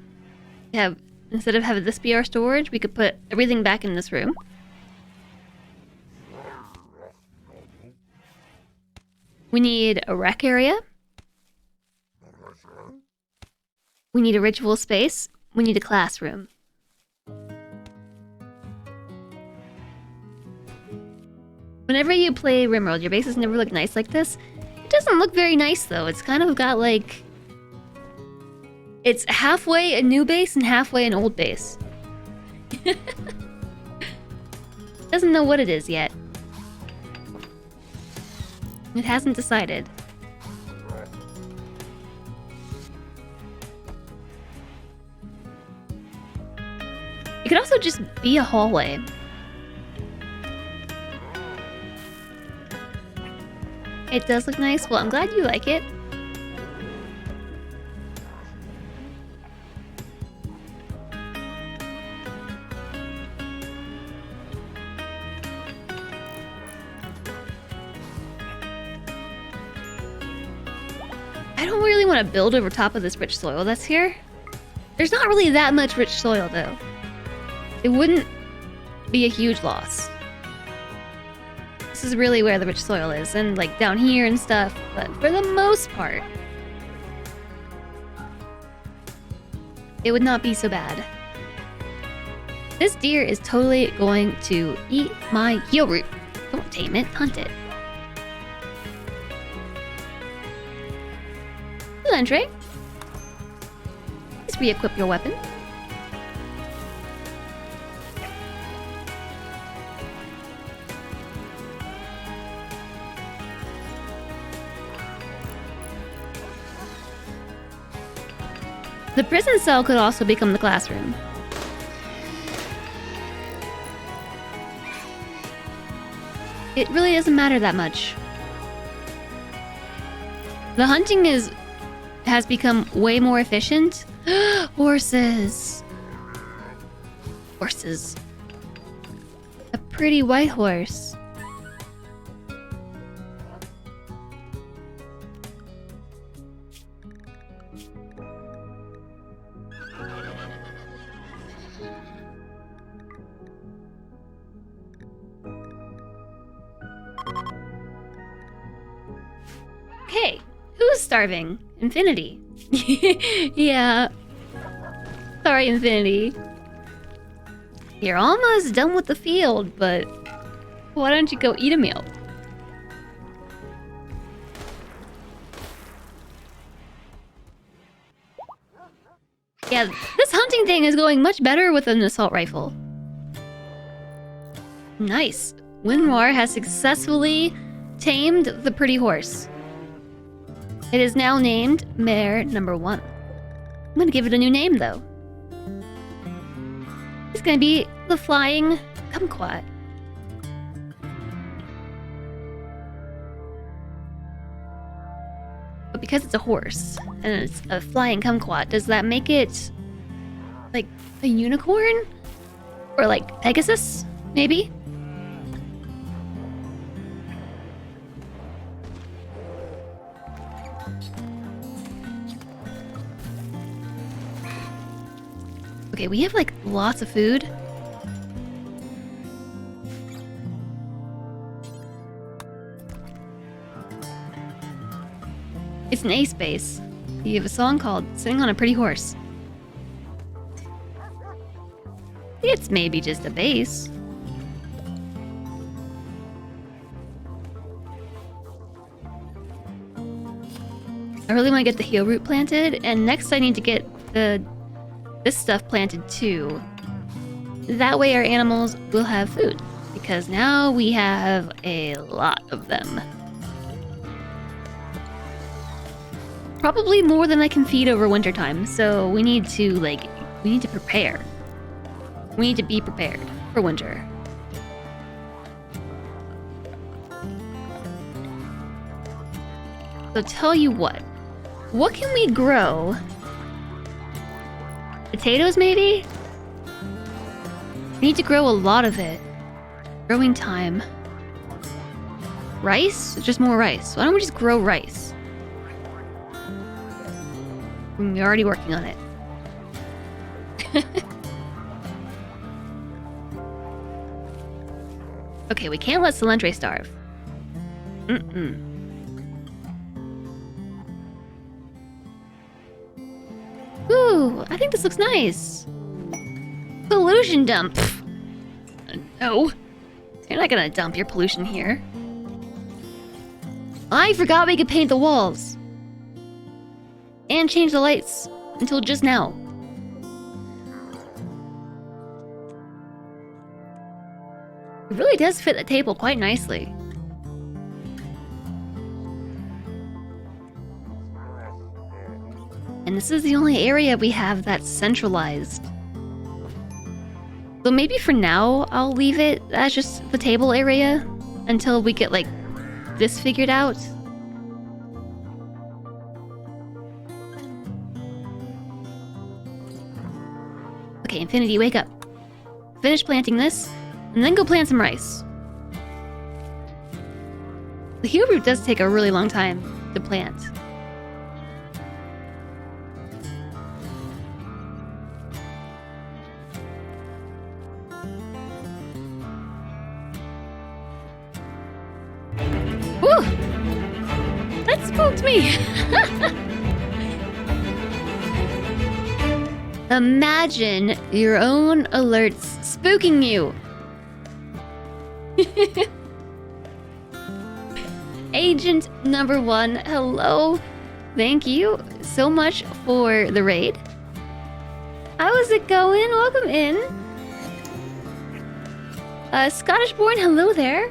A: Instead of having this be our storage, we could put everything back in this room. We need a rec area. We need a ritual space. We need a classroom. Whenever you play RimWorld, your bases never look nice like this. It doesn't look very nice though. It's kind of got like... It's halfway a new base and halfway an old base. Doesn't know what it is yet. It hasn't decided. It could also just be a hallway. It does look nice. Well, I'm glad you like it. I don't really want to build over top of this rich soil that's here. There's not really that much rich soil, though. It wouldn't be a huge loss. This is really where the rich soil is, and like down here and stuff, but for the most part, it would not be so bad. This deer is totally going to eat my heel root. Don't tame it, hunt it. Hello, Andre. Please re-equip your weapon. The prison cell could also become the classroom. It really doesn't matter that much. The hunting has become way more efficient. Horses. Horses. A pretty white horse. Okay, who's starving? Infinity. Yeah. Sorry, Infinity. You're almost done with the field, but why don't you go eat a meal? Yeah, this hunting thing is going much better with an assault rifle. Nice. Winroar has successfully tamed the pretty horse. It is now named Mare Number 1. I'm gonna give it a new name, though. It's gonna be the Flying Kumquat. But because it's a horse, and it's a Flying Kumquat, does that make it like a unicorn? Or like Pegasus, maybe? Okay, we have like lots of food. It's an ace base. You have a song called Sitting on a Pretty Horse. It's maybe just a base. I really want to get the heel root planted, and next I need to get this stuff planted too. That way our animals will have food, because now we have a lot of them. Probably more than I can feed over wintertime, so we need to prepare. We need to be prepared for winter. So tell you what can we grow? Potatoes, maybe? Need to grow a lot of it. Growing time. Rice? Just more rice. Why don't we just grow rice? We're already working on it. Okay, we can't let Cilantro starve. Ooh, I think this looks nice. Pollution dump. No. You're not gonna dump your pollution here. I forgot we could paint the walls. And change the lights until just now. It really does fit the table quite nicely. And this is the only area we have that's centralized. So maybe for now, I'll leave it as just the table area until we get, like, this figured out. Okay, Infinity, wake up. Finish planting this, and then go plant some rice. The heel root does take a really long time to plant. Woo! That spooked me! Imagine your own alerts spooking you. Agent number 1, hello. Thank you so much for the raid. How's it going? Welcome in. Scottish born, hello there.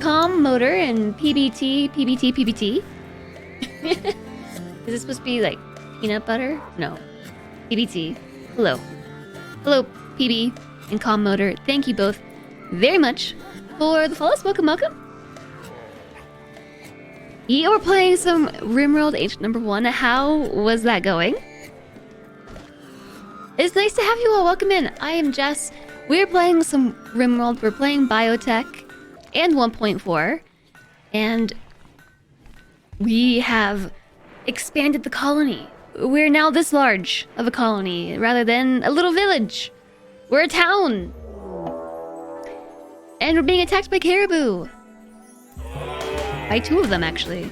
A: Com motor and PBT. Is this supposed to be like peanut butter? No. PBT. Hello. Hello, PB and Com motor. Thank you both very much for the follows. Welcome. You're playing some RimWorld Agent number 1. How was that going? It's nice to have you all. Welcome in. I am Jess. We're playing some RimWorld. We're playing Biotech and 1.4. And we have expanded the colony. We're now this large of a colony rather than a little village. We're a town. And we're being attacked by caribou. By 2 of them, actually.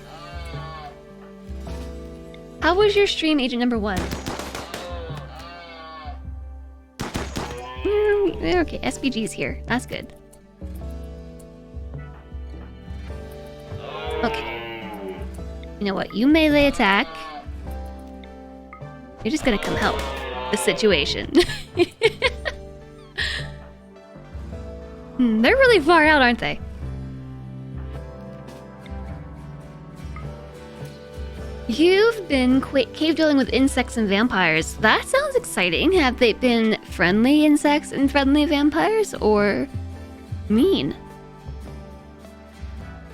A: How was your stream, Agent number 1? Okay, SPG's here. That's good. Okay. You know what? You melee attack. You're just gonna come help the situation. They're really far out, aren't they? You've been cave dwelling with insects and vampires. That sounds exciting. Have they been friendly insects and friendly vampires, or mean?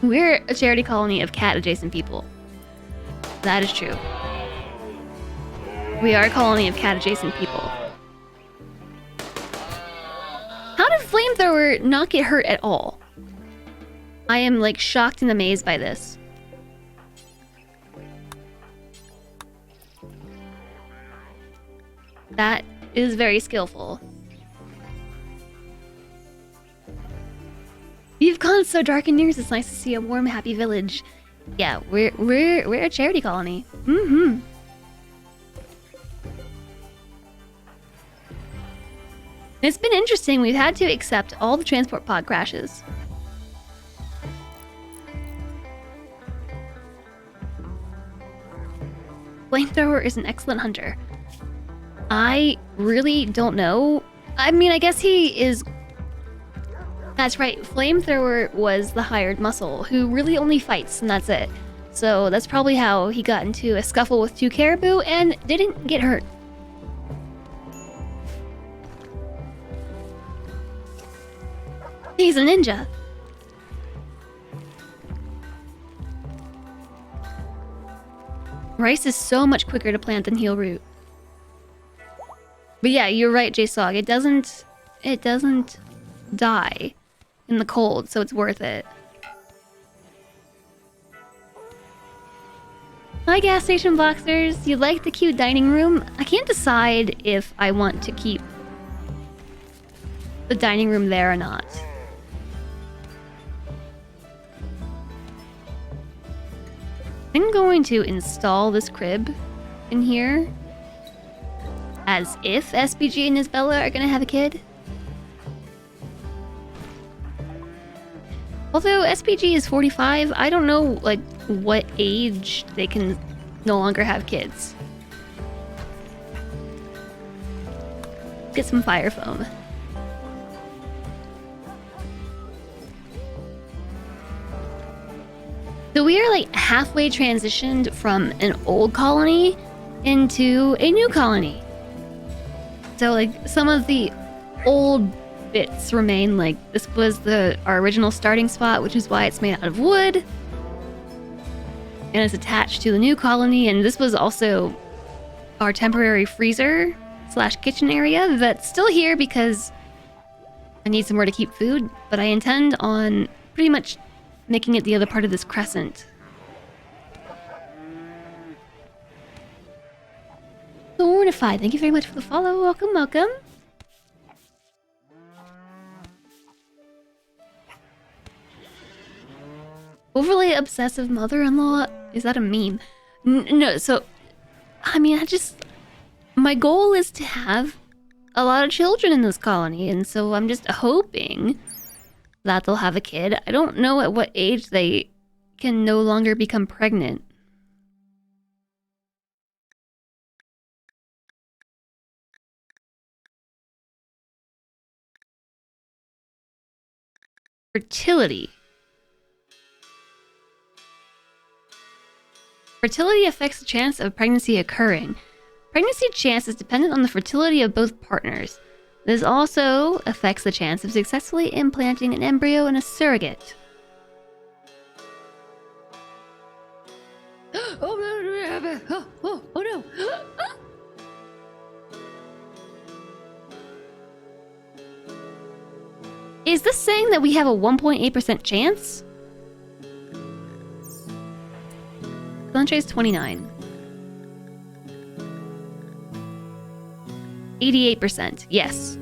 A: We're a charity colony of cat-adjacent people. That is true. We are a colony of cat-adjacent people. How did Flamethrower not get hurt at all? I am, like, shocked and amazed by this. That is very skillful. You've gone so dark in years. It's nice to see a warm, happy village. Yeah, we're a charity colony. It's been interesting. We've had to accept all the transport pod crashes. Flamethrower is an excellent hunter. I really don't know. I mean, I guess he is... That's right, Flamethrower was the hired muscle, who really only fights, and that's it. So that's probably how he got into a scuffle with 2 caribou and didn't get hurt. He's a ninja. Rice is so much quicker to plant than heel root. But yeah, you're right, JSOG. It doesn't it doesn't die in the cold, so it's worth it. Hi, gas station Boxers. You like the cute dining room? I can't decide if I want to keep the dining room there or not. I'm going to install this crib in here as if SBG and Isabella are gonna have a kid. Although SPG is 45, I don't know, like, what age they can no longer have kids. Get some fire foam. So we are, like, halfway transitioned from an old colony into a new colony. So, like, some of the old bits remain. Like, this was our original starting spot, which is why it's made out of wood, and it's attached to the new colony. And this was also our temporary freezer / kitchen area that's still here because I need somewhere to keep food, but I intend on pretty much making it the other part of this crescent. Thornified, thank you very much for the follow. Welcome, welcome. Overly obsessive mother-in-law? Is that a meme? No, so... I mean, my goal is to have a lot of children in this colony, and so I'm just hoping that they'll have a kid. I don't know at what age they can no longer become pregnant. Fertility. Fertility affects the chance of pregnancy occurring. Pregnancy chance is dependent on the fertility of both partners. This also affects the chance of successfully implanting an embryo in a surrogate. Oh no! Is this saying that we have a 1.8% chance? Lunche's 29. 88%, yes.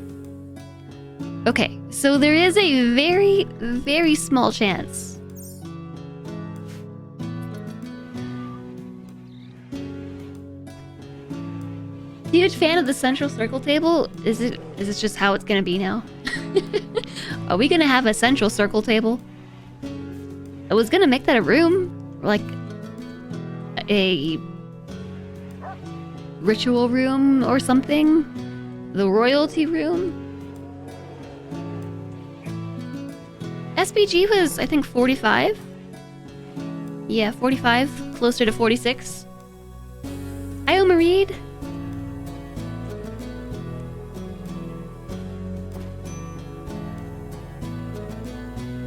A: Okay, so there is a very, very small chance. Huge fan of the central circle table. Is this just how it's gonna be now? Are we gonna have a central circle table? I was gonna make that a room, like a ritual room or something. The royalty room. SPG was, I think, 45. Yeah, 45, closer to 46. Hi, Omareed.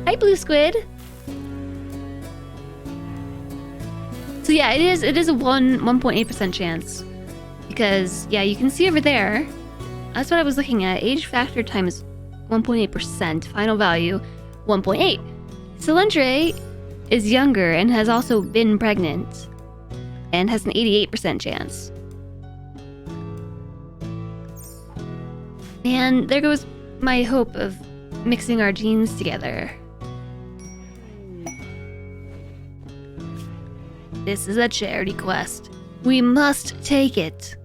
A: Hi, Blue Squid. So yeah, it is a 1.8% chance. Because, yeah, you can see over there. That's what I was looking at. Age factor times 1.8%. Final value, 1.8. Cylindre is younger and has also been pregnant. And has an 88% chance. And there goes my hope of mixing our genes together. This is a charity quest. We must take it.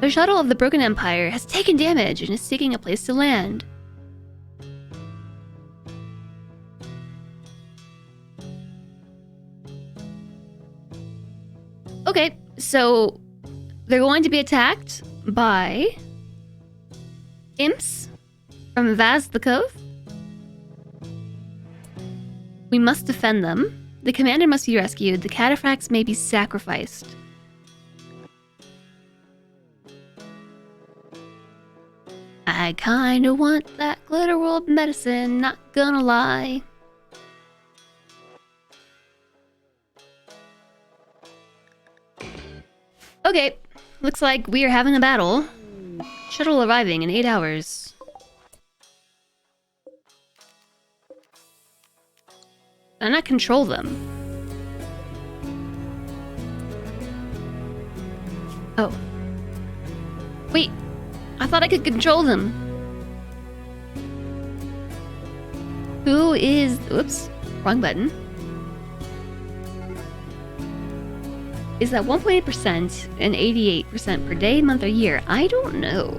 A: The shuttle of the Broken Empire has taken damage and is seeking a place to land. Okay, so they're going to be attacked by imps from Vaz the Cove. We must defend them. The commander must be rescued. The cataphracts may be sacrificed. I kinda want that glitter world medicine, not gonna lie. Okay, looks like we are having a battle. Shuttle arriving in 8 hours. Can I not control them? Oh. Wait. I thought I could control them. Who is... Oops. Wrong button. Is that 1.8% and 88% per day, month, or year? I don't know.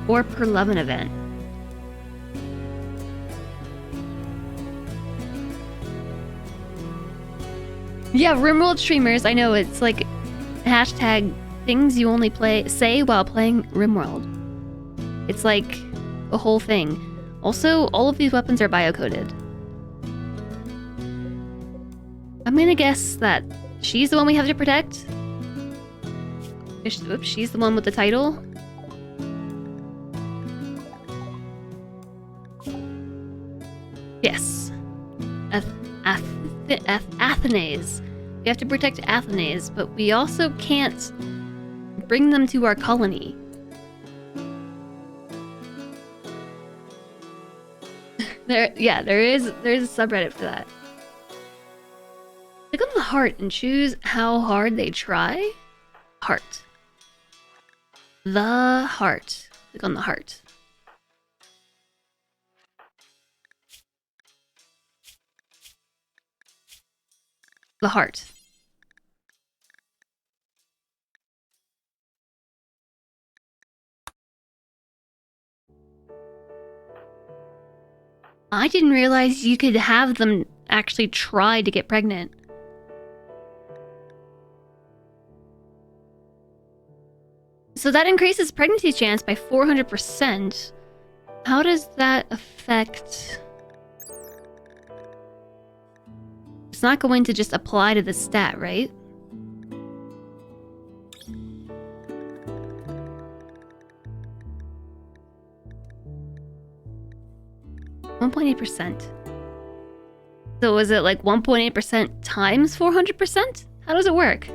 A: Or per 11 event. Yeah, RimWorld streamers, I know, it's like hashtag things you only say while playing RimWorld. It's like a whole thing. Also, all of these weapons are biocoded. I'm gonna guess that she's the one we have to protect. Oops, she's the one with the title. Yes. Athenais. We have to protect Athenais, but we also can't bring them to our colony. There's a subreddit for that. Click on the heart and choose how hard they try. Heart. The heart. Click on the heart. The heart. I didn't realize you could have them actually try to get pregnant. So that increases pregnancy chance by 400%. How does that affect... It's not going to just apply to the stat, right? %. So is it like 1.8% times 400%? How does it work?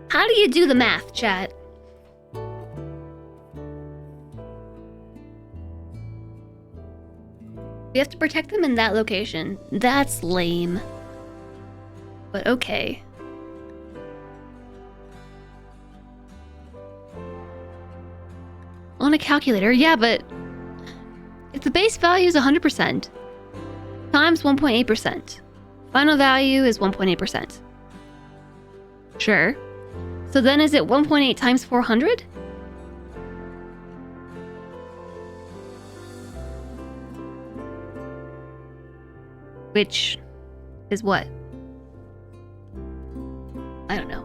A: How do you do the math, chat? We have to protect them in that location. That's lame. But okay. On a calculator, yeah, but... if the base value is 100%, times 1.8%, final value is 1.8%. Sure. So then is it 1.8 times 400? Which is what? I don't know.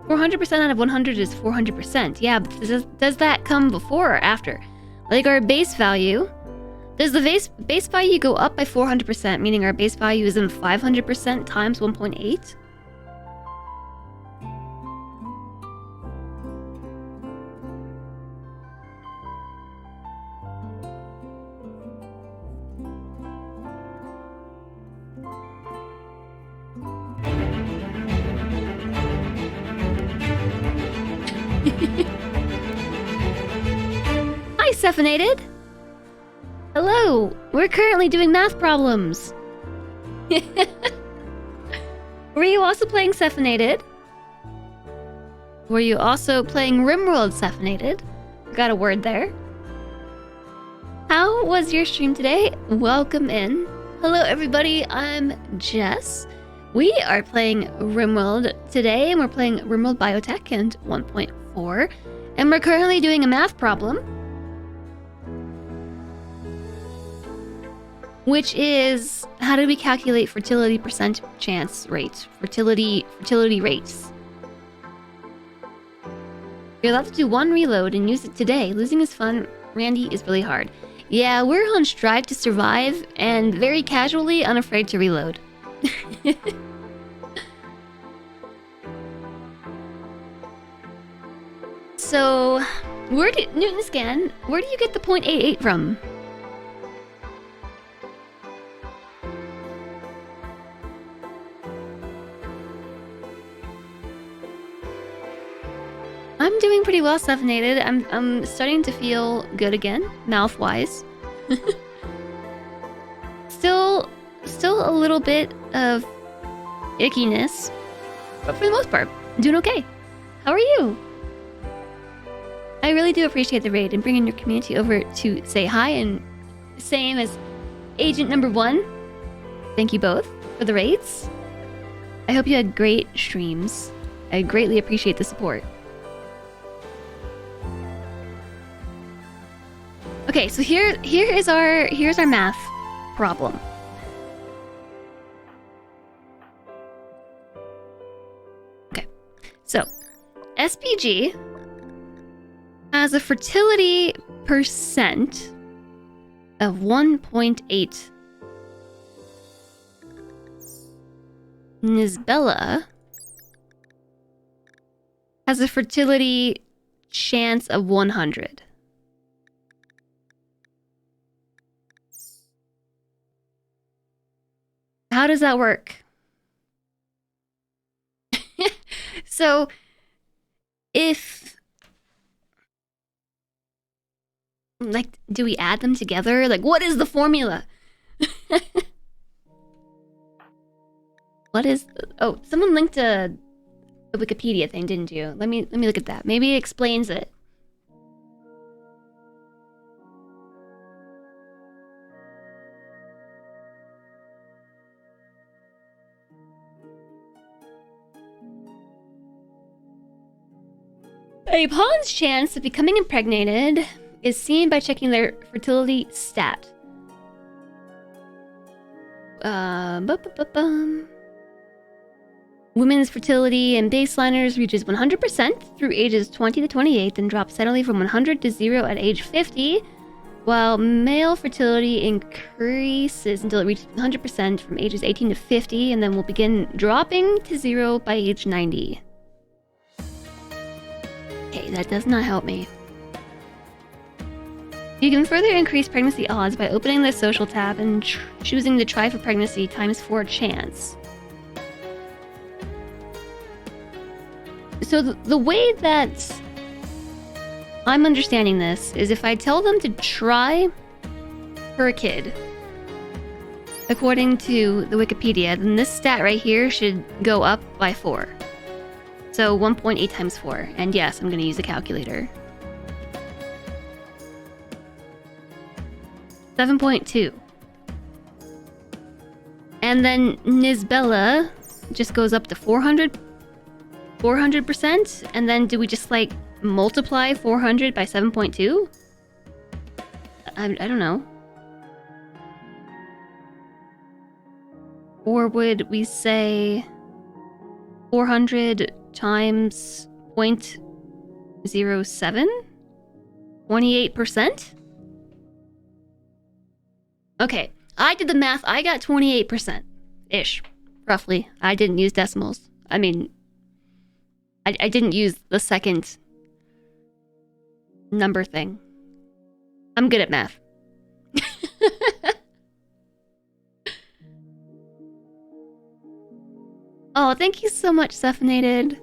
A: %400 out of 100 is 400%. Yeah, but does that come before or after? Like our base value, does the base value go up by 400%, meaning our base value is in 500% times 1.8? Hi, Cephanated! Hello! We're currently doing math problems! Were you also playing Cephanated? Were you also playing RimWorld Cephanated? Got a word there. How was your stream today? Welcome in. Hello everybody, I'm Jess. We are playing RimWorld today, and we're playing RimWorld Biotech and 1.4, and we're currently doing a math problem, which is how do we calculate fertility percent chance rate, fertility rates. You're allowed to do one reload and use it today. Losing is fun. Randy is really hard. Yeah, we're on Strive to Survive, and very casually unafraid to reload. So, Newton Scan, where do you get the 0.88 from? I'm doing pretty well, Stephanated. I'm starting to feel good again, mouth-wise. Still a little bit of ickiness, but for the most part, I'm doing okay. How are you? I really do appreciate the raid and bringing your community over to say hi, and same as Agent Number 1. Thank you both for the raids. I hope you had great streams. I greatly appreciate the support. Okay, so here's our math problem. Okay, so SPG has a fertility percent of 1.8. Nisbella has a fertility chance of 100. How does that work? So, if... like, do we add them together? Like, what is the formula? What is... oh, someone linked a Wikipedia thing, didn't you? Let me look at that. Maybe it explains it. A pawn's chance of becoming impregnated is seen by checking their fertility stat. Women's fertility in baseliners reaches 100% through ages 20 to 28, then drops steadily from 100 to 0 at age 50, while male fertility increases until it reaches 100% from ages 18 to 50, and then will begin dropping to 0 by age 90. Okay, that does not help me. You can further increase pregnancy odds by opening the social tab and choosing the try for pregnancy ×4 chance. So the way that I'm understanding this is if I tell them to try for a kid, according to the Wikipedia, then this stat right here should go up by 4. So 1.8 times 4. And yes, I'm going to use a calculator. 7.2. And then Nisbella just goes up to 400%. And then do we just like multiply 400 by 7.2? I don't know. Or would we say 400 times 0.07? 28%? Okay, I did the math. I got 28%-ish, roughly. I didn't use decimals. I mean, I didn't use the second number thing. I'm good at math. Oh, thank you so much, Stephanated.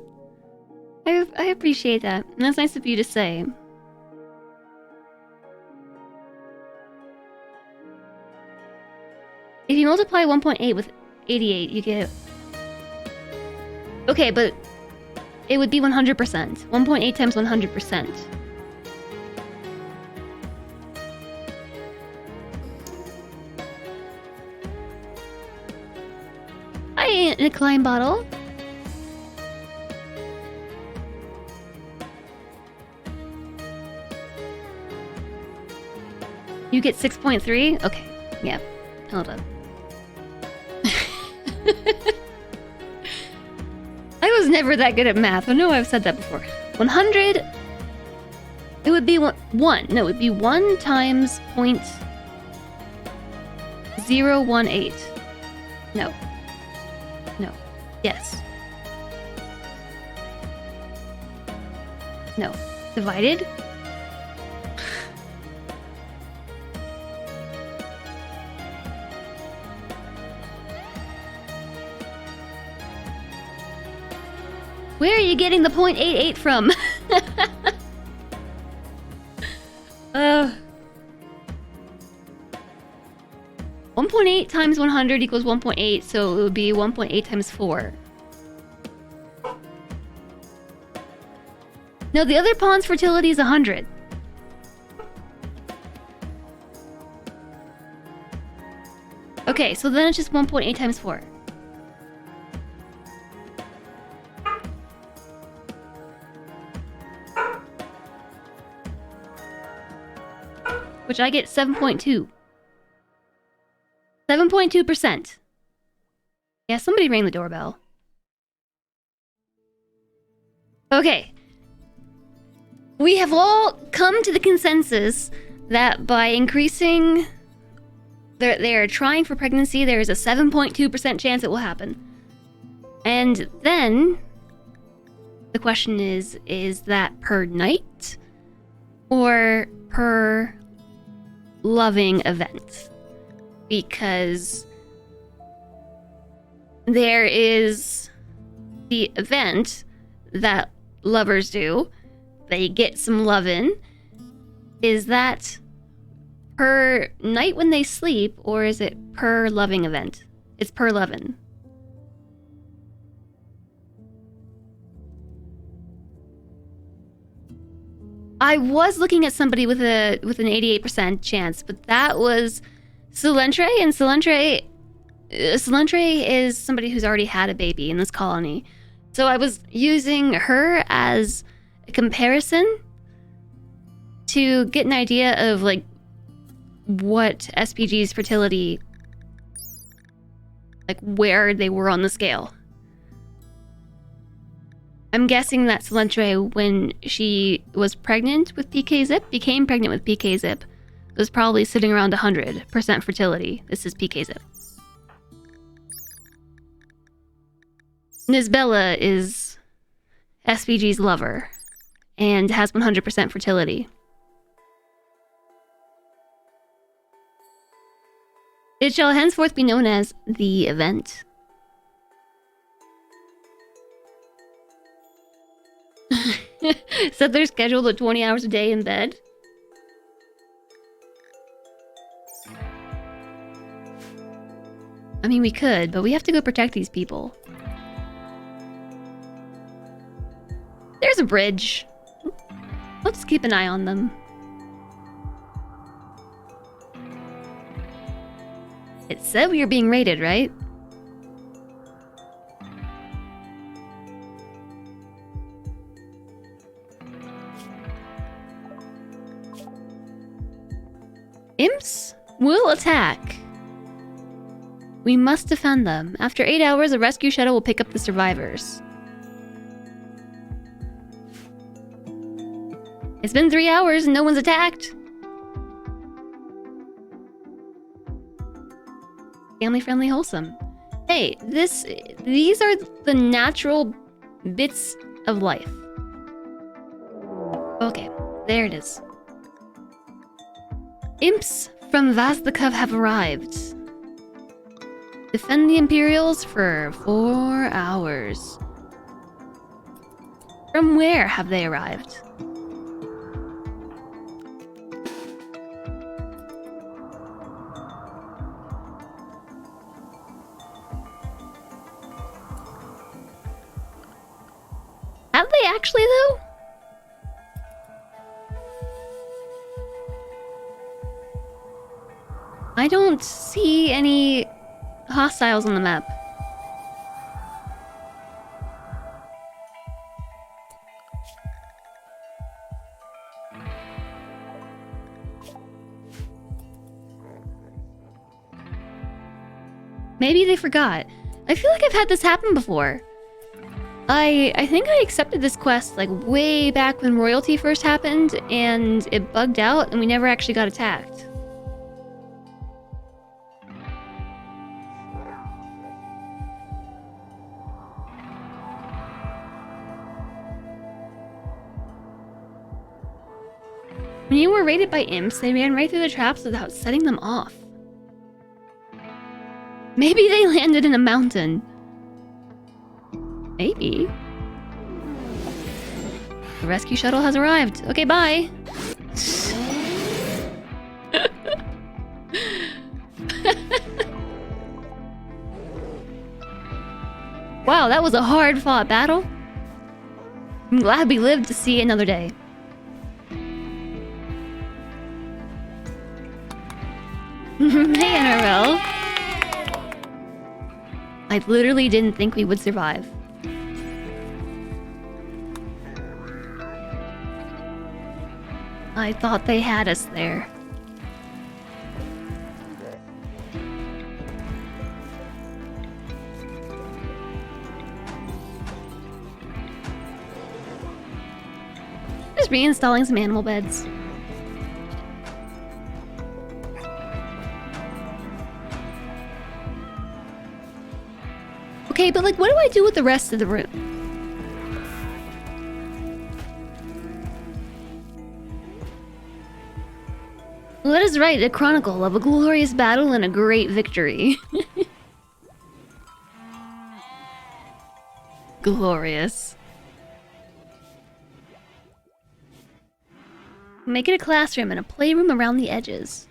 A: I appreciate that. That's nice of you to say. If you multiply 1.8 with 88, you get... Okay, but it would be 100%. 1.8 times 100%. Hi, in a Klein bottle. You get 6.3? Okay, yeah. Hold up. I was never that good at math. I know I've said that before. 100... It would be 1. No, it would be 1 times 0.018. No. No. Yes. No. Divided? Where are you getting the 0.88 from? 1.8 times 100 equals 1.8, so it would be 1.8 times 4. No, the other pawn's fertility is 100. Okay, so then it's just 1.8 times 4. Which I get 7.2. 7.2%. Yeah, somebody rang the doorbell. Okay. We have all come to the consensus that by increasing... They're trying for pregnancy, there is a 7.2% chance it will happen. And then... the question is that per night? Or per loving event? Because there is the event that lovers do. They get some lovin'. Is that per night when they sleep, or is it per loving event? It's per lovin'. I was looking at somebody with an 88% chance, but that was Solentre, and Solentre is somebody who's already had a baby in this colony. So I was using her as a comparison to get an idea of like what SPG's fertility, like where they were on the scale. I'm guessing that Solentre, when she was pregnant with PK-Zip, became pregnant with PK-Zip, was probably sitting around 100% fertility. This is PK-Zip. Nisbella is SPG's lover and has 100% fertility. It shall henceforth be known as the event. Set their schedule to 20 hours a day in bed. I mean, we could, but we have to go protect these people. There's a bridge. Let's keep an eye on them. It said we were being raided, right? Imps will attack. We must defend them. After 8 hours, a rescue shuttle will pick up the survivors. It's been 3 hours and no one's attacked. Family friendly, wholesome. Hey, these are the natural bits of life. Okay, there it is. Imps from Vazdakov have arrived. Defend the Imperials for 4 hours. From where have they arrived? Have they actually, though? I don't see any hostiles on the map. Maybe they forgot. I feel like I've had this happen before. I think I accepted this quest like way back when royalty first happened, and it bugged out and we never actually got attacked. When you were raided by imps, they ran right through the traps without setting them off. Maybe they landed in a mountain. Maybe. The rescue shuttle has arrived. Okay, bye. Wow, that was a hard-fought battle. I'm glad we lived to see another day. Hey, NRL. I literally didn't think we would survive. I thought they had us there. Just reinstalling some animal beds. Okay, but like, what do I do with the rest of the room? Let us write a chronicle of a glorious battle and a great victory. Glorious. Make it a classroom and a playroom around the edges.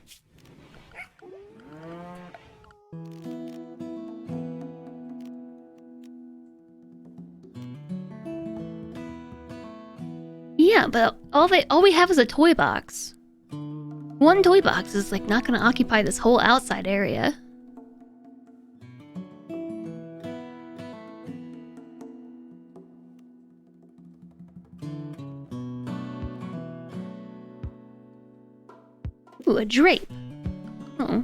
A: Yeah, but all we have is a toy box. One toy box is like not gonna occupy this whole outside area. Ooh, a drape. Oh.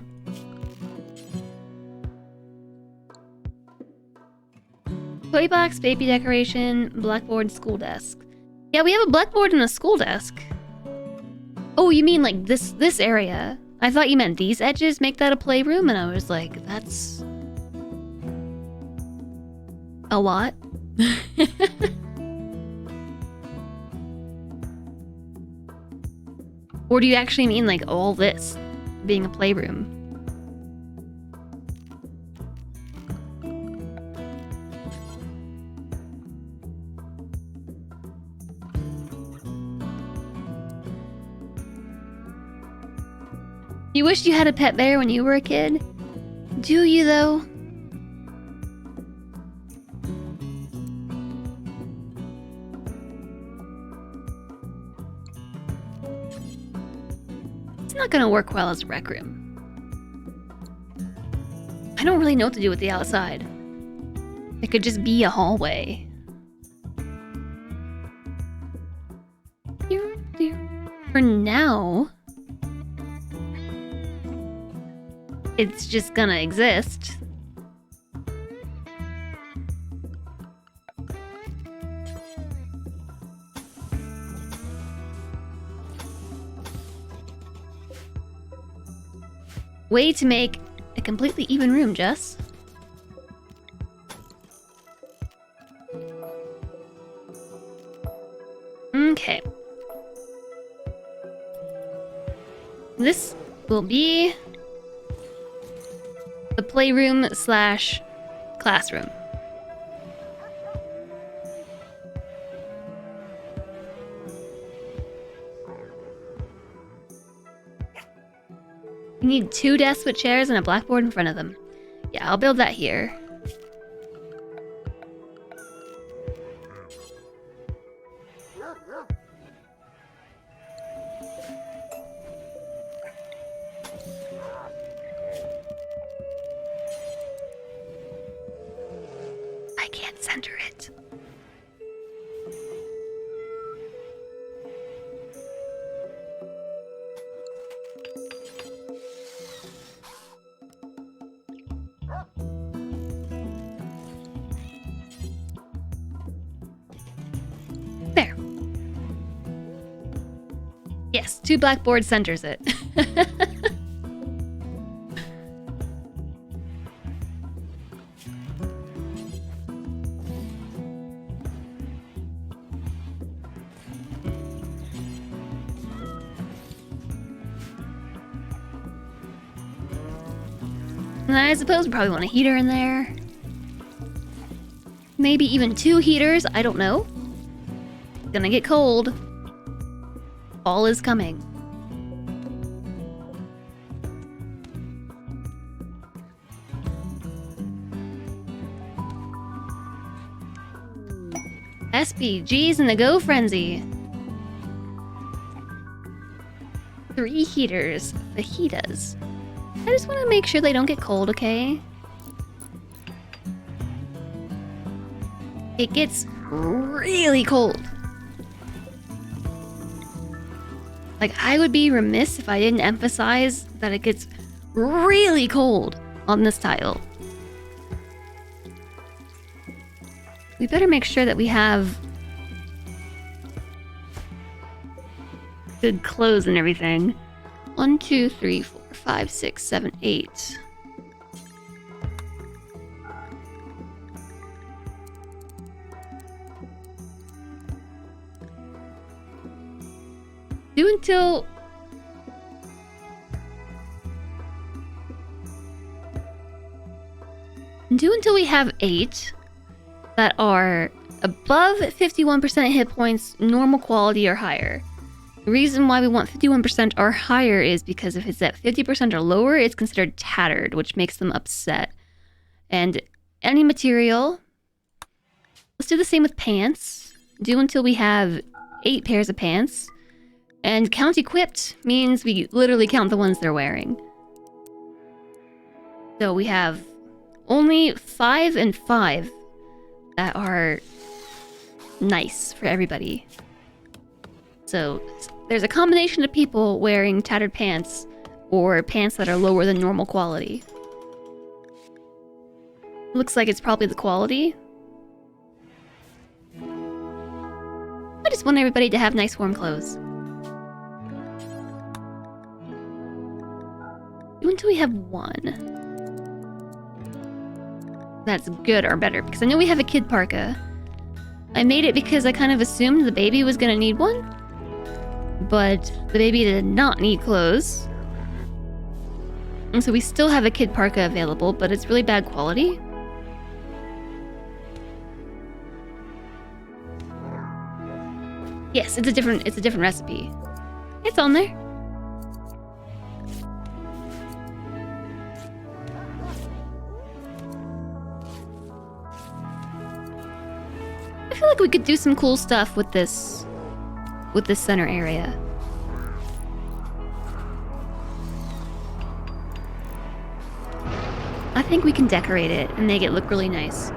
A: Toy box, baby decoration, blackboard, school desk. Yeah, we have a blackboard and a school desk. Oh, you mean like this area? I thought you meant these edges make that a playroom, and I was like, that's a lot. Or do you actually mean like all this being a playroom? You wished you had a pet bear when you were a kid? Do you, though? It's not gonna work well as a rec room. I don't really know what to do with the outside. It could just be a hallway. For now... it's just gonna exist. Way to make a completely even room, Jess. Okay. This will be the playroom slash classroom. You need 2 desks with chairs and a blackboard in front of them. Yeah, I'll build that here. I can't center it. There. Yes, 2 blackboard centers it. And I suppose we probably want a heater in there. Maybe even 2 heaters, I don't know. Gonna get cold. Fall is coming. SPG's in the go frenzy. 3 heaters. Fajitas. I just want to make sure they don't get cold, okay? It gets really cold. Like, I would be remiss if I didn't emphasize that it gets really cold on this tile. We better make sure that we have good clothes and everything. 1, 2, 3, 4, 5, 6, 7, 8. Do until we have 8 that are above 51% hit points, normal quality or higher. The reason why we want 51% or higher is because if it's at 50% or lower, it's considered tattered, which makes them upset. And any material, let's do the same with pants. Do until we have 8 pairs of pants. And count equipped means we literally count the ones they're wearing. So we have only 5 and 5 that are nice for everybody. So there's a combination of people wearing tattered pants or pants that are lower than normal quality. Looks like it's probably the quality. I just want everybody to have nice warm clothes. Until we have 1. That's good or better, because I know we have a kid parka. I made it because I kind of assumed the baby was gonna need one. But the baby did not need clothes. And so we still have a kid parka available, but it's really bad quality. Yes, it's a different recipe. It's on there. I feel like we could do some cool stuff with this center area. I think we can decorate it and make it look really nice.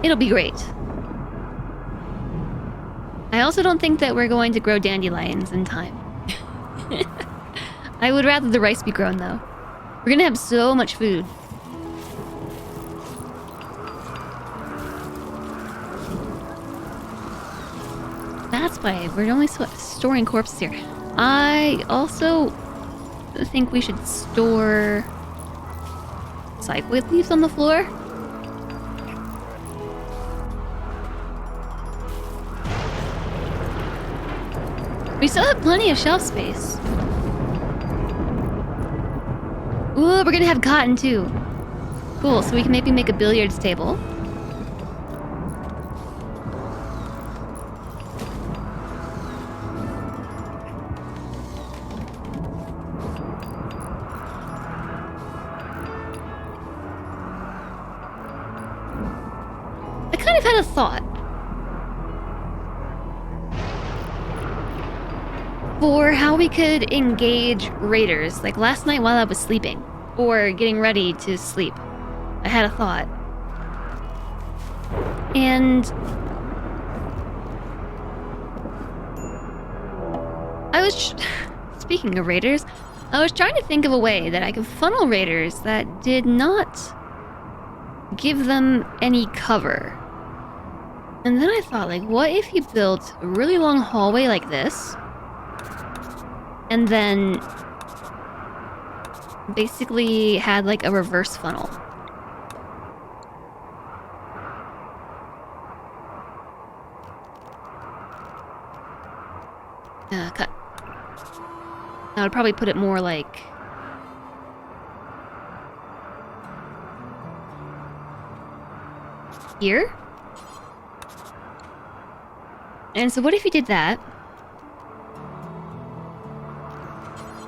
A: It'll be great. I also don't think that we're going to grow dandelions in time. I would rather the rice be grown, though. We're gonna have so much food. That's why we're only storing corpses here. I also think we should store cycloid leaves on the floor. We still have plenty of shelf space. Ooh, we're gonna have cotton too. Cool, so we can maybe make a billiards table. I kind of had a thought. For how we could engage raiders, like last night while I was sleeping, or getting ready to sleep. I had a thought. And I was, speaking of raiders, I was trying to think of a way that I could funnel raiders that did not give them any cover. And then I thought, like, what if you built a really long hallway like this? And then basically had like a reverse funnel. Cut. I would probably put it more like here. And so what if you did that?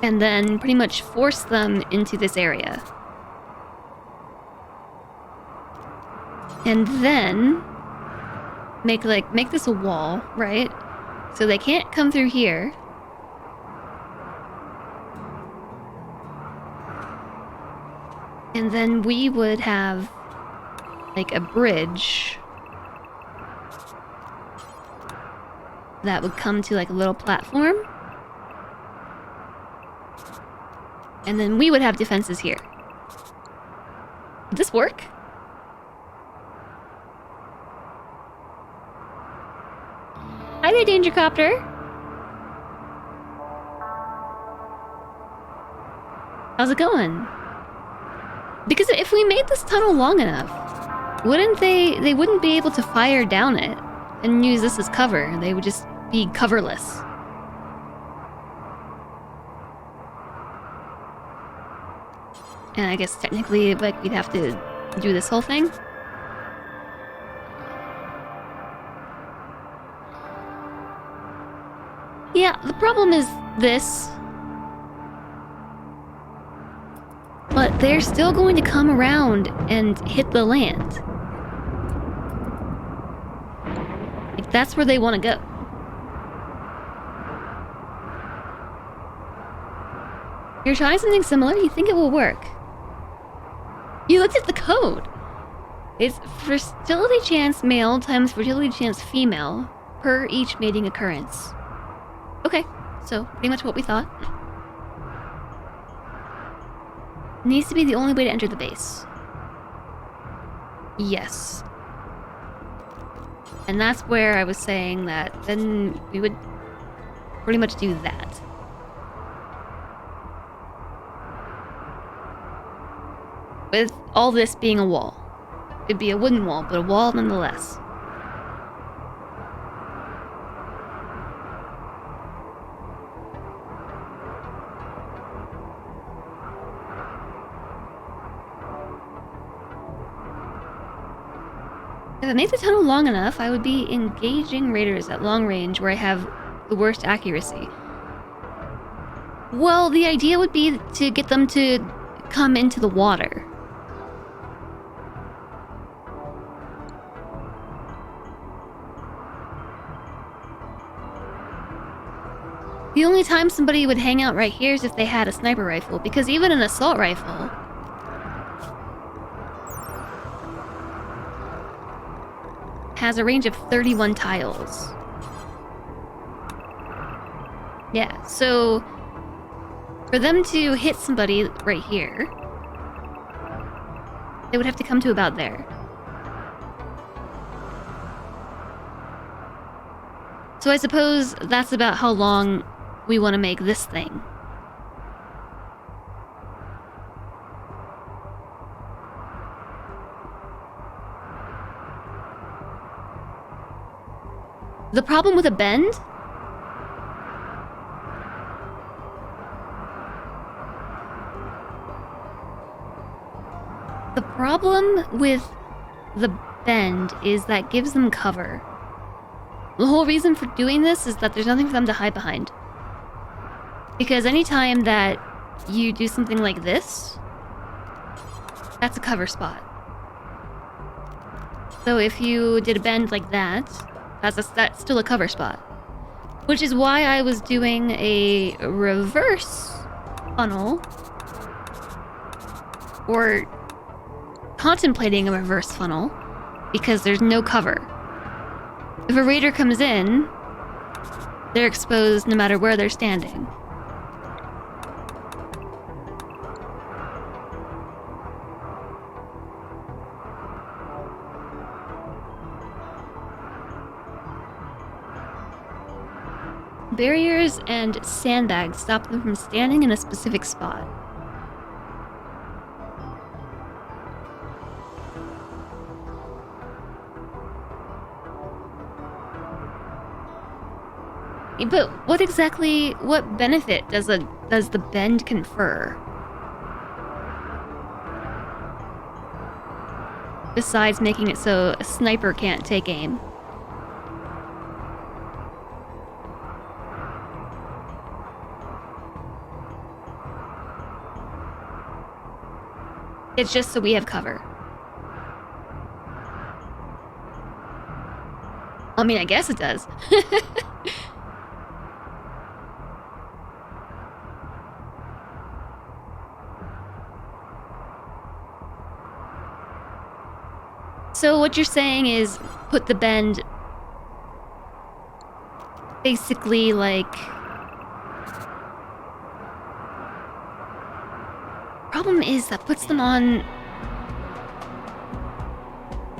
A: And then pretty much force them into this area. And then make this a wall, right? So they can't come through here. And then we would have like a bridge that would come to like a little platform. And then we would have defenses here. Would this work? Hi there, Danger Copter. How's it going? Because if we made this tunnel long enough, wouldn't they wouldn't be able to fire down it and use this as cover. They would just be coverless. And I guess technically, like, we'd have to do this whole thing. Yeah, the problem is this. But they're still going to come around and hit the land. Like, that's where they want to go. You're trying something similar? You think it will work? You looked at the code. It's fertility chance male times fertility chance female per each mating occurrence. Okay, so pretty much what we thought. Needs to be the only way to enter the base. Yes. And that's where I was saying that then we would pretty much do that. With all this being a wall. It'd be a wooden wall, but a wall nonetheless. If I make the tunnel long enough, I would be engaging raiders at long range where I have the worst accuracy. Well, the idea would be to get them to come into the water. The only time somebody would hang out right here is if they had a sniper rifle, because even an assault rifle has a range of 31 tiles. Yeah, so for them to hit somebody right here, they would have to come to about there. So I suppose that's about how long we want to make this thing. The problem with a bend? The problem with the bend is that gives them cover. The whole reason for doing this is that there's nothing for them to hide behind. Because anytime that you do something like this, that's a cover spot. So if you did a bend like that, that's still a cover spot. Which is why I was doing a reverse funnel, or contemplating a reverse funnel, because there's no cover. If a raider comes in, they're exposed no matter where they're standing. Barriers and sandbags stop them from standing in a specific spot. But what benefit does the bend confer? besides making it so a sniper can't take aim. It's just so we have cover. I mean, I guess it does. So what you're saying is put the bend basically like... Problem is that puts them on...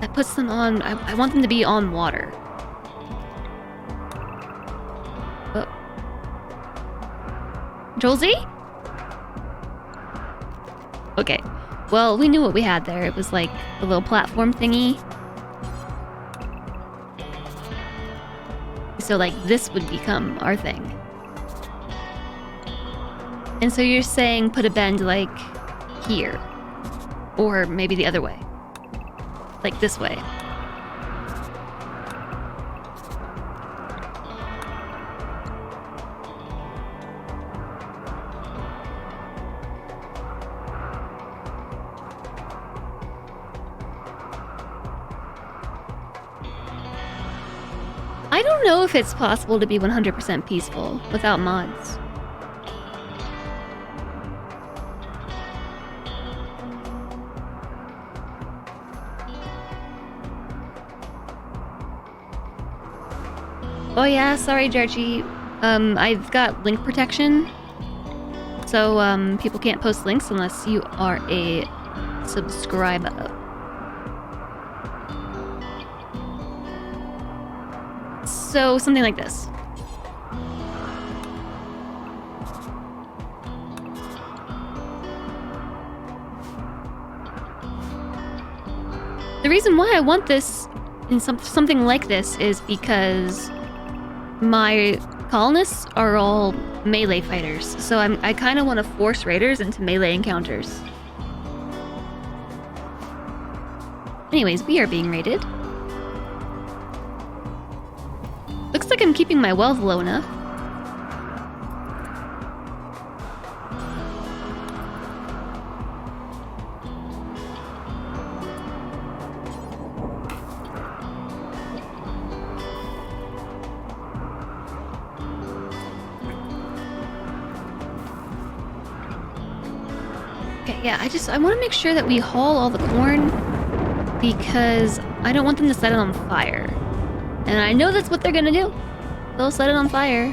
A: I want them to be on water. Jolzy? Okay. Well, we knew what we had there. It was like a little platform thingy. So like this would become our thing. And so you're saying put a bend like here. Or maybe the other way. Like this way. I don't know if it's possible to be 100% peaceful without mods. Oh yeah, sorry Jarchi. I've got link protection. So people can't post links unless you are a subscriber. So something like this. The reason why I want this in something like this is because my colonists are all melee fighters, so I kind of want to force raiders into melee encounters. Anyways, we are being raided. Looks like I'm keeping my wealth low enough. Okay, yeah, I want to make sure that we haul all the corn because I don't want them to set it on fire. And I know that's what they're gonna do. They'll set it on fire.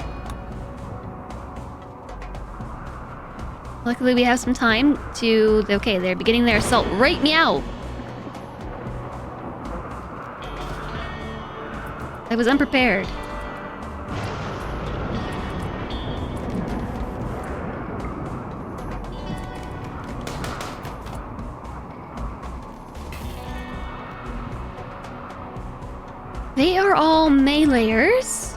A: Luckily we have some time to... Okay, they're beginning their assault. Right, meow! I was unprepared. They are all meleeers.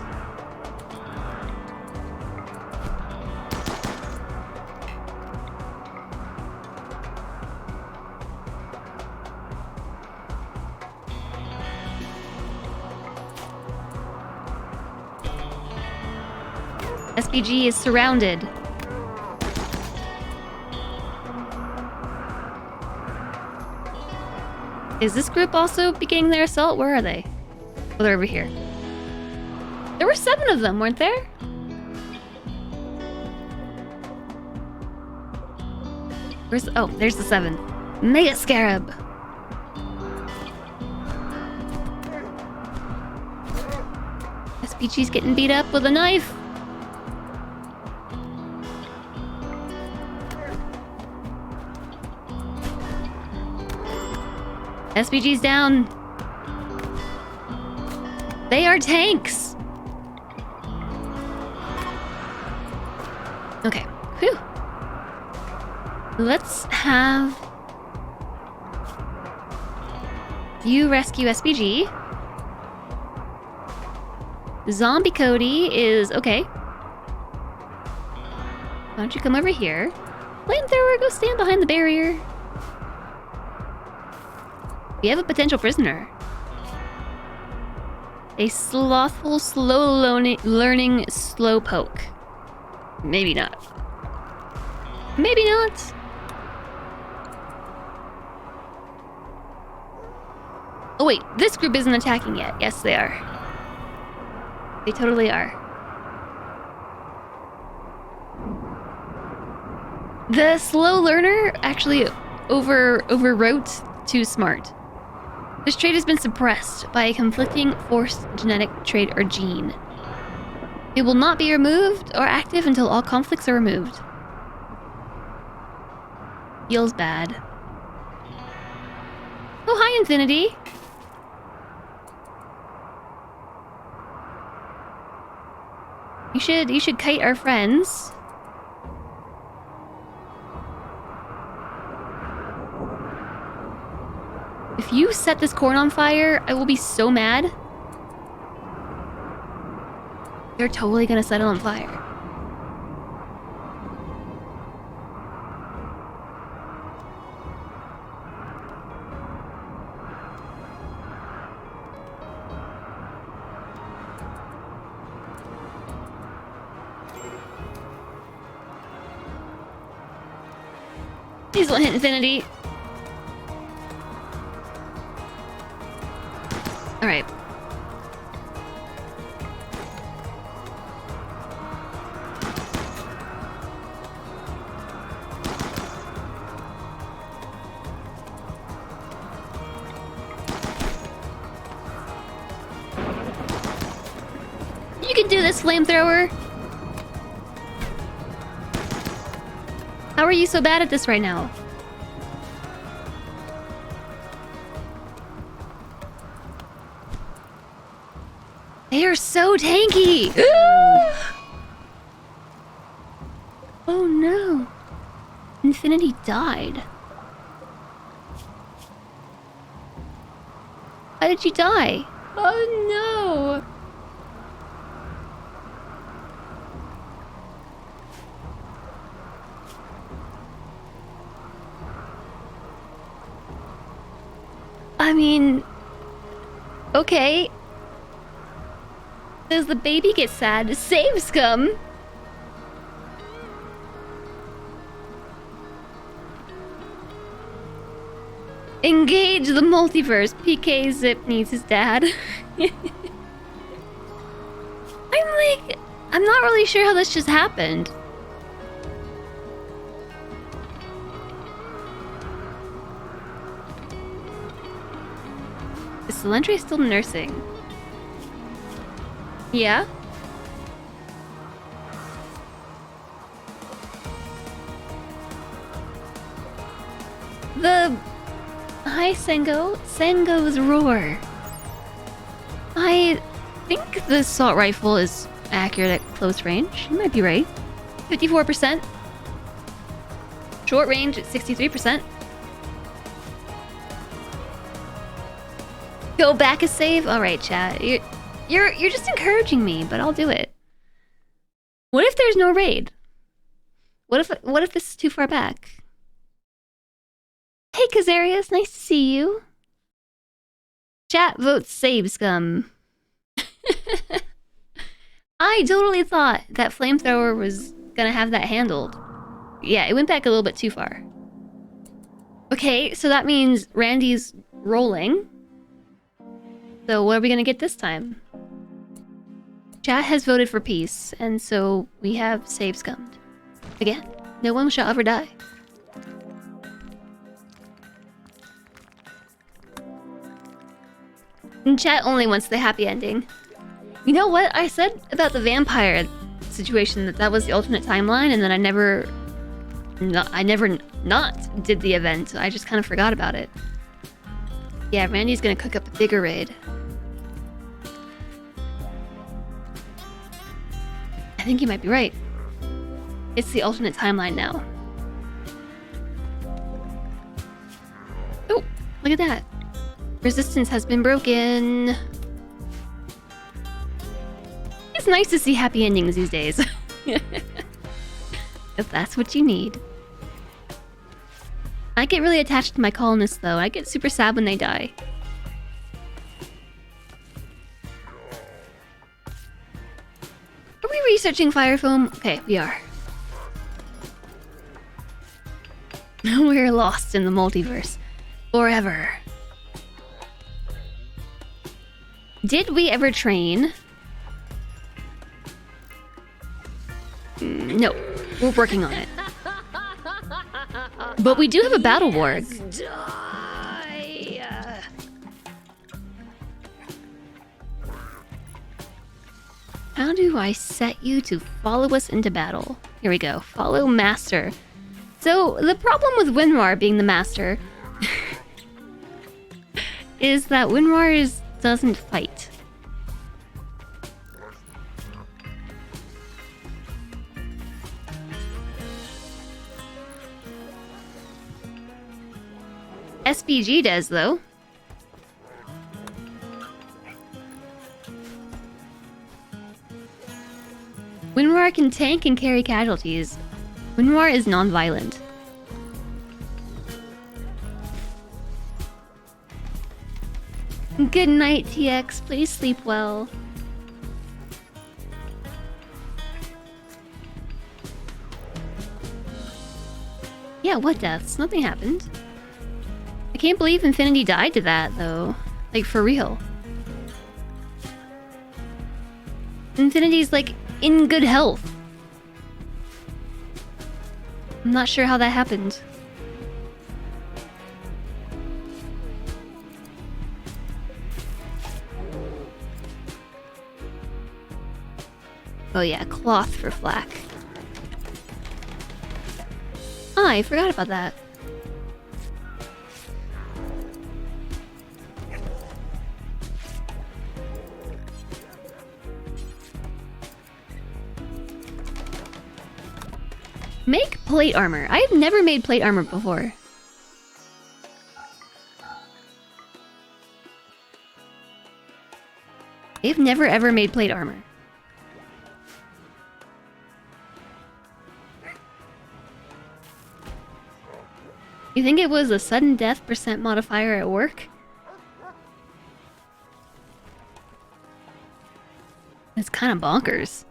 A: SPG is surrounded. Is this group also beginning their assault? Where are they? Oh, they're over here. There were 7 of them, weren't there? Where's... Oh, there's the 7. Mega Scarab! SPG's getting beat up with a knife! SPG's down! They are tanks! Okay. Whew. Let's have... you rescue SPG. Zombie Cody is... okay. Why don't you come over here? Flamethrower, go stand behind the barrier. We have a potential prisoner. A slothful, slow-learning slowpoke. Maybe not. Maybe not. Oh wait, this group isn't attacking yet. Yes, they are. They totally are. The slow learner actually overwrote too smart. This trait has been suppressed by a conflicting forced genetic trait or gene. It will not be removed or active until all conflicts are removed. Feels bad. Oh, hi, Infinity. You should kite our friends. If you set this corn on fire, I will be so mad. They're totally gonna set it on fire. Please don't hit Infinity. Alright. You can do this, flamethrower! How are you so bad at this right now? They are so tanky! Oh no. Infinity died. How did you die? Oh no! I mean... Okay. Does the baby get sad? Save scum! Engage the multiverse. PK Zip needs his dad. I'm not really sure how this just happened. Is Selendre still nursing? Yeah? Hi, Sengo. Sengo's roar. I think the assault rifle is accurate at close range. You might be right. 54%. Short range at 63%. Go back a save? Alright, chat. You're just encouraging me, but I'll do it. What if there's no raid? What if this is too far back? Hey, Kazarius, nice to see you. Chat votes save scum. I totally thought that flamethrower was gonna have that handled. Yeah, it went back a little bit too far. Okay, so that means Randy's rolling. So what are we gonna get this time? Chat has voted for peace, and so we have save scummed. Again, no one shall ever die. And chat only wants the happy ending. You know what I said about the vampire situation, that was the alternate timeline, and then I never not did the event. I just kind of forgot about it. Yeah, Randy's gonna cook up a bigger raid. I think you might be right. It's the alternate timeline now. Oh, look at that. Resistance has been broken. It's nice to see happy endings these days. If that's what you need. I get really attached to my colonists, though. I get super sad when they die. Are we researching fire foam? Okay, we are. We're lost in the multiverse. Forever. Did we ever train? No. We're working on it. But we do have a battle warg. How do I set you to follow us into battle? Here we go. Follow master. So, the problem with WinRAR being the master is that WinRAR doesn't fight. SPG does, though. WinRAR can tank and carry casualties. WinRAR is non-violent. Good night, TX. Please sleep well. Yeah, what deaths? Nothing happened. I can't believe Infinity died to that, though. Like, for real. Infinity's, like, in good health. I'm not sure how that happened. Oh yeah, cloth for flak. Oh, I forgot about that. Make plate armor. I've never made plate armor before. I've never ever made plate armor. You think it was a sudden death % modifier at work? It's kind of bonkers.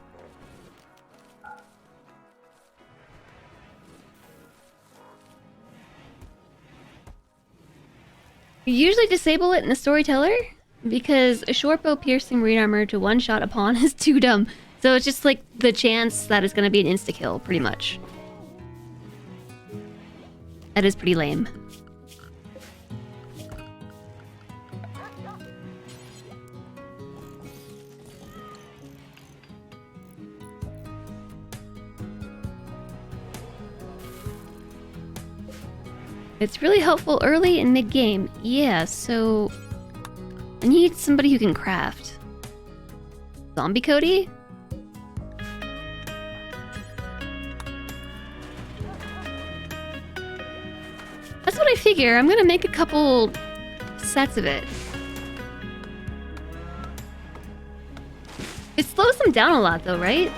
A: You usually disable it in the storyteller because a short bow piercing marine armor to one shot upon is too dumb. So it's just like the chance that it's gonna be an insta kill, pretty much. That is pretty lame. It's really helpful early and mid-game. Yeah, so... I need somebody who can craft. Zombie Cody? That's what I figure. I'm gonna make a couple sets of it. It slows them down a lot though, right?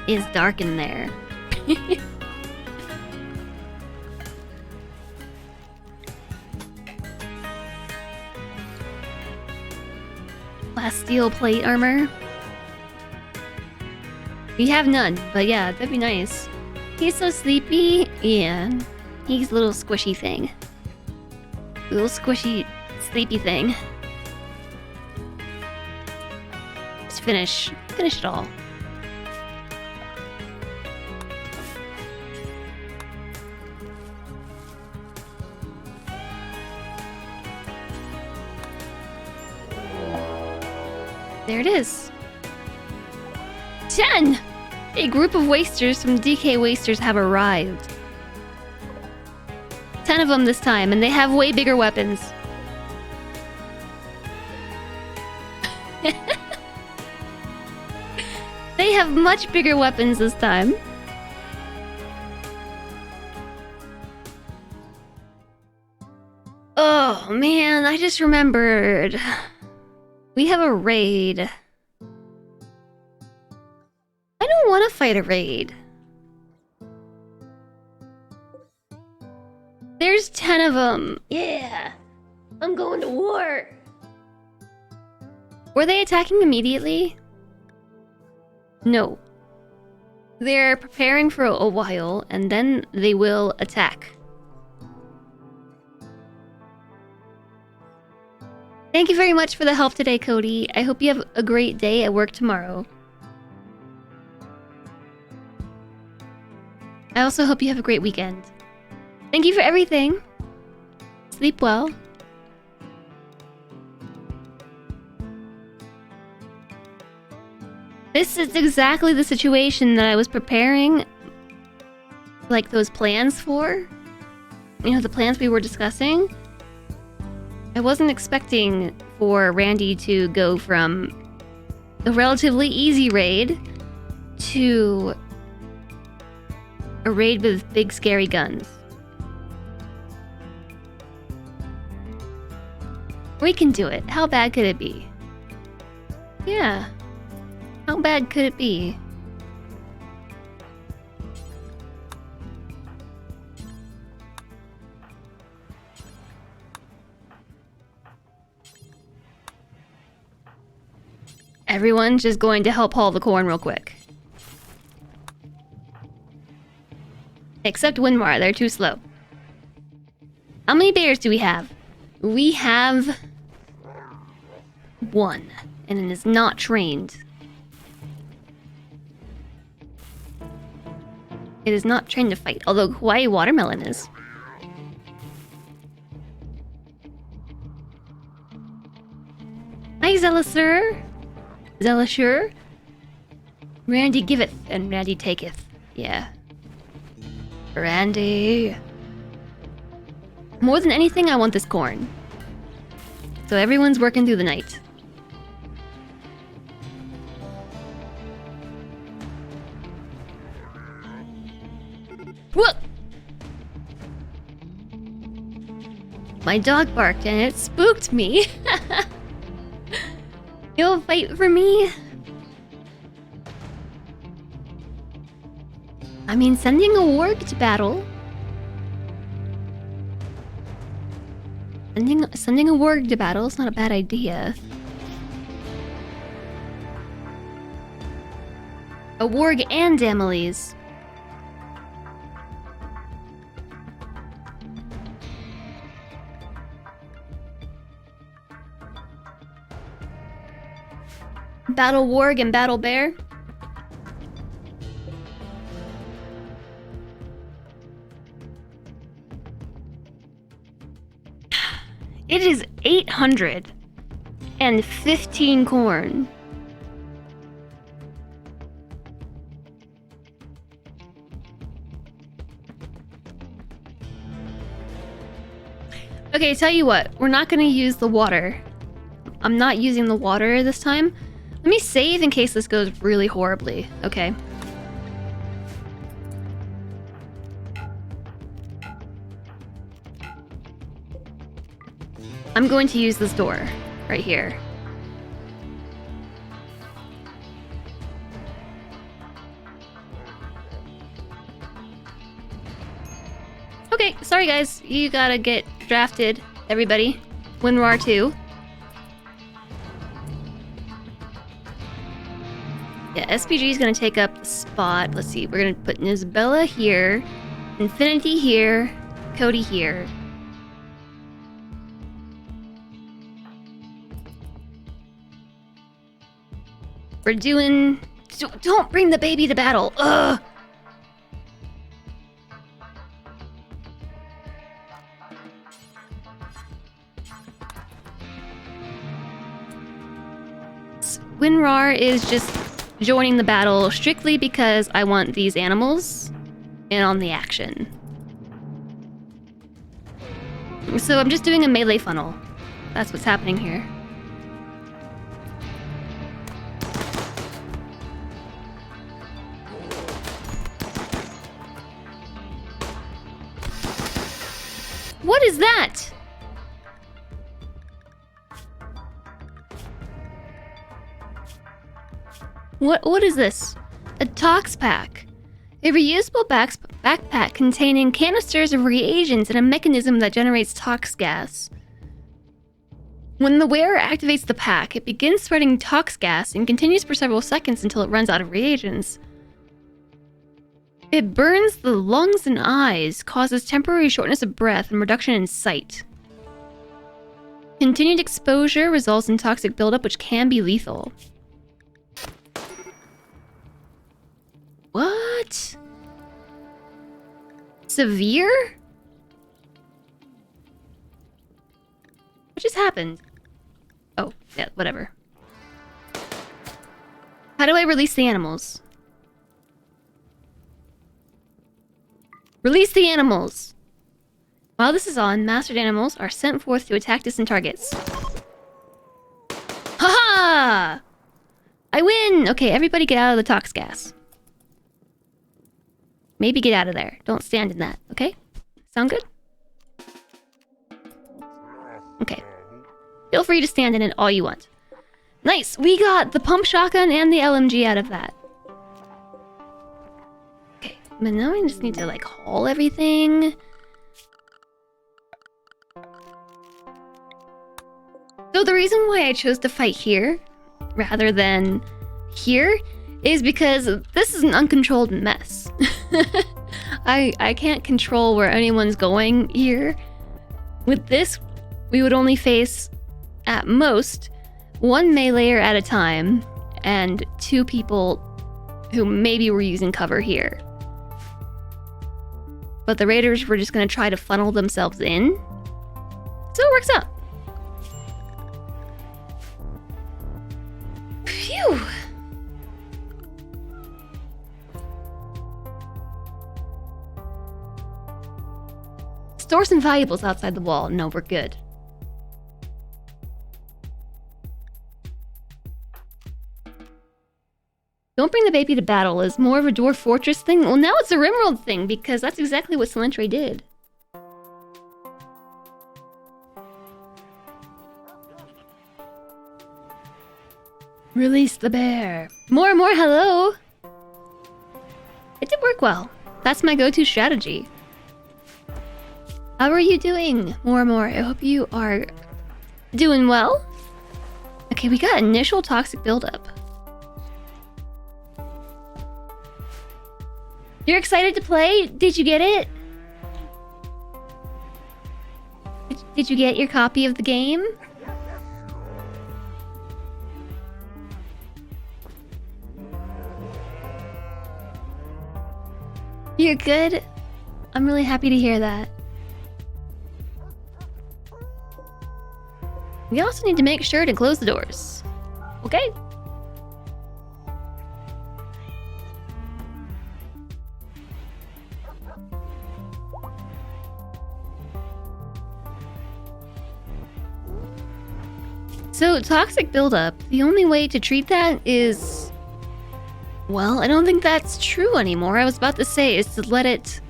A: It's dark in there. Last steel plate armor. We have none, but yeah, that'd be nice. He's so sleepy. Yeah, he's a little squishy thing. Little squishy, sleepy thing. Just finish it all. There it is. 10! A group of wasters from DK Wasters have arrived. 10 of them this time, and they have way bigger weapons. They have much bigger weapons this time. Oh man, I just remembered. We have a raid. want to fight a raid. There's 10 of them. Yeah. I'm going to war. Were they attacking immediately? No. They're preparing for a while, and then they will attack. Thank you very much for the help today, Cody. I hope you have a great day at work tomorrow. I also hope you have a great weekend. Thank you for everything. Sleep well. This is exactly the situation that I was preparing, like, those plans for. You know, the plans we were discussing. I wasn't expecting for Randy to go from a relatively easy raid to a raid with big scary guns. We can do it. How bad could it be? Yeah. How bad could it be? Everyone's just going to help haul the corn real quick. Except Winmar, they're too slow. How many bears do we have? We have 1, and it is not trained. It is not trained to fight, although Hawaii Watermelon is. Hi, Zelasur. Zelasur. Randy giveth, and Randy taketh. Yeah. Randy. More than anything, I want this corn. So everyone's working through the night. What? My dog barked and it spooked me. You'll fight for me? I mean, sending a warg to battle. Sending a warg to battle is not a bad idea. A warg and Damalies. Battle warg and battle bear. It is 815 corn. Okay, tell you what, we're not gonna use the water. I'm not using the water this time. Let me save in case this goes really horribly, okay? I'm going to use this door right here. Okay, sorry guys, you gotta get drafted, everybody. WinRAR 2. Yeah, SPG is gonna take up the spot. Let's see, we're gonna put Nisbella here, Infinity here, Cody here. We're doing... Don't bring the baby to battle! Ugh! WinRAR is just joining the battle strictly because I want these animals in on the action. So I'm just doing a melee funnel. That's what's happening here. What is that? What is this? A tox pack. A reusable backpack containing canisters of reagents and a mechanism that generates tox gas. When the wearer activates the pack, it begins spreading tox gas and continues for several seconds until it runs out of reagents. It burns the lungs and eyes, causes temporary shortness of breath and reduction in sight. Continued exposure results in toxic buildup, which can be lethal. What? Severe? What just happened? Oh, yeah, whatever. How do I release the animals? Release the animals! While this is on, mastered animals are sent forth to attack distant targets. Haha! I win! Okay, everybody get out of the tox gas. Maybe get out of there. Don't stand in that, okay? Sound good? Okay. Feel free to stand in it all you want. Nice! We got the pump shotgun and the LMG out of that. Okay, but now I just need to, like, haul everything. So the reason why I chose to fight here, rather than here, is because this is an uncontrolled mess. I can't control where anyone's going here. With this, we would only face, at most, one meleeer at a time, and 2 people who maybe were using cover here. But the raiders were just gonna try to funnel themselves in, so it works out. Phew! Store some valuables outside the wall. No, we're good. Don't bring the baby to battle is more of a dwarf fortress thing. Well, now it's a RimWorld thing because that's exactly what Salentre did. Release the bear. More, hello. It did work well. That's my go-to strategy. How are you doing? More. I hope you are doing well. Okay, we got initial toxic buildup. You're excited to play? Did you get it? Did you get your copy of the game? You're good? I'm really happy to hear that. We also need to make sure to close the doors. Okay? So, toxic buildup, the only way to treat that is... Well, I don't think that's true anymore. I was about to say is to let it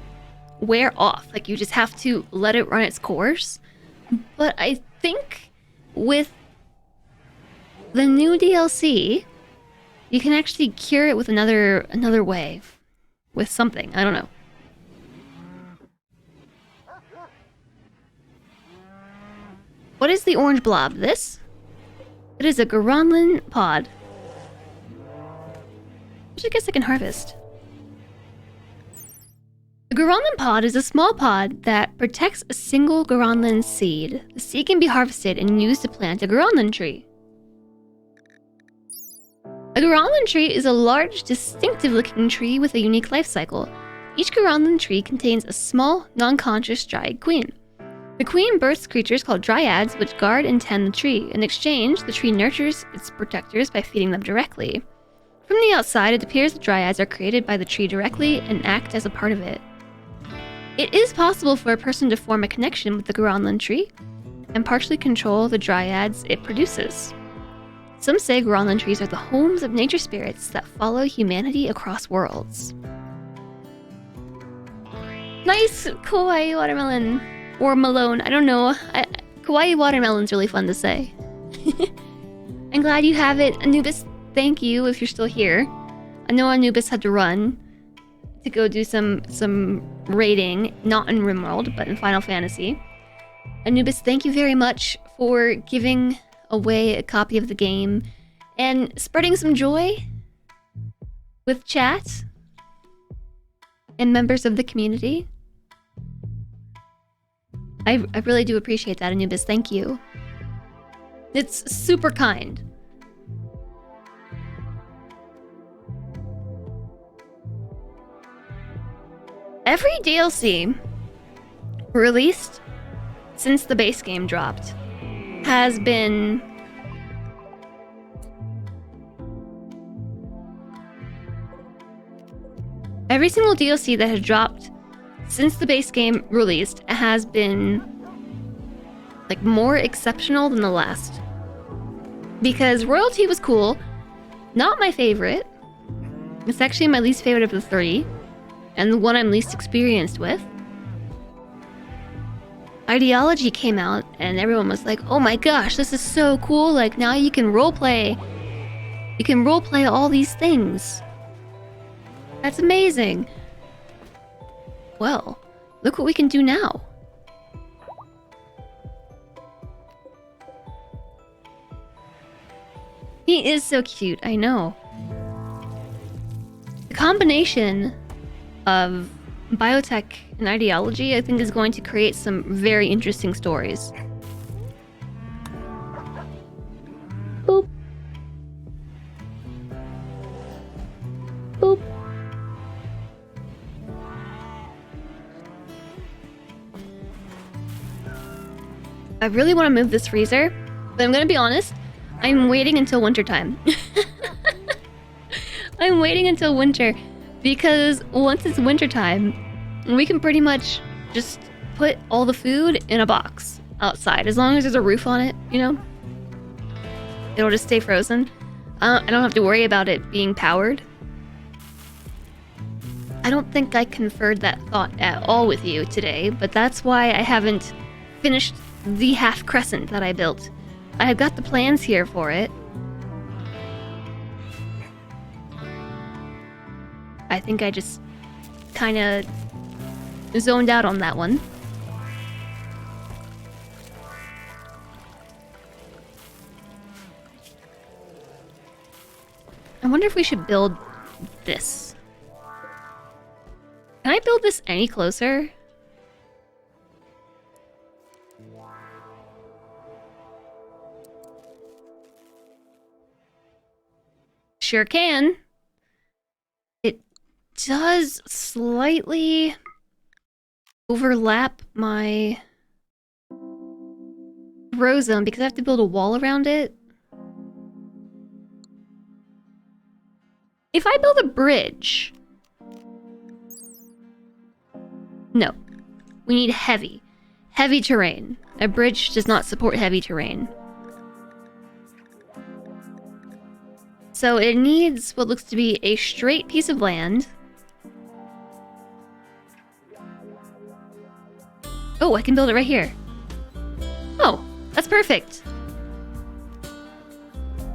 A: wear off. Like, you just have to let it run its course. But I think with the new DLC, you can actually cure it with another way. With something. I don't know. What is the orange blob? This? It is a Goronlin pod. Which I guess I can harvest. The Goronlin pod is a small pod that protects a single Goronlin seed. The seed can be harvested and used to plant a Goronlin tree. A Goronlin tree is a large, distinctive-looking tree with a unique life cycle. Each Goronlin tree contains a small, non-conscious dryad queen. The queen births creatures called dryads which guard and tend the tree. In exchange, the tree nurtures its protectors by feeding them directly. From the outside, it appears the dryads are created by the tree directly and act as a part of it. It is possible for a person to form a connection with the Goronlin tree and partially control the dryads it produces. Some say Goronlin trees are the homes of nature spirits that follow humanity across worlds. Nice kawaii watermelon. Or Malone, I don't know. Kawaii watermelon's really fun to say. I'm glad you have it. Anubis, thank you if you're still here. know Anubis had to run to go do some raiding, not in RimWorld, but in Final Fantasy. Anubis, thank you very much for giving away a copy of the game and spreading some joy with chat and members of the community. I really do appreciate that, Anubis. Thank you. It's super kind. Every DLC released since the base game dropped has been every single DLC that has dropped since the base game released has been like more exceptional than the last. Because Royalty was cool, not my favorite. It's actually my least favorite of the three, and the one I'm least experienced with. Ideology came out, and everyone was like, oh my gosh, this is so cool, like now you can roleplay. You can roleplay all these things. That's amazing. Well, look what we can do now. He is so cute, I know. The combination of biotech and ideology, I think, is going to create some very interesting stories. Boop. Boop. I really want to move this freezer, but I'm gonna be honest, I'm waiting until wintertime. I'm waiting until winter, because once it's wintertime, we can pretty much just put all the food in a box outside. As long as there's a roof on it, you know? It'll just stay frozen. I don't have to worry about it being powered. I don't think I conferred that thought at all with you today, but that's why I haven't finished the half crescent that I built. I have got the plans here for it. I think I just kind of zoned out on that one. I wonder if we should build this. Can I build this any closer? Sure can. It does slightly overlap my row zone because I have to build a wall around it. If I build a bridge... No. We need heavy. Heavy terrain. A bridge does not support heavy terrain. So it needs what looks to be a straight piece of land. Oh, I can build it right here. Oh, that's perfect.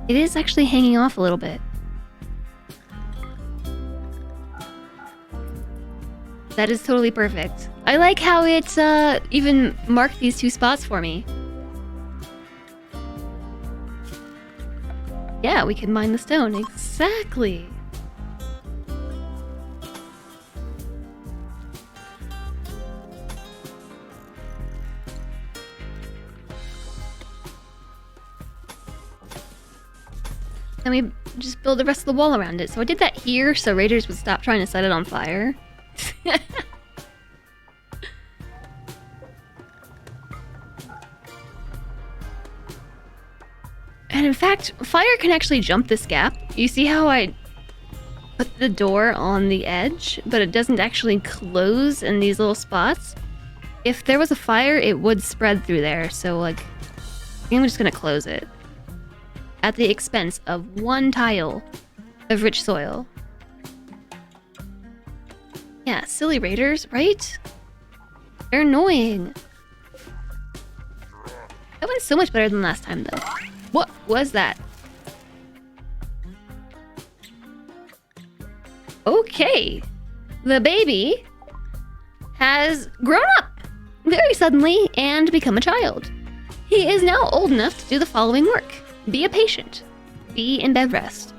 A: It is actually hanging off a little bit. That is totally perfect. I like how it even marked these two spots for me. Yeah, we can mine the stone. Exactly. And we just build the rest of the wall around it. So I did that here so raiders would stop trying to set it on fire. And in fact, fire can actually jump this gap. You see how I put the door on the edge, but it doesn't actually close in these little spots? If there was a fire, it would spread through there. So, like, I think I'm just gonna close it. At the expense of one tile of rich soil. Yeah, silly raiders, right? They're annoying. That went so much better than last time, though. What was that? Okay. The baby has grown up very suddenly and become a child. He is now old enough to do the following work. Be a patient. Be in bed rest.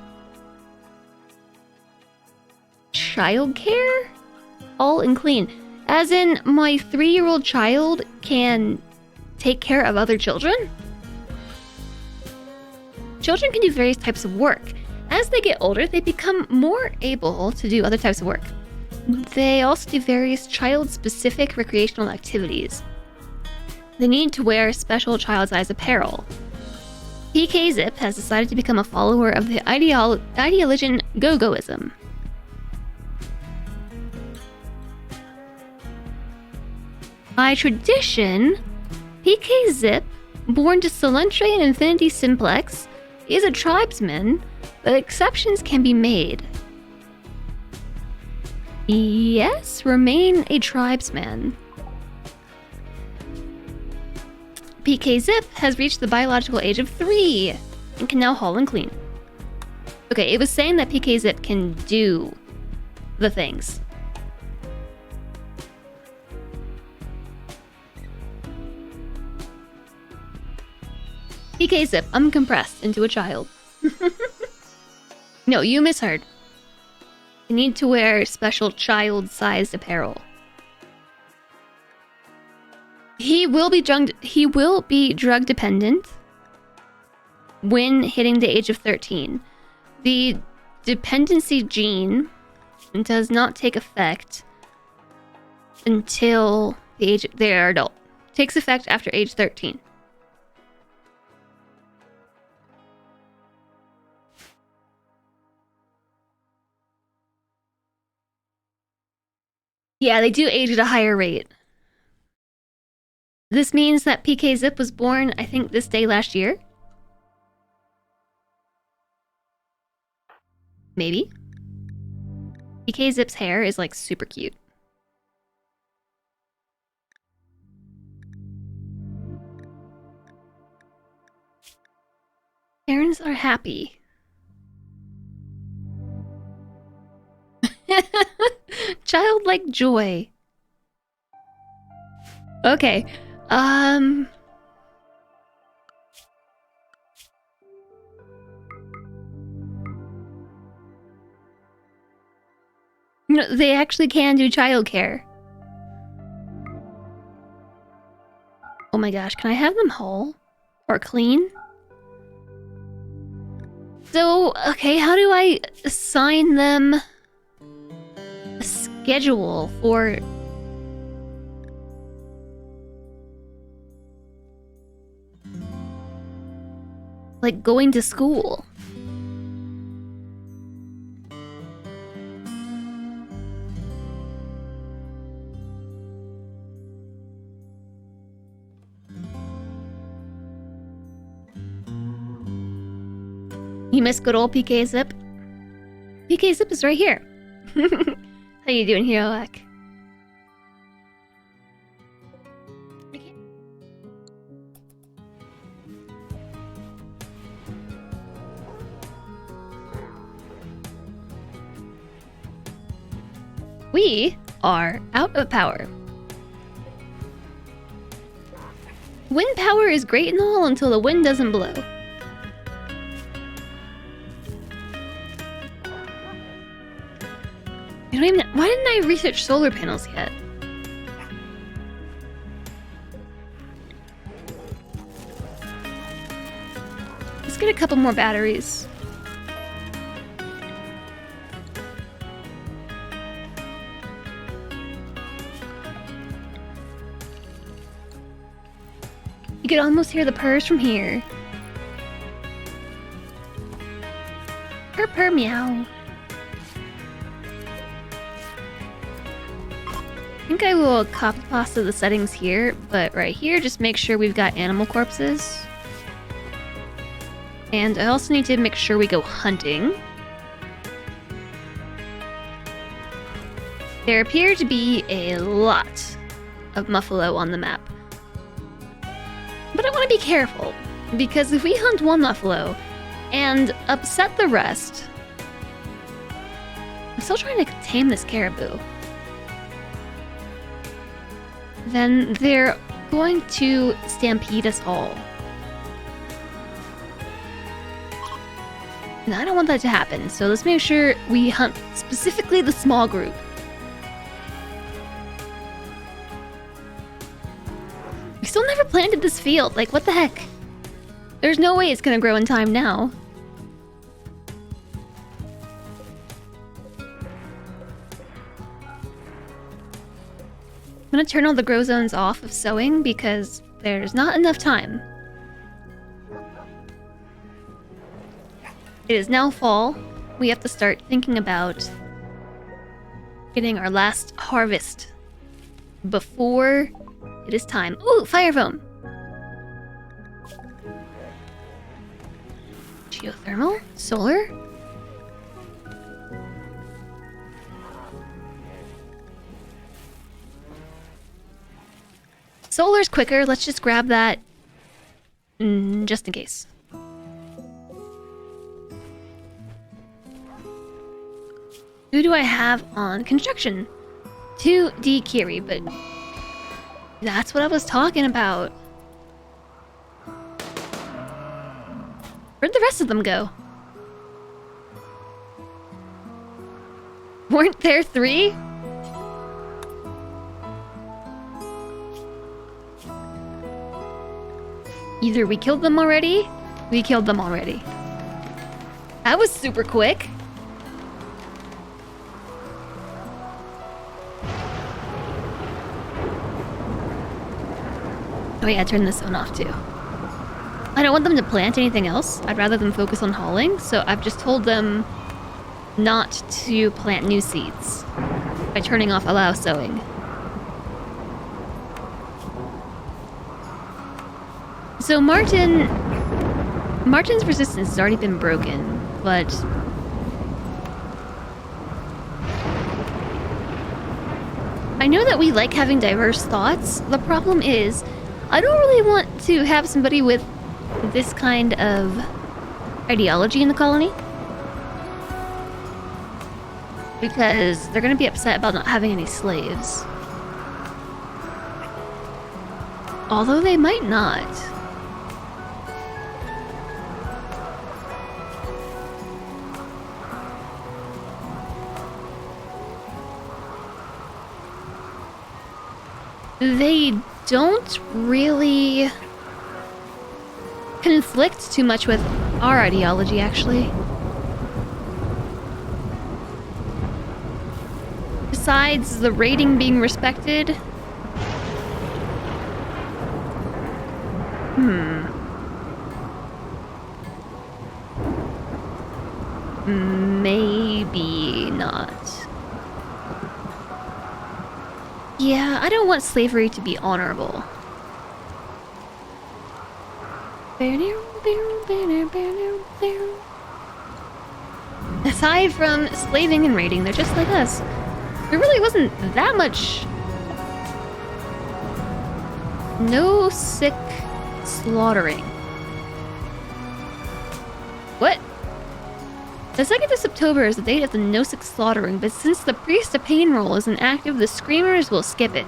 A: Childcare? All and clean. As in, my 3-year-old child can take care of other children? Children can do various types of work. As they get older, they become more able to do other types of work. They also do various child-specific recreational activities. They need to wear special child-sized apparel. PK Zip has decided to become a follower of the ideologian Go-Goism. By tradition, PK Zip, born to Solentre and Infinity Simplex, is a tribesman, but exceptions can be made. Yes, remain a tribesman. PK Zip has reached the biological age of 3 and can now haul and clean. Okay, it was saying that PK Zip can do the things. PK Zip, uncompressed into a child. No, you misheard. You need to wear special child-sized apparel. He will be drug dependent when hitting the age of 13. The dependency gene does not take effect until they are adult. It takes effect after age 13. Yeah, they do age at a higher rate. This means that PK Zip was born, I think, this day last year? Maybe? PK Zip's hair is, like, super cute. Parents are happy. Childlike joy. Okay. No, they actually can do childcare. Oh my gosh, can I have them whole? Or clean? So, okay, how do I assign them a schedule for... like going to school? You miss good old PK Zip? PK Zip is right here. How you doing, Heroac? We are out of power. Wind power is great and all until the wind doesn't blow. Why didn't I research solar panels yet? Let's get a couple more batteries. You can almost hear the purrs from here. Purr purr meow. I think I will copy pasta the settings here, but right here, just make sure we've got animal corpses. And I also need to make sure we go hunting. There appear to be a lot of muffalo on the map. But I want to be careful, because if we hunt one muffalo and upset the rest, I'm still trying to tame this caribou. Then they're going to stampede us all. And I don't want that to happen, so let's make sure we hunt specifically the small group. We still never planted this field, like what the heck? There's no way it's gonna grow in time now. I'm gonna turn all the grow zones off of sowing because there's not enough time. It is now fall. We have to start thinking about getting our last harvest before it is time. Ooh, fire foam! Geothermal? Solar? Solar's quicker. Let's just grab that just in case. Who do I have on construction? 2D Kiri, but that's what I was talking about. Where'd the rest of them go? Weren't there 3? Either we killed them already, we killed them already. That was super quick. Oh yeah, turn this one off too. I don't want them to plant anything else. I'd rather them focus on hauling, so I've just told them not to plant new seeds by turning off allow sowing. So Martin's resistance has already been broken, but I know that we like having diverse thoughts. The problem is I don't really want to have somebody with this kind of ideology in the colony, because they're going to be upset about not having any slaves. Although they might not. They don't really conflict too much with our ideology, actually. Besides the rating being respected. Maybe not. Yeah, I don't want slavery to be honorable. Aside from slaving and raiding, they're just like us. There really wasn't that much. No sick slaughtering. What? The 2nd of October is the date of the no sick slaughtering, but since the Priest of Pain roll is inactive, the Screamers will skip it.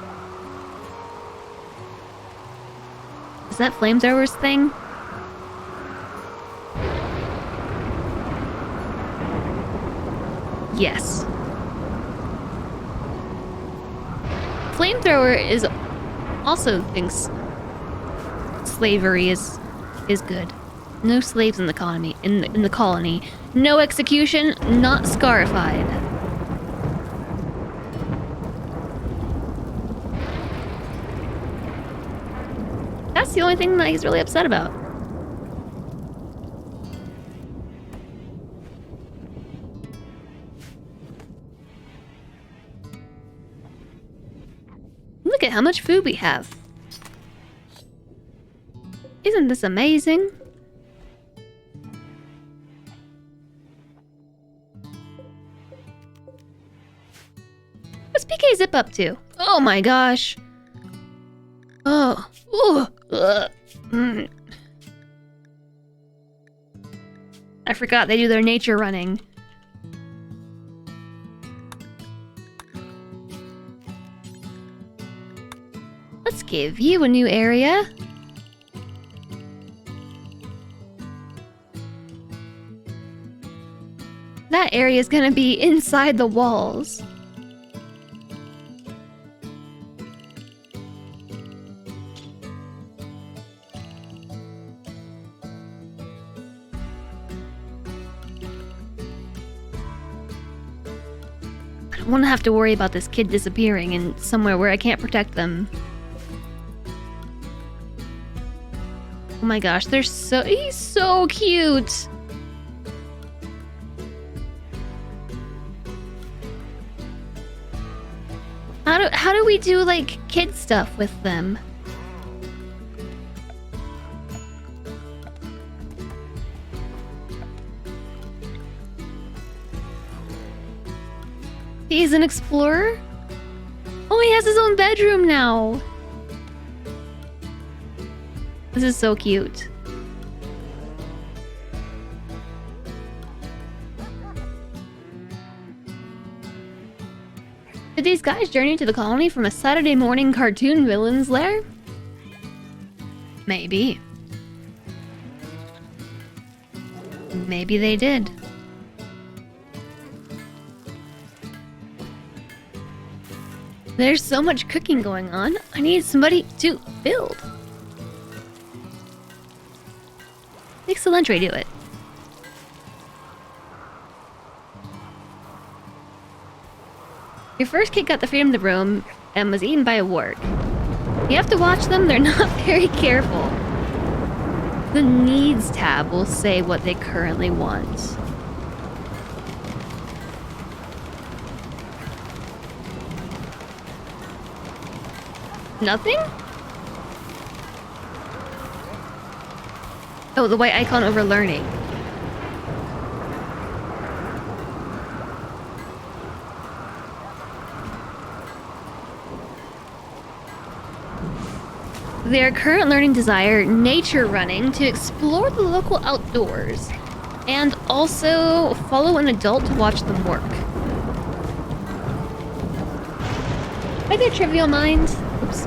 A: Is that Flamethrower's thing? Yes. Flamethrower is also thinks slavery is good. No slaves in the colony. In the colony. No execution. Not scarified. That's the only thing that he's really upset about. Look at how much food we have. Isn't this amazing? What's PK Zip up to? Oh my gosh. Oh. Ooh. I forgot they do their nature running. Let's give you a new area. That area is gonna be inside the walls. I don't want to have to worry about this kid disappearing in somewhere where I can't protect them. Oh my gosh, he's so cute. How do we do like kid stuff with them? He's an explorer? Oh, he has his own bedroom now. This is so cute. Did these guys journey to the colony from a Saturday morning cartoon villain's lair? Maybe. Maybe they did. There's so much cooking going on. I need somebody to build. Make Cilantro do it. Your first kid got the freedom to roam and was eaten by a warg. You have to watch them, they're not very careful. The needs tab will say what they currently want. Nothing? Oh, the white icon over learning. Their current learning desire, nature running, to explore the local outdoors, and also follow an adult to watch them work. Hi there, Trivial Mind. Oops.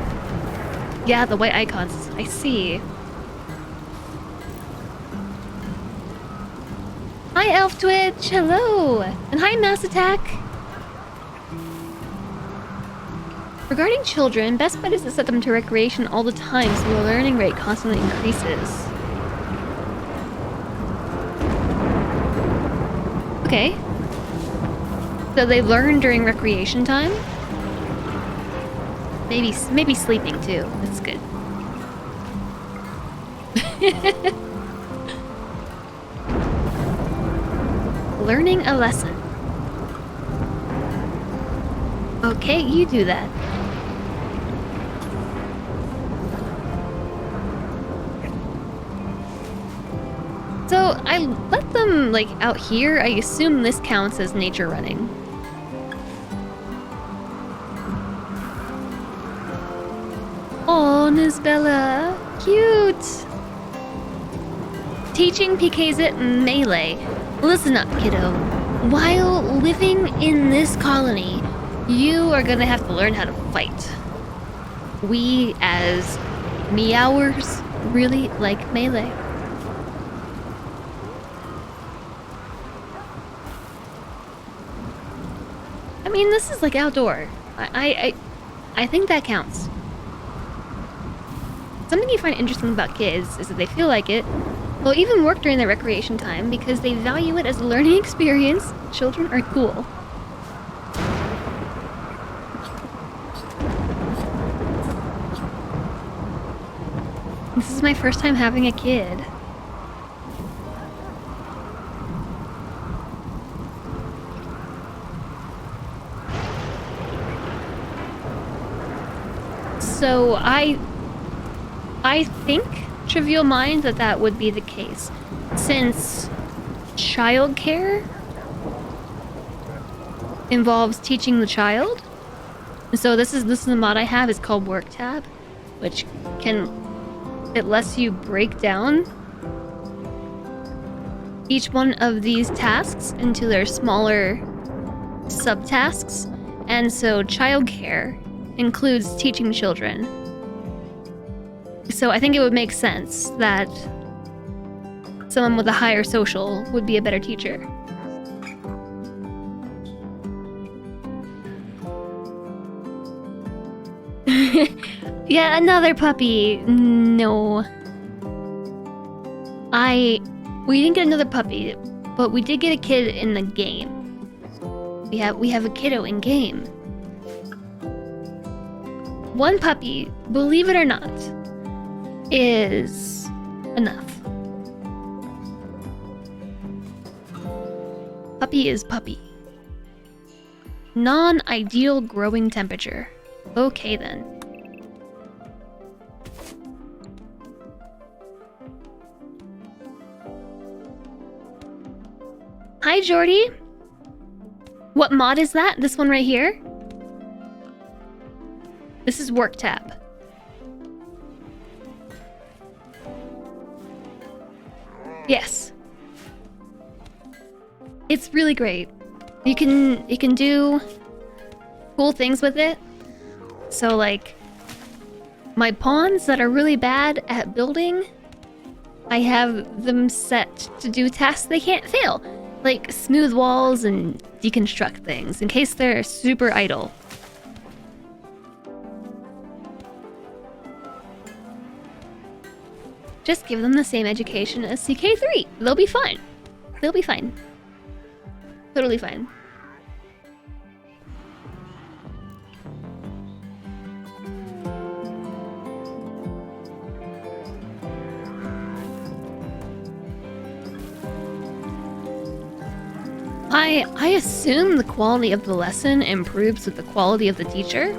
A: Yeah, the white icons. I see. Hi, Elf Twitch. Hello. And hi, Mass Attack. Regarding children, best bet is to set them to recreation all the time so the learning rate constantly increases. Okay. So they learn during recreation time? Maybe sleeping too. That's good. Learning a lesson. Okay, you do that. So I let them like out here. I assume this counts as nature running. Oh, Nisbella, cute. Teaching PKs at melee. Listen up, kiddo. While living in this colony, you are gonna have to learn how to fight. We, as meowers, really like melee. I mean, this is like outdoor. I think that counts. Something you find interesting about kids is that they feel like it. They'll even work during their recreation time because they value it as a learning experience. Children are cool. This is my first time having a kid. So I think, Trivial Mind, that would be the case. Since childcare involves teaching the child. So this is the mod I have. It's called Work Tab, which it lets you break down each one of these tasks into their smaller subtasks. And so childcare includes teaching children. So I think it would make sense that someone with a higher social would be a better teacher. Yeah, another puppy. No. We didn't get another puppy, but we did get a kid in the game. We have a kiddo in game. One puppy, believe it or not, is enough. Puppy is puppy. Non-ideal growing temperature. Okay then. Hi, Jordy. What mod is that? This one right here? This is work tab. Yes. It's really great. You can do cool things with it. So like my pawns that are really bad at building, I have them set to do tasks they can't fail. Like smooth walls and deconstruct things in case they're super idle. Just give them the same education as CK3. They'll be fine. They'll be fine. Totally fine. I assume the quality of the lesson improves with the quality of the teacher.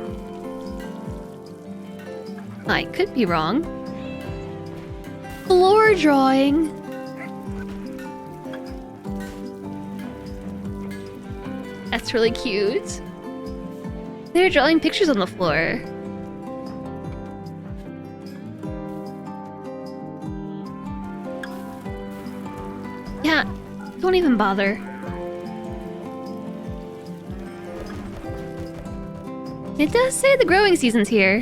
A: I could be wrong. Floor drawing. That's really cute. They're drawing pictures on the floor. Yeah, don't even bother. It does say the growing season's here.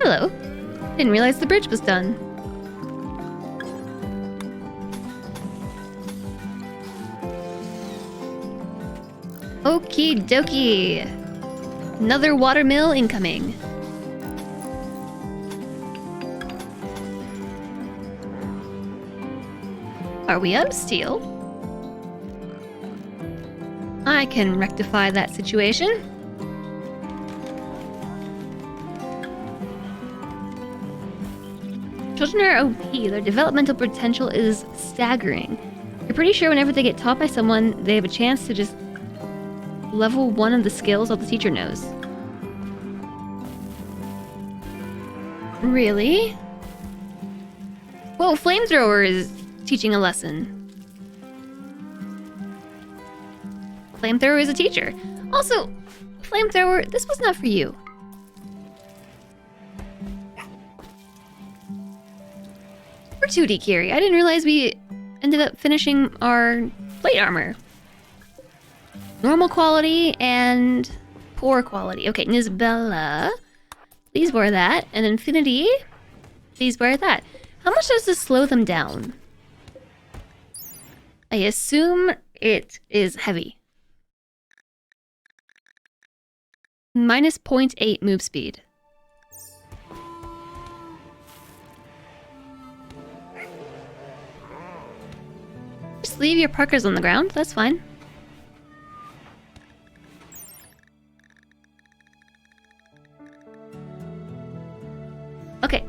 A: Hello. Didn't realize the bridge was done. Okie dokie. Another watermill incoming. Are we out of steel? I can rectify that situation. Children are OP. Their developmental potential is staggering. You're pretty sure whenever they get taught by someone, they have a chance to just level one of the skills all the teacher knows. Really? Whoa, flamethrower is teaching a lesson. Flamethrower is a teacher. Also, flamethrower, this was not for you. We're 2D, Kiri. I didn't realize we ended up finishing our plate armor. Normal quality and poor quality. Okay, Nisbella, please wear that. And Infinity, please wear that. How much does this slow them down? I assume it is heavy. Minus 0.8 move speed. Just leave your Parkers on the ground, that's fine. Okay.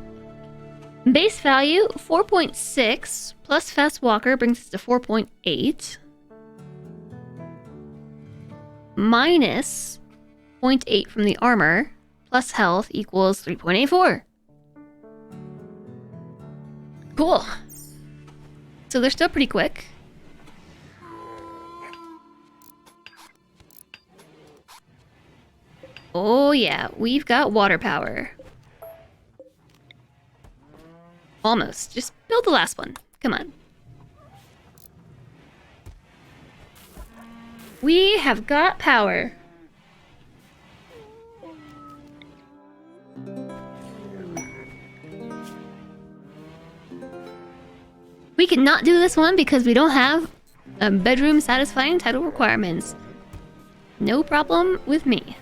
A: Base value 4.6 plus Fast Walker brings us to 4.8. Minus 0.8 from the armor plus health equals 3.84. Cool. So they're still pretty quick. Oh yeah, we've got water power. Almost. Just build the last one. Come on. We have got power. We cannot do this one because we don't have a bedroom satisfying title requirements. No problem with me.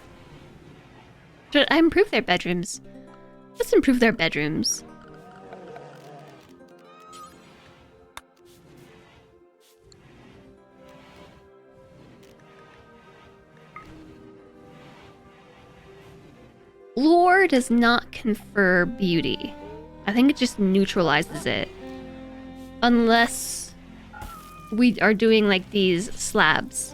A: Should I improve their bedrooms? Let's improve their bedrooms. Lore does not confer beauty. I think it just neutralizes it. Unless we are doing like these slabs.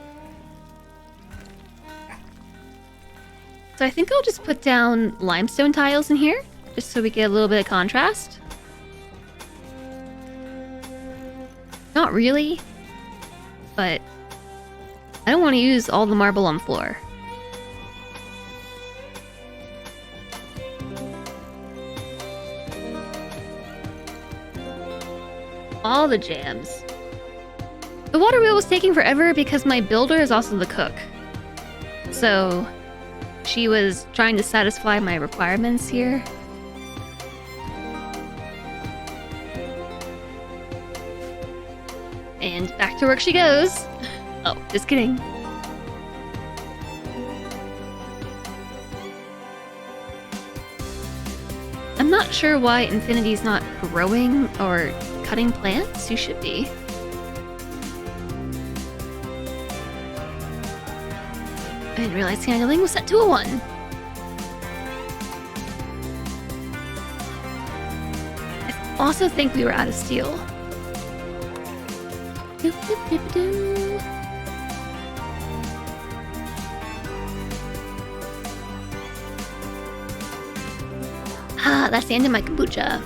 A: So I think I'll just put down limestone tiles in here, just so we get a little bit of contrast. Not really, but I don't want to use all the marble on floor. All the jams. The water wheel was taking forever because my builder is also the cook. So she was trying to satisfy my requirements here. And back to work she goes. Oh, just kidding. I'm not sure why Infinity's not growing or cutting plants. You should be. I didn't realize the handling was set to a 1. I also think we were out of steel. Doop, doop, doop, doo. Ah, that's the end of my kombucha.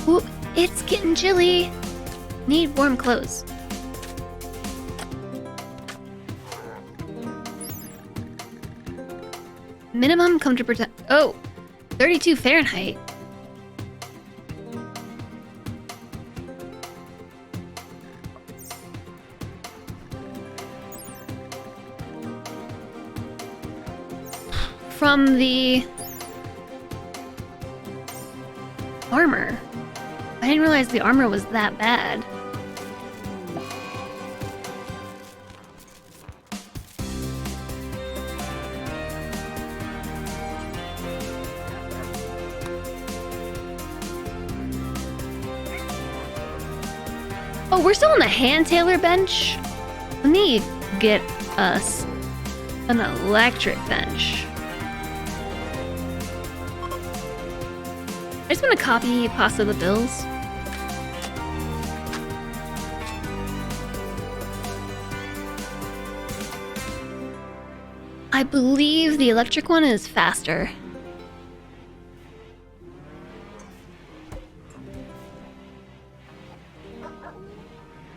A: Ooh, it's getting chilly. Need warm clothes. Minimum comfortable. Oh, 32 Fahrenheit. From the armor. I didn't realize the armor was that bad. Oh, we're still on the hand tailor bench? Let me get us an electric bench. I just want to copy Pasta the Bills. I believe the electric one is faster.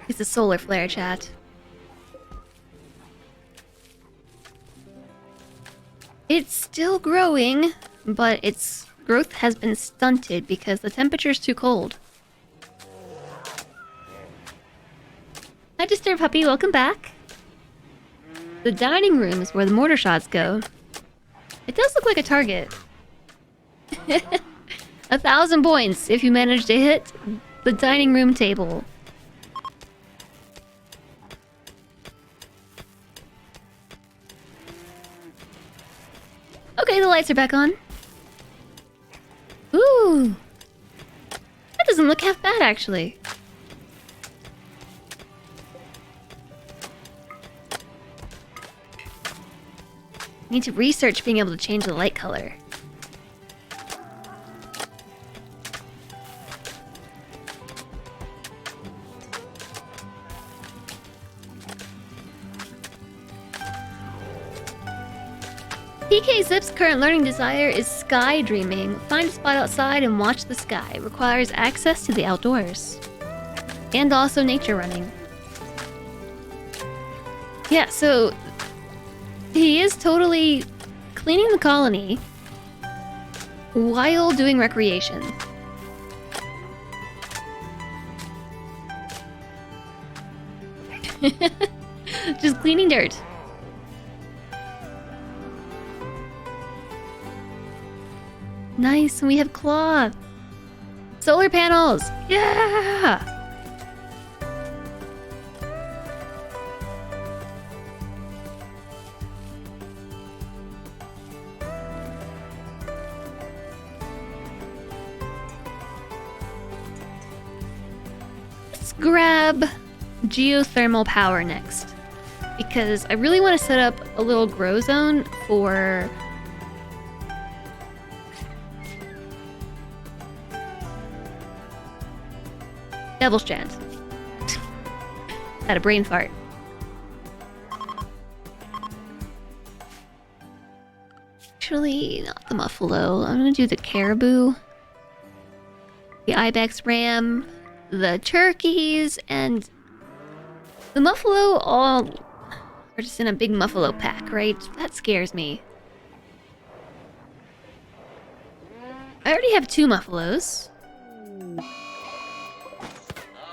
A: It's a solar flare, chat. It's still growing, but its growth has been stunted because the temperature's too cold. Hi, Disturbed Puppy, welcome back. The dining room is where the mortar shots go. It does look like a target. 1,000 points if you manage to hit the dining room table. Okay, the lights are back on. Ooh! That doesn't look half bad, actually. Need to research being able to change the light color. PK Zip's current learning desire is sky dreaming. Find a spot outside and watch the sky. Requires access to the outdoors. And also nature running. Yeah, so he is totally cleaning the colony while doing recreation. Just cleaning dirt. Nice, and we have cloth. Solar panels! Yeah! Let's grab geothermal power next, because I really want to set up a little grow zone for Devil's Chant. Had a brain fart. Actually, not the Muffalo. I'm gonna do the Caribou, the Ibex Ram, the Turkeys, and the Muffalo all are just in a big Muffalo pack, right? That scares me. I already have 2 Muffalos.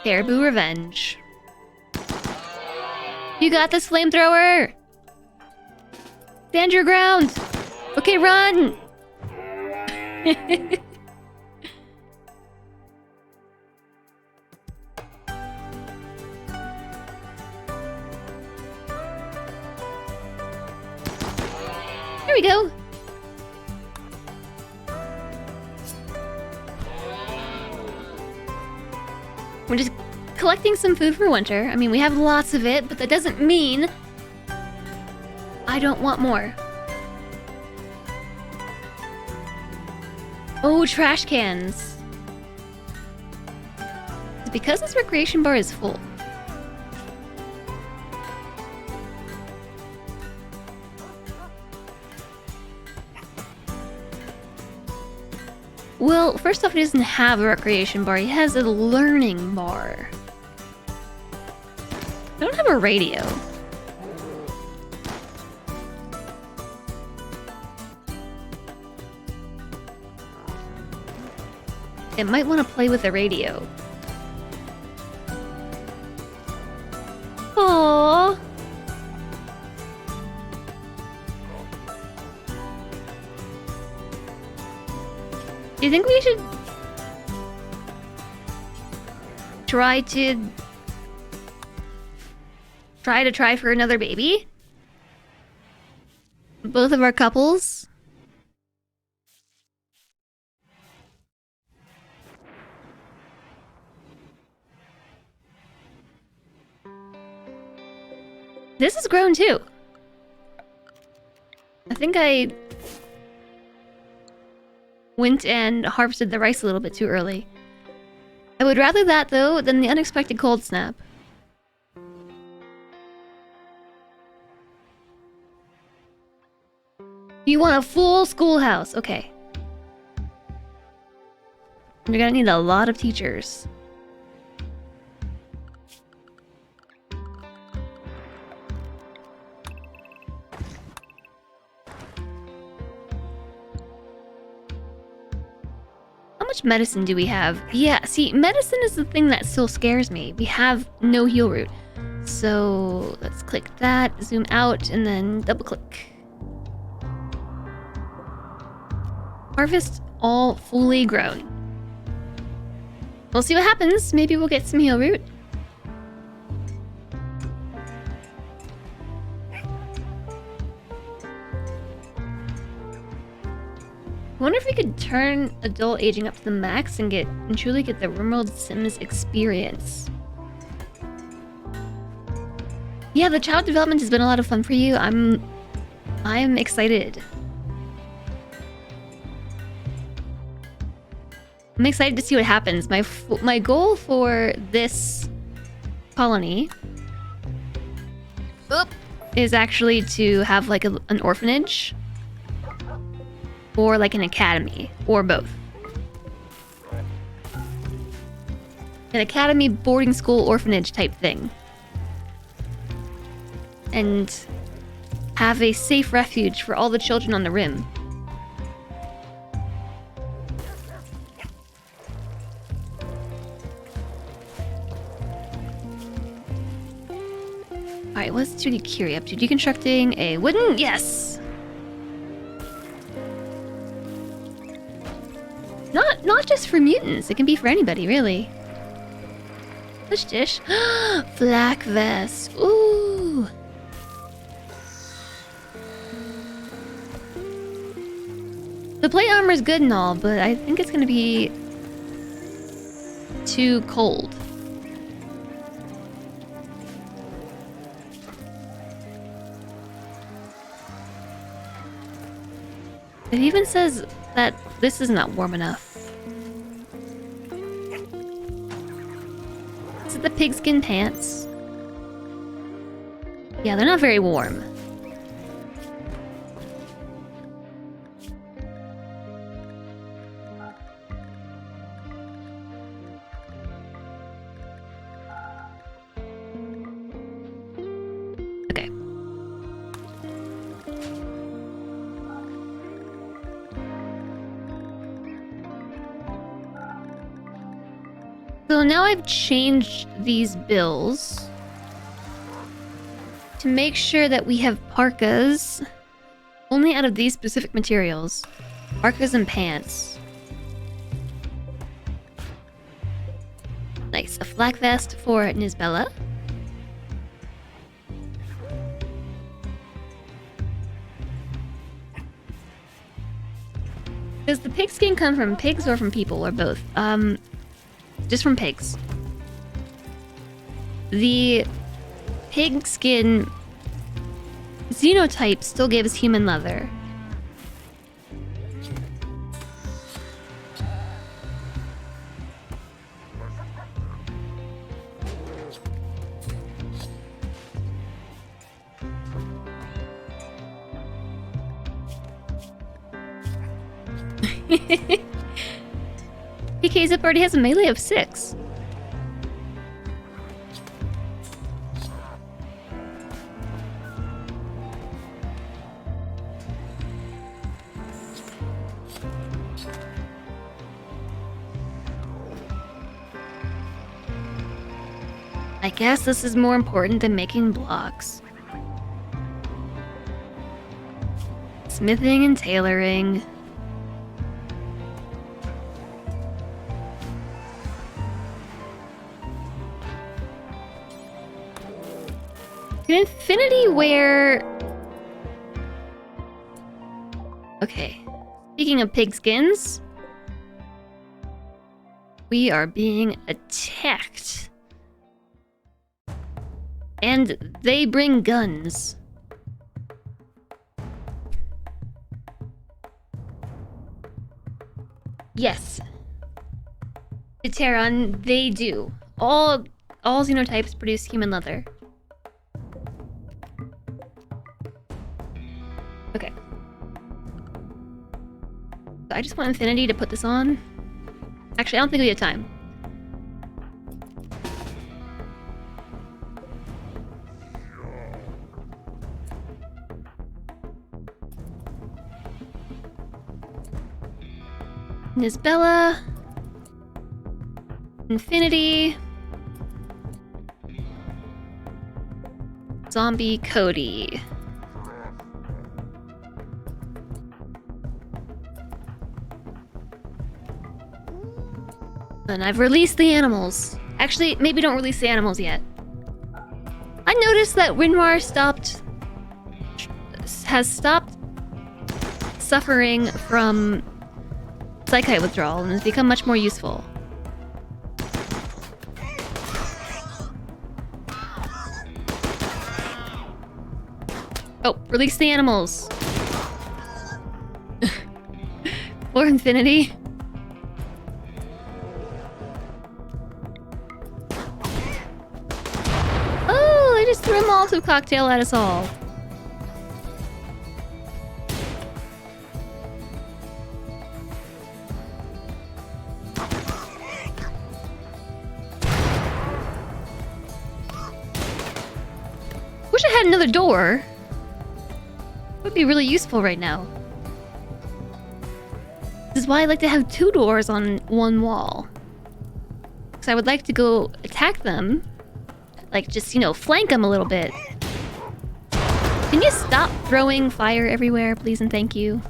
A: Caribou Revenge. You got this, flamethrower! Stand your ground! Okay, run! Here we go! We're just collecting some food for winter. I mean, we have lots of it, but that doesn't mean I don't want more. Oh, trash cans. It's because this recreation bar is full. Well, first off, he doesn't have a recreation bar. He has a learning bar. I don't have a radio. It might want to play with the radio. Aww. Do you think we should try for another baby? Both of our couples? This is grown too. I think I went and harvested the rice a little bit too early. I would rather that, though, than the unexpected cold snap. You want a full schoolhouse? Okay. You're gonna need a lot of teachers. How much medicine do we have? Yeah, see, medicine is the thing that still scares me. We have no heal root. So let's click that, zoom out, and then double click. Harvest all fully grown. We'll see what happens. Maybe we'll get some heal root. I wonder if we could turn adult aging up to the max and truly get the RimWorld Sims experience. Yeah, the child development has been a lot of fun for you. I'm excited. I'm excited to see what happens. My goal for this colony is actually to have like an orphanage. Or like an academy, or both. An academy, boarding school, orphanage type thing. And have a safe refuge for all the children on the rim. Alright, what's 2D Curie up to? Deconstructing a wooden... Yes! Not just for mutants. It can be for anybody, really. Push dish. Flak vest. Ooh! The plate armor is good and all, but I think it's gonna be... too cold. It even says that this is not warm enough. Is it the pigskin pants? Yeah, they're not very warm. Okay. So now I've changed these bills to make sure that we have parkas only out of these specific materials. Parkas and pants. Nice. A flak vest for Nisbella. Does the pigskin come from pigs or from people or both? Just from pigs. The pig skin xenotype still gives human leather. PK Zip already has a melee of 6. I guess this is more important than making blocks. Smithing and tailoring. Can Infinity wear... Okay. Speaking of pigskins, we are being attacked. And they bring guns. Yes. Terran, they do. All xenotypes produce human leather. Okay. So I just want Infinity to put this on. Actually, I don't think we have time. Nisbella. Infinity. Zombie Cody. And I've released the animals. Actually, maybe don't release the animals yet. I noticed that Winrar has stopped suffering from psychite withdrawal and has become much more useful. Oh, release the animals. For Infinity. Oh, I just threw a Molotov cocktail at us all. Wish I had another door. Would be really useful right now. This is why I like to have 2 doors on one wall. Because I would like to go attack them Like, just, you know, flank them a little bit. Can you stop throwing fire everywhere, please and thank you?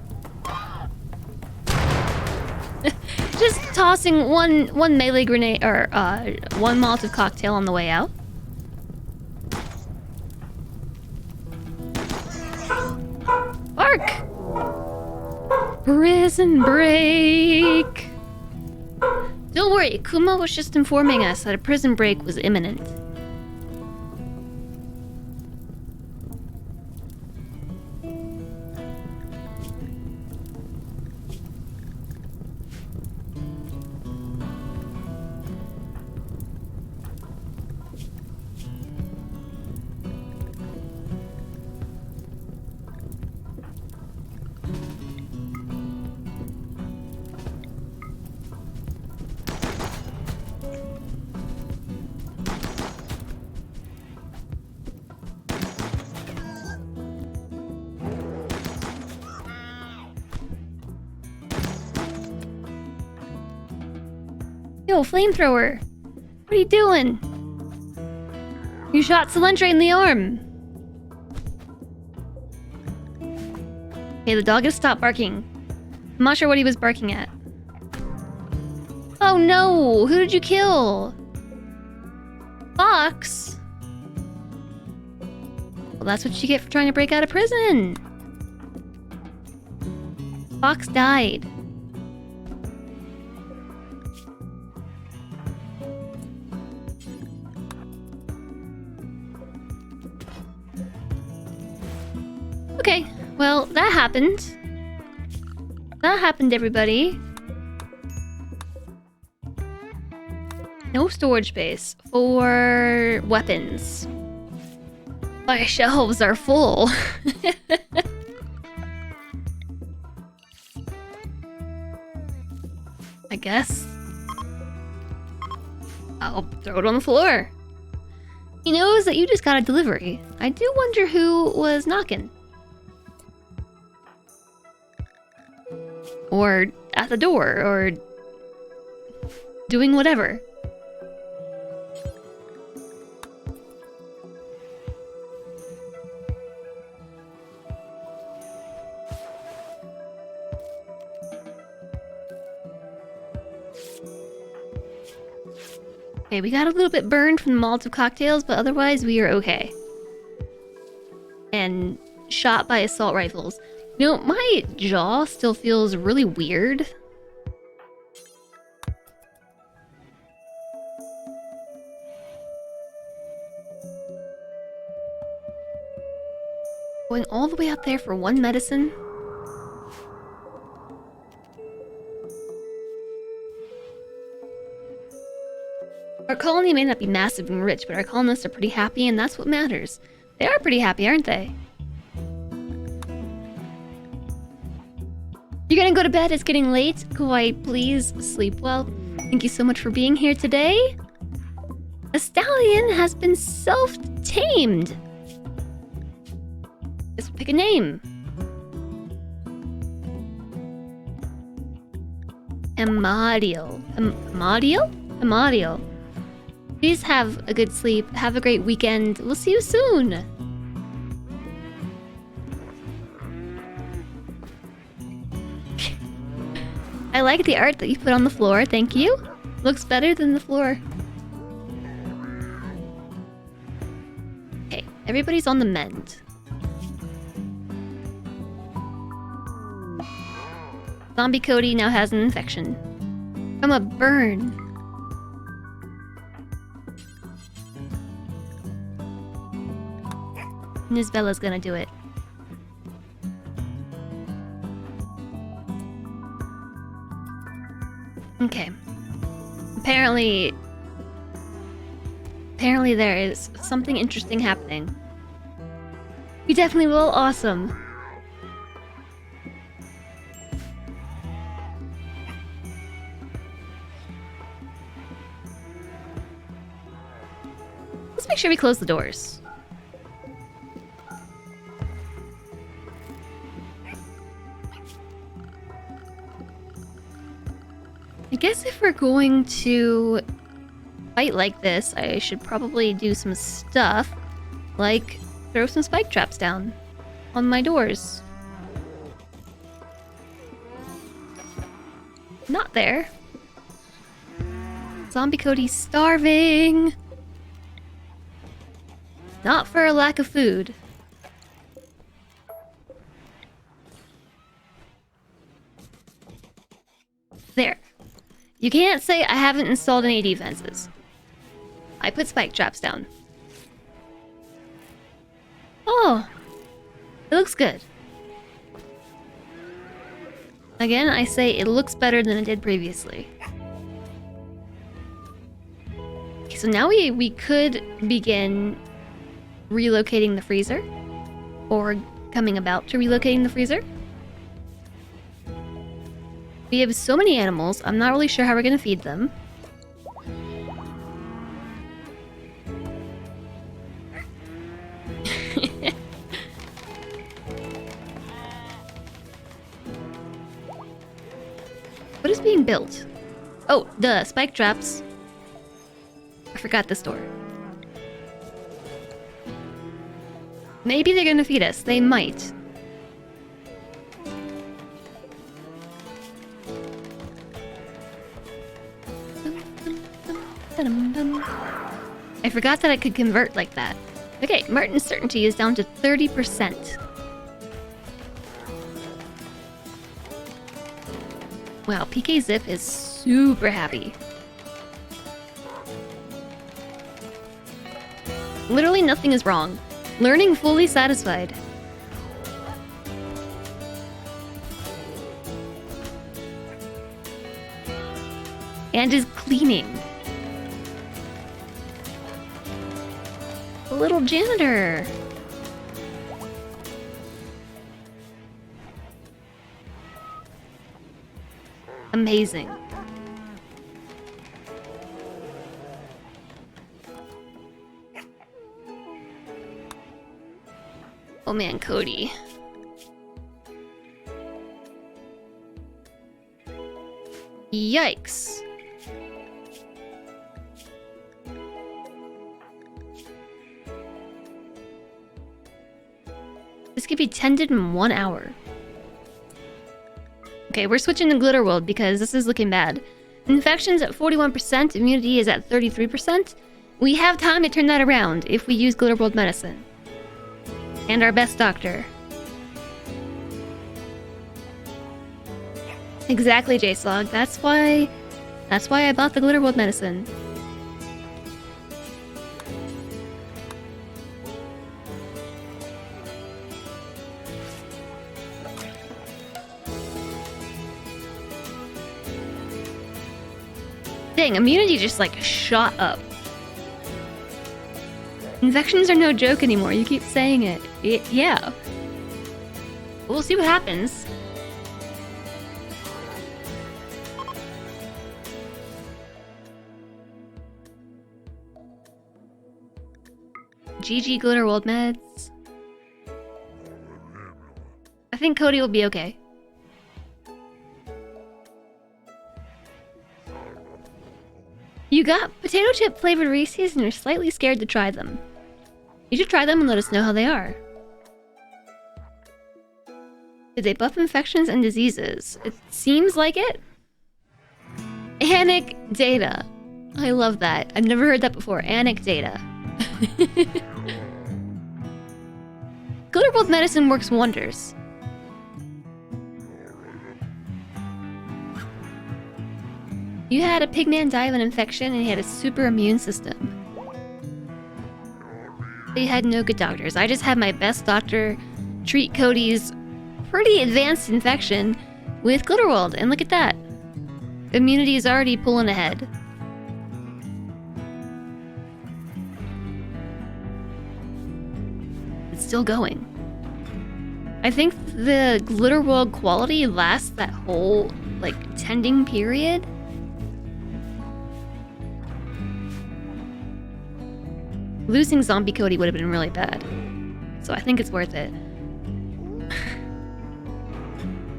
A: Just tossing one melee grenade, or, one Molotov cocktail on the way out. Bark! Prison break! Don't worry, Kuma was just informing us that a prison break was imminent. Yo, flamethrower! What are you doing? You shot Cilantro in the arm! Okay, the dog has stopped barking. I'm not sure what he was barking at. Oh no! Who did you kill? Fox? Well, that's what you get for trying to break out of prison! Fox died. Okay, well, that happened. That happened, everybody. No storage space for weapons. My shelves are full. I guess I'll throw it on the floor. He knows that you just got a delivery. I do wonder who was knocking. Or at the door, or doing whatever. Okay, we got a little bit burned from the Molotov cocktails, but otherwise we are okay. And shot by assault rifles. You know, my jaw still feels really weird. Going all the way out there for one medicine? Our colony may not be massive and rich, but our colonists are pretty happy, and that's what matters. They are pretty happy, aren't they? You're gonna go to bed? It's getting late. Kawaii, please sleep well. Thank you so much for being here today. A stallion has been self-tamed. Just pick a name. Amadio. Amadio? Amadio. Please have a good sleep. Have a great weekend. We'll see you soon. I like the art that you put on the floor. Thank you. Looks better than the floor. Okay, everybody's on the mend. Zombie Cody now has an infection from a burn. Miss Bella's gonna do it. Okay. Apparently there is something interesting happening. You definitely will. Awesome. Let's make sure we close the doors. I guess if we're going to fight like this, I should probably do some stuff, like throw some spike traps down on my doors. Not there. Zombie Cody's starving. Not for a lack of food. There. You can't say I haven't installed any defenses. I put spike traps down. Oh, it looks good. Again, I say it looks better than it did previously. Okay, so now we could begin relocating the freezer, or coming about to relocating the freezer. We have so many animals, I'm not really sure how we're gonna feed them. What is being built? Oh, the spike traps. I forgot this door. Maybe they're gonna feed us. They might. I forgot that I could convert like that. Okay, Martin's certainty is down to 30%. Wow, PK Zip is super happy. Literally nothing is wrong. Learning fully satisfied. And is cleaning. A little janitor. Amazing. Oh man, Cody. Yikes. This could be tended in 1 hour. Okay, we're switching to Glitter World because this is looking bad. Infections at 41%, immunity is at 33%. We have time to turn that around if we use Glitter World medicine. And our best doctor. Exactly, J-Slog. That's why I bought the Glitter World medicine. Dang, immunity just like shot up. Infections are no joke anymore. You keep saying it. Yeah. We'll see what happens. GG Glitter World meds. I think Cody will be okay. You got potato chip flavored Reese's and you're slightly scared to try them. You should try them and let us know how they are. Did they buff infections and diseases? It seems like it. Anecdata. I love that. I've never heard that before. Anecdata. Glitter World medicine works wonders. You had a pigman die of an infection and he had a super immune system. They had no good doctors. I just had my best doctor treat Cody's pretty advanced infection with Glitter World, and look at that. Immunity is already pulling ahead. It's still going. I think the Glitter World quality lasts that whole, like, tending period. Losing Zombie Cody would have been really bad. So I think it's worth it.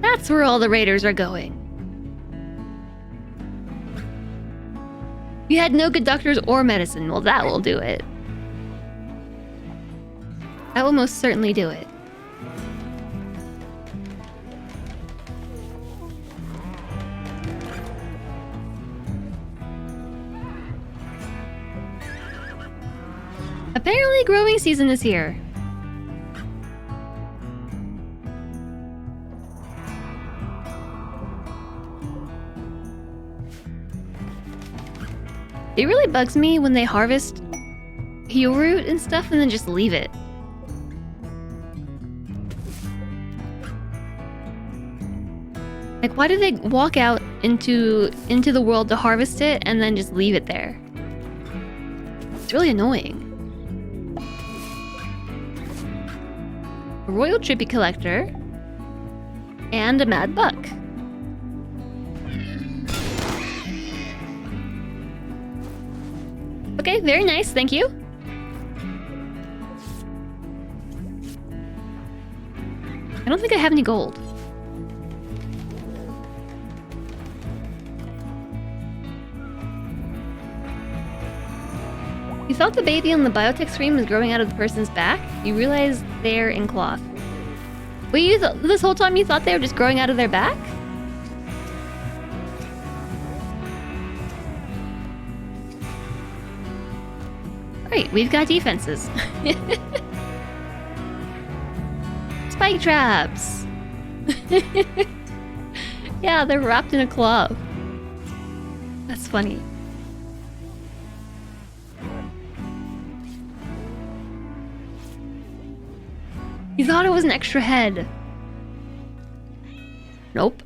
A: That's where all the raiders are going. You had no good doctors or medicine. Well, that will do it. That will most certainly do it. Apparently growing season is here. It really bugs me when they harvest heel root and stuff and then just leave it. Like, why do they walk out into the world to harvest it and then just leave it there? It's really annoying. A royal trippy collector and a mad buck. Okay, very nice, thank you. I don't think I have any gold. You thought the baby on the biotech screen was growing out of the person's back? You realize they're in cloth. Wait, this whole time you thought they were just growing out of their back? Great, we've got defenses. Spike traps! Yeah, they're wrapped in a cloth. That's funny. You thought it was an extra head. Nope.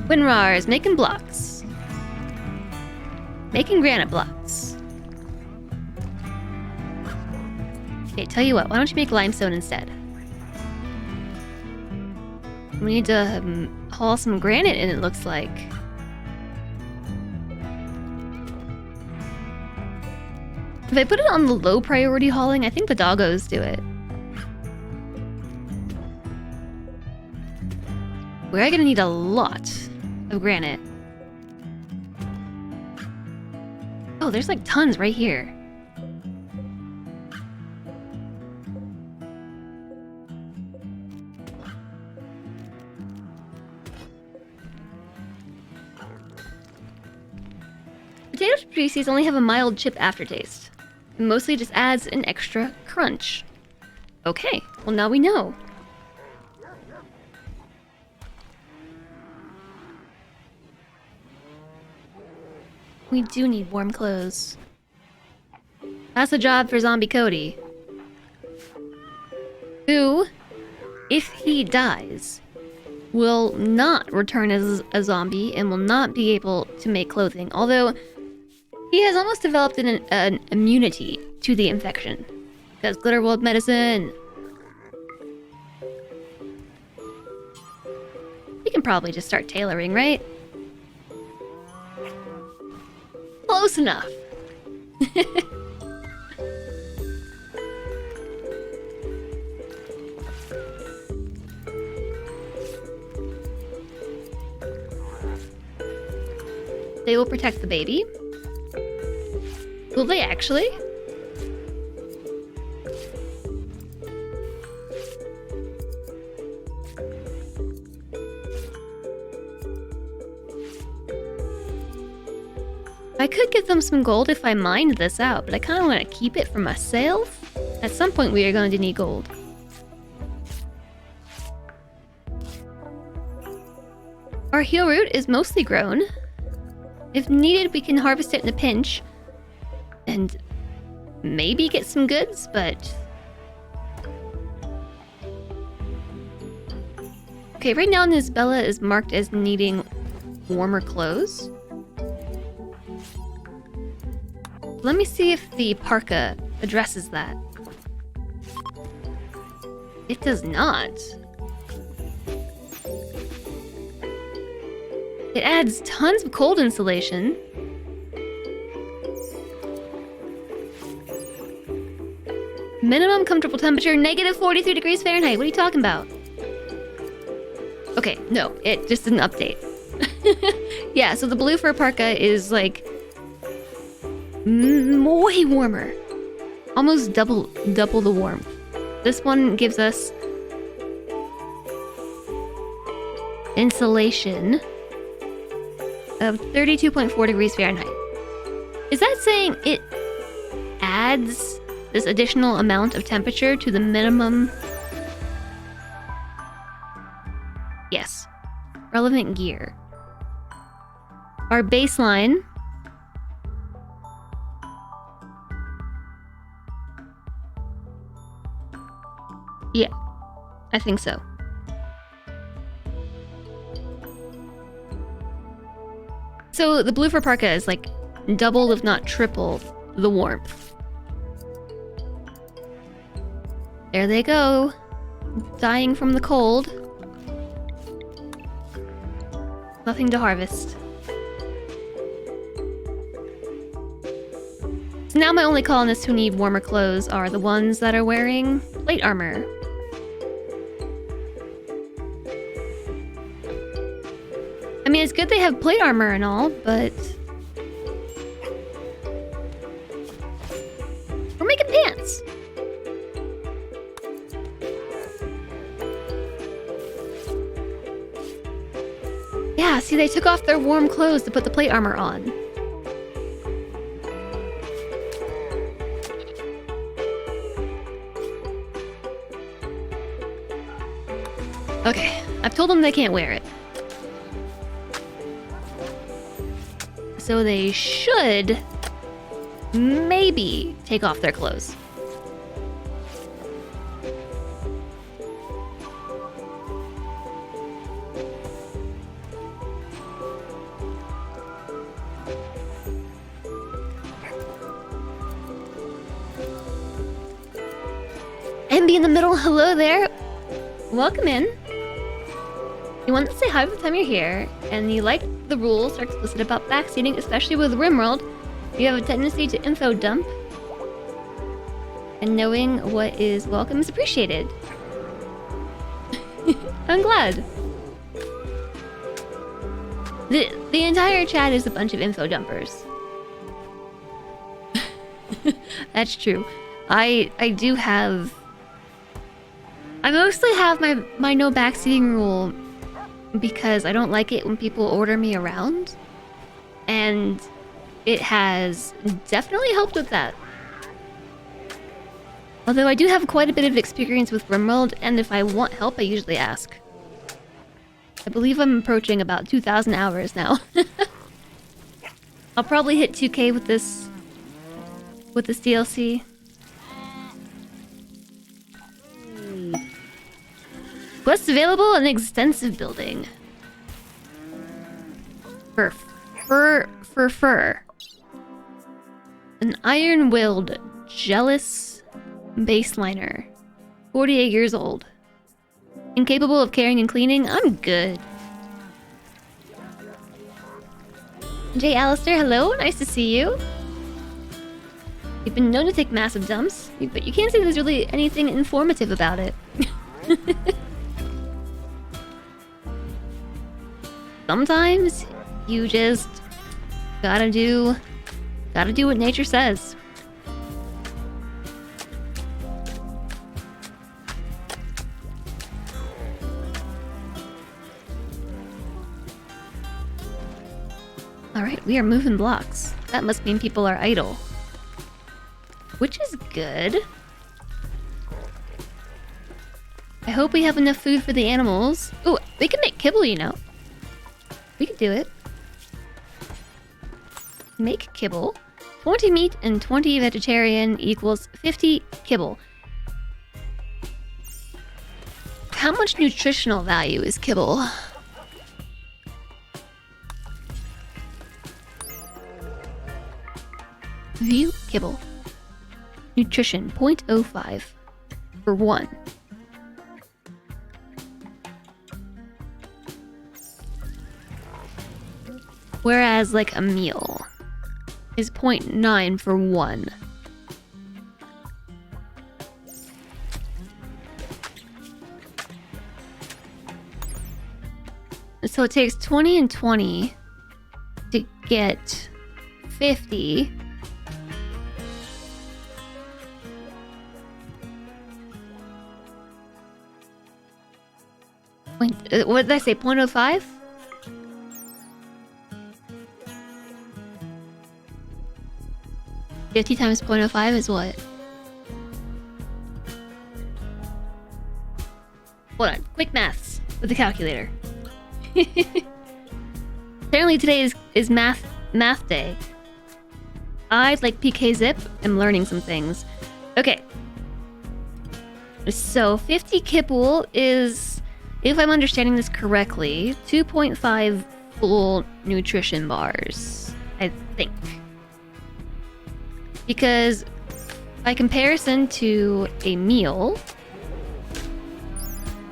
A: Winrars, making blocks. Making granite blocks. Okay, tell you what, why don't you make limestone instead? We need to haul some granite in, it looks like. If I put it on the low priority hauling, I think the doggos do it. We're gonna need a lot of granite. Oh, there's like tons right here. Potato species only have a mild chip aftertaste. It mostly just adds an extra crunch. Okay, well now we know. We do need warm clothes. That's a job for Zombie Cody. Who, if he dies, will not return as a zombie and will not be able to make clothing. Although, he has almost developed an immunity to the infection. Because Glitter World medicine. We can probably just start tailoring, right? Close enough. They will protect the baby. Will they actually? I could give them some gold if I mined this out, but I kind of want to keep it for myself. At some point we are going to need gold. Our heel root is mostly grown. If needed, we can harvest it in a pinch. And maybe get some goods, but... Okay, right now Nisbella is marked as needing warmer clothes. Let me see if the parka addresses that. It does not. It adds tons of cold insulation. Minimum comfortable temperature, negative 43 degrees Fahrenheit. What are you talking about? Okay, no, it just didn't update. Yeah, so the blue fur parka is like way warmer. Almost double the warmth. This one gives us insulation of 32.4 degrees Fahrenheit. Is that saying it adds this additional amount of temperature to the minimum? Yes. Relevant gear. Our baseline. Yeah, I think so. So the blue fur parka is like double, if not triple, the warmth. There they go. Dying from the cold. Nothing to harvest. So now my only colonists who need warmer clothes are the ones that are wearing plate armor. I mean, it's good they have plate armor and all, but we're making pants. Yeah, see, they took off their warm clothes to put the plate armor on. Okay, I've told them they can't wear it. So they should maybe take off their clothes. Envy in the middle, hello there. Welcome in. You want to say hi every time you're here, and you like the rules are explicit about backseating, especially with RimWorld. You have a tendency to info dump, and knowing what is welcome is appreciated. I'm glad. The entire chat is a bunch of info dumpers. That's true. I do have... I mostly have my no backseating rule because I don't like it when people order me around. And it has definitely helped with that. Although I do have quite a bit of experience with RimWorld, and if I want help, I usually ask. I believe I'm approaching about 2,000 hours now. I'll probably hit 2K with this DLC. Quests available in extensive building. Fur. An iron-willed, jealous baseliner. 48 years old. Incapable of caring and cleaning? I'm good. Jay Alistair, hello. Nice to see you. You've been known to take massive dumps, but you can't say there's really anything informative about it. Sometimes you just gotta do what nature says. Alright, we are moving blocks. That must mean people are idle. Which is good. I hope we have enough food for the animals. Ooh, we can make kibble, you know. We can do it. Make kibble. 20 meat and 20 vegetarian equals 50 kibble. How much nutritional value is kibble? View kibble. Nutrition 0.05 for 1. Whereas like a meal is 0.9 for 1. so it takes 20 and 20 to get 50. What did I say? 0.05? $50 times 0.05 is what? Hold on. Quick maths with the calculator. Apparently today is math day. I, like PK Zip, am learning some things. Okay. So 50 kibble is, if I'm understanding this correctly, 2.5 full nutrition bars, I think. Because by comparison to a meal,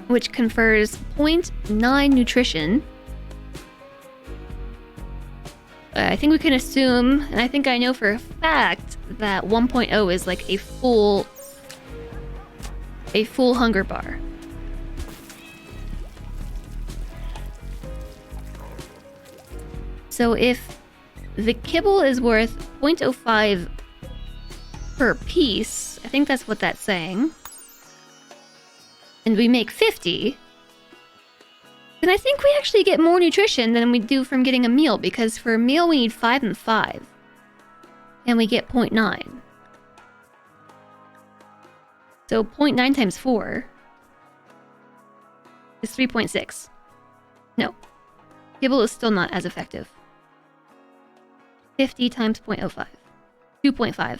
A: which confers 0.9 nutrition, I think we can assume, and I think I know for a fact, that 1.0 is like a full hunger bar. So if the kibble is worth 0.05 per piece, I think that's what that's saying, and we make 50, then I think we actually get more nutrition than we do from getting a meal, because for a meal we need 5 and 5, and we get 0.9. So 0.9 times 4 is 3.6. No. Kibble is still not as effective. 50 times 0.05. 2.5.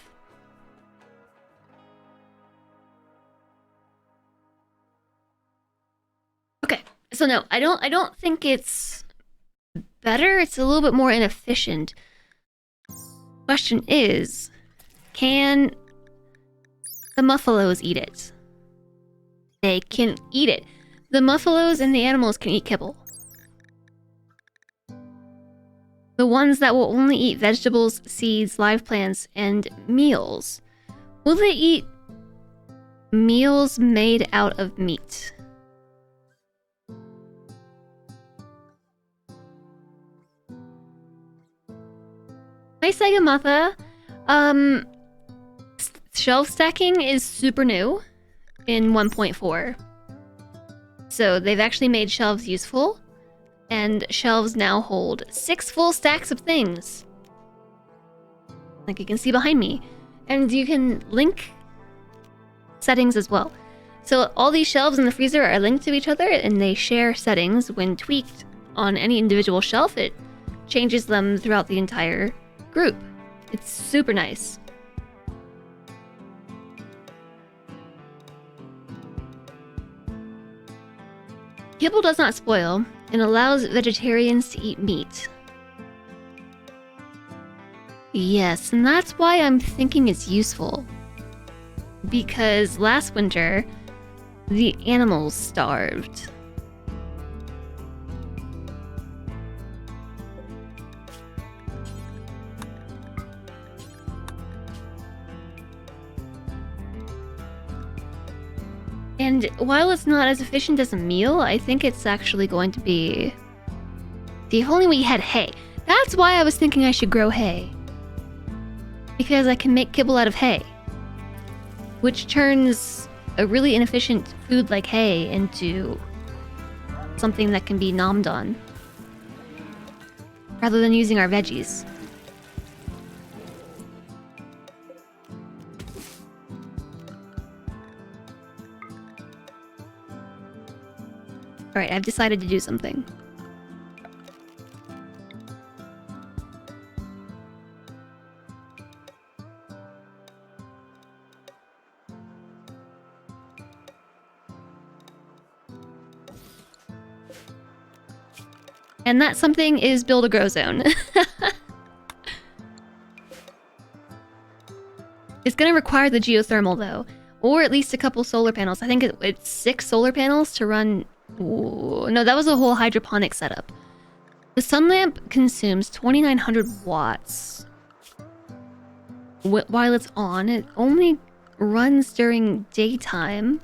A: Okay. So no, I don't think it's better. It's a little bit more inefficient. Question is, can the muffalos eat it? They can eat it. The muffalos and the animals can eat kibble. The ones that will only eat vegetables, seeds, live plants, and meals. Will they eat meals made out of meat? Hi, Sagamatha. Shelf stacking is super new in 1.4. So they've actually made shelves useful, and shelves now hold 6 full stacks of things. Like you can see behind me. And you can link settings as well. So all these shelves in the freezer are linked to each other, and they share settings. When tweaked on any individual shelf, it changes them throughout the entire group. It's super nice. Kibble does not spoil and allows vegetarians to eat meat. Yes, and that's why I'm thinking it's useful. Because last winter, the animals starved. And while it's not as efficient as a meal, I think it's actually going to be... See, if only we had hay. That's why I was thinking I should grow hay. Because I can make kibble out of hay. Which turns a really inefficient food like hay into something that can be nommed on. Rather than using our veggies. Alright, I've decided to do something. And that something is build a grow zone. It's gonna require the geothermal though, or at least a couple solar panels. I think it's 6 solar panels to run. Ooh, no, that was a whole hydroponic setup. The sun lamp consumes 2,900 watts. While it's on, it only runs during daytime.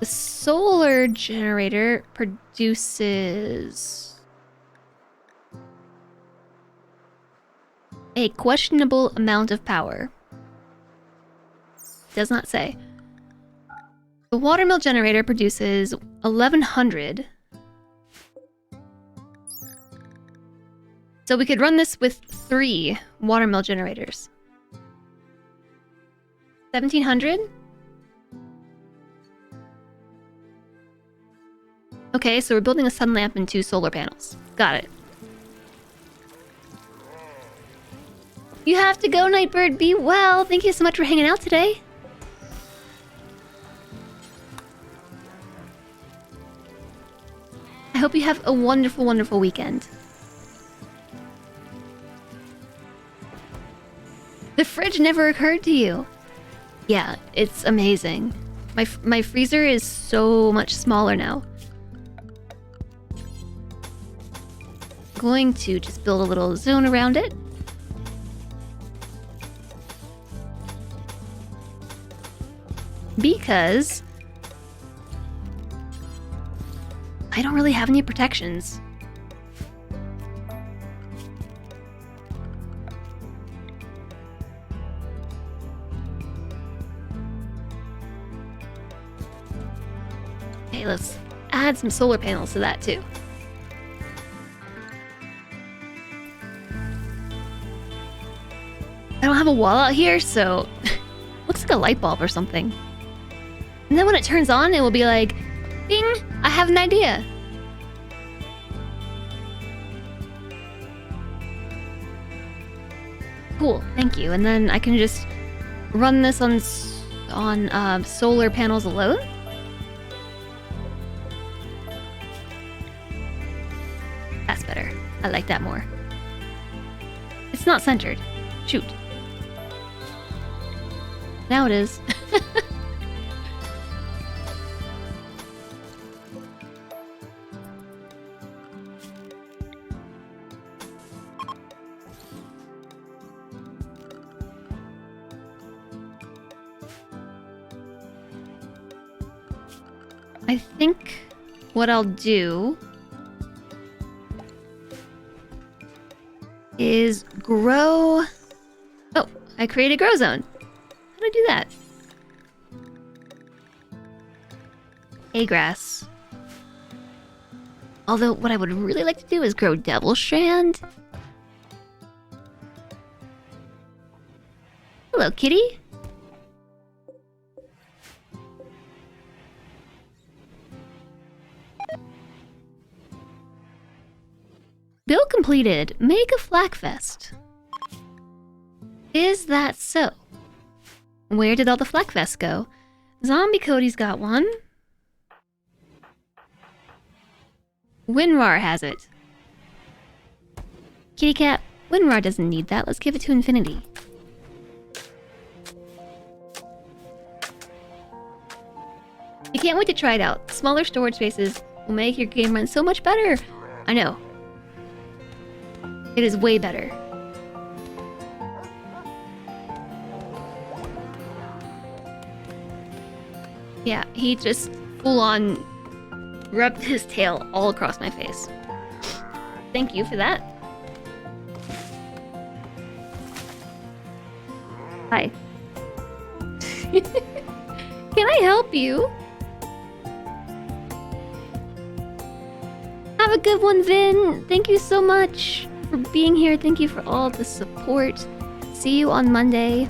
A: The solar generator produces a questionable amount of power. Does not say. The watermill generator produces 1100. So we could run this with 3 watermill generators. 1700? Okay, so we're building a sun lamp and 2 solar panels. Got it. You have to go, Nightbird. Be well. Thank you so much for hanging out today. I hope you have a wonderful, wonderful weekend. The fridge never occurred to you. Yeah, it's amazing. My freezer is so much smaller now. Going to just build a little zone around it. Because I don't really have any protections. Okay, let's add some solar panels to that too. I don't have a wall out here, so looks like a light bulb or something. And then when it turns on, it will be like, ding, I have an idea. Cool, thank you. And then I can just run this on solar panels alone. That's better. I like that more. It's not centered. Shoot. Now it is. I think what I'll do is grow... Oh, I created grow zone. How do I do that? Hay grass. Although what I would really like to do is grow devil strand. Hello, kitty. Build completed. Make a flak vest. Is that so? Where did all the flak vests go? Zombie Cody's got one. Winrar has it. Kitty cat, Winrar doesn't need that. Let's give it to Infinity. You can't wait to try it out. Smaller storage spaces will make your game run so much better. I know. It is way better. Yeah, he just full on rubbed his tail all across my face. Thank you for that. Hi. Can I help you? Have a good one, Vin. Thank you so much for being here. Thank you for all the support. See you on Monday.